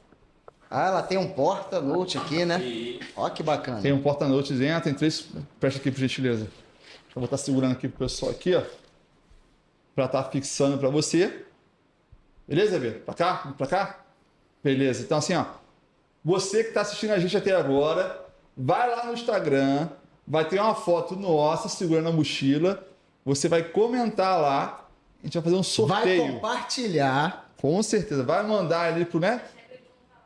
Ah, ela tem um porta-note aqui, né?
E
Ó que bacana.
Tem um porta-notes dentro, tem 3. Presta aqui, por gentileza. Eu vou estar segurando aqui pro pessoal aqui, ó. Pra estar fixando pra você. Beleza, Bê? Pra cá? Pra cá? Beleza. Então, assim, ó. Você que tá assistindo a gente até agora, vai lá no Instagram, vai ter uma foto nossa segurando a mochila. Você vai comentar lá. A gente vai fazer um
Vai
sorteio.
compartilhar.
Com certeza. Vai mandar ali pro, né?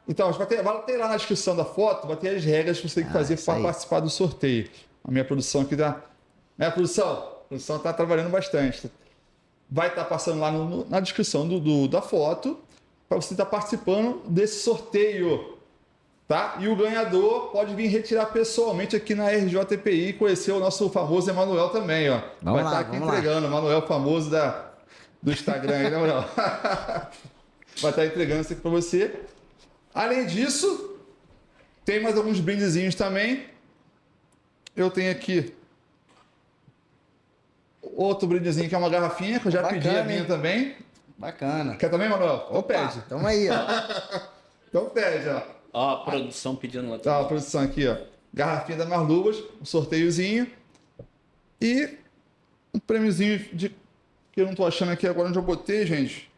Então, vai ter lá na descrição da foto, vai ter as regras que você tem que fazer
isso
para
aí.
participar do sorteio. A minha produção aqui tá. Né, produção? A produção tá trabalhando bastante. Vai estar passando lá na descrição da foto para você estar participando desse sorteio. Tá? E o ganhador pode vir retirar pessoalmente aqui na RJTPI e conhecer o nosso famoso Emanuel também, ó.
Vamos
vai
lá,
estar aqui
vamos lá.
entregando, o Emanuel famoso do Instagram aí, né, Emanuel? Vai estar entregando isso aqui para você. Além disso, tem mais alguns brindezinhos também. Eu tenho aqui outro brindezinho que é uma garrafinha, que eu já
Bacana,
pedi a minha
hein?
também.
Bacana.
Quer também, Manuel? Então
Opa,
pede.
tamo aí, ó.
Então pede, ó.
ó, a produção pedindo lá.
Tá, a produção aqui, ó. Garrafinha da Marluvas, um sorteiozinho. E um prêmiozinho que eu não tô achando aqui agora onde eu botei, gente.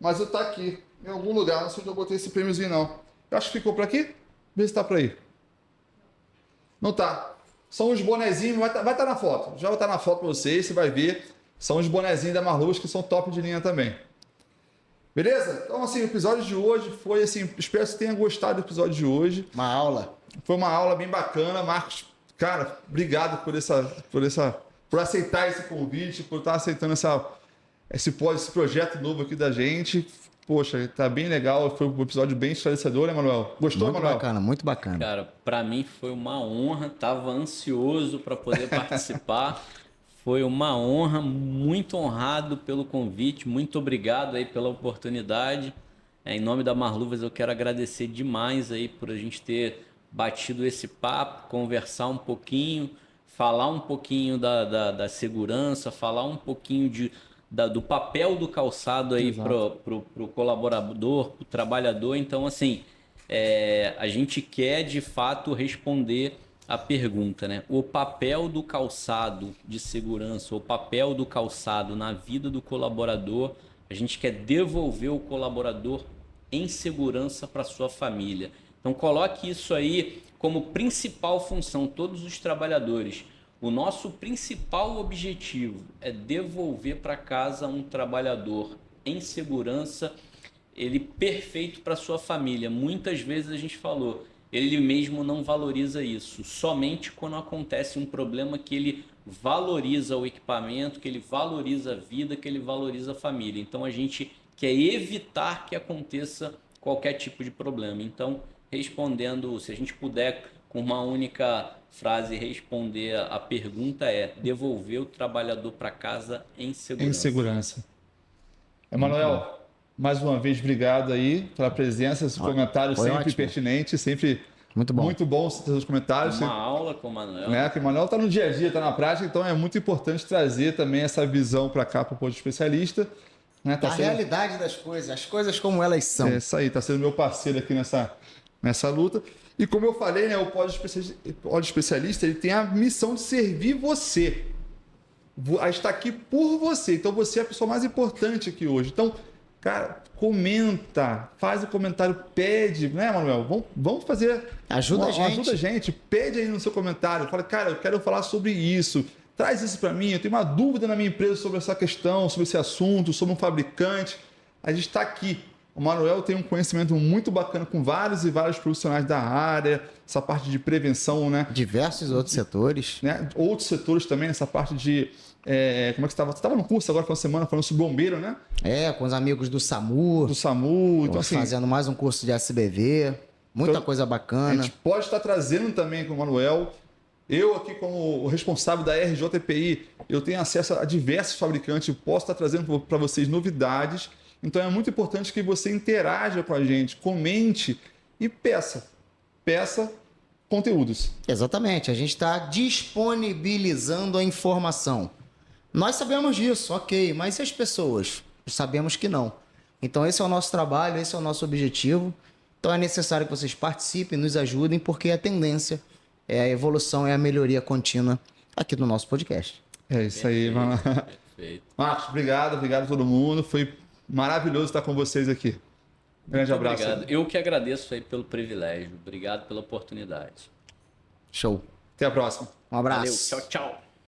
Mas eu tá aqui, em algum lugar. Não sei onde eu botei esse prêmiozinho, não. Eu acho que ficou pra aqui. Vê se tá pra aí. Não tá. São os bonezinhos, vai tá na foto. Já vai estar na foto pra vocês, você vai ver. São os bonezinhos da Marluvas que são top de linha também. Beleza? Então, assim, o episódio de hoje foi assim. Espero que você tenha gostado do episódio de hoje.
Uma aula.
Foi uma aula bem bacana, Marcos. Cara, obrigado por aceitar esse convite, por estar aceitando esse projeto novo aqui da gente. Poxa, tá bem legal. Foi um episódio bem esclarecedor, né, Manuel? Gostou,
Muito
Manuel?
bacana, muito bacana.
Cara, pra mim foi uma honra, tava ansioso para poder participar. Foi uma honra, muito honrado pelo convite, muito obrigado aí pela oportunidade. Em nome da Marluvas eu quero agradecer demais aí por a gente ter batido esse papo, conversar um pouquinho, falar um pouquinho da segurança, falar um pouquinho do papel do calçado aí pro colaborador, pro trabalhador. Então, assim, a gente quer de fato responder a pergunta, né? O papel do calçado de segurança, o papel do calçado na vida do colaborador, a gente quer devolver o colaborador em segurança para sua família. Então coloque isso aí como principal função, todos os trabalhadores. O nosso principal objetivo é devolver para casa um trabalhador em segurança, ele perfeito para sua família. Muitas vezes a gente falou, ele mesmo não valoriza isso. Somente quando acontece um problema que ele valoriza o equipamento, que ele valoriza a vida, que ele valoriza a família. Então a gente quer evitar que aconteça qualquer tipo de problema. Então, respondendo, se a gente puder com uma única frase responder a pergunta devolver o trabalhador para casa em segurança.
Em segurança. Emanuel, mais uma vez, obrigado aí pela presença, esse comentário
foi
sempre
ótimo.
pertinente, sempre
Muito bom.
muito bom os seus comentários.
Uma aula com o Manuel.
Né? Que o Manuel está no dia a dia, está na prática, então é muito importante trazer também essa visão para cá, para o Ponto Especialista. Né? Tá
A
sendo,
realidade das coisas, as coisas como elas são.
é isso aí, está sendo meu parceiro aqui nessa luta. E como eu falei, né, o Pós-Especialista ele tem a missão de servir você. A estar aqui por você. Então você é a pessoa mais importante aqui hoje. Então, cara, comenta, faz o comentário, pede, né, Manuel? Vamos fazer.
Ajuda a gente.
Ajuda a gente, pede aí no seu comentário. Fala, cara, eu quero falar sobre isso. Traz isso para mim. Eu tenho uma dúvida na minha empresa sobre essa questão, sobre esse assunto, sobre um fabricante. A gente está aqui. O Manuel tem um conhecimento muito bacana com vários e vários profissionais da área, essa parte de prevenção, né?
Diversos outros setores.
Né? Outros setores também, nessa parte de. Como é que você estava? Você estava no curso agora, foi uma semana, falando sobre bombeiro, né?
Com os amigos do SAMU.
Do SAMU. Então, assim,
fazendo mais um curso de SBV. Muita
então,
coisa
a
bacana.
gente pode estar trazendo também com o Manuel. Eu aqui, como o responsável da RJTPI, eu tenho acesso a diversos fabricantes, posso estar trazendo para vocês novidades Então é muito importante que você interaja com a gente, comente e peça conteúdos.
Exatamente, a gente está disponibilizando a informação. Nós sabemos disso, ok, mas e as pessoas? Sabemos que não. Então esse é o nosso trabalho, esse é o nosso objetivo. Então é necessário que vocês participem, nos ajudem, porque a tendência é a evolução, é a melhoria contínua aqui no nosso podcast.
É isso aí, mano.
Perfeito.
Marcos, obrigado a todo mundo. Foi maravilhoso estar com vocês aqui. Grande
Muito
abraço.
obrigado. Eu que agradeço aí pelo privilégio. Obrigado pela oportunidade.
Show.
Até a próxima.
Um abraço.
Valeu. Tchau, tchau.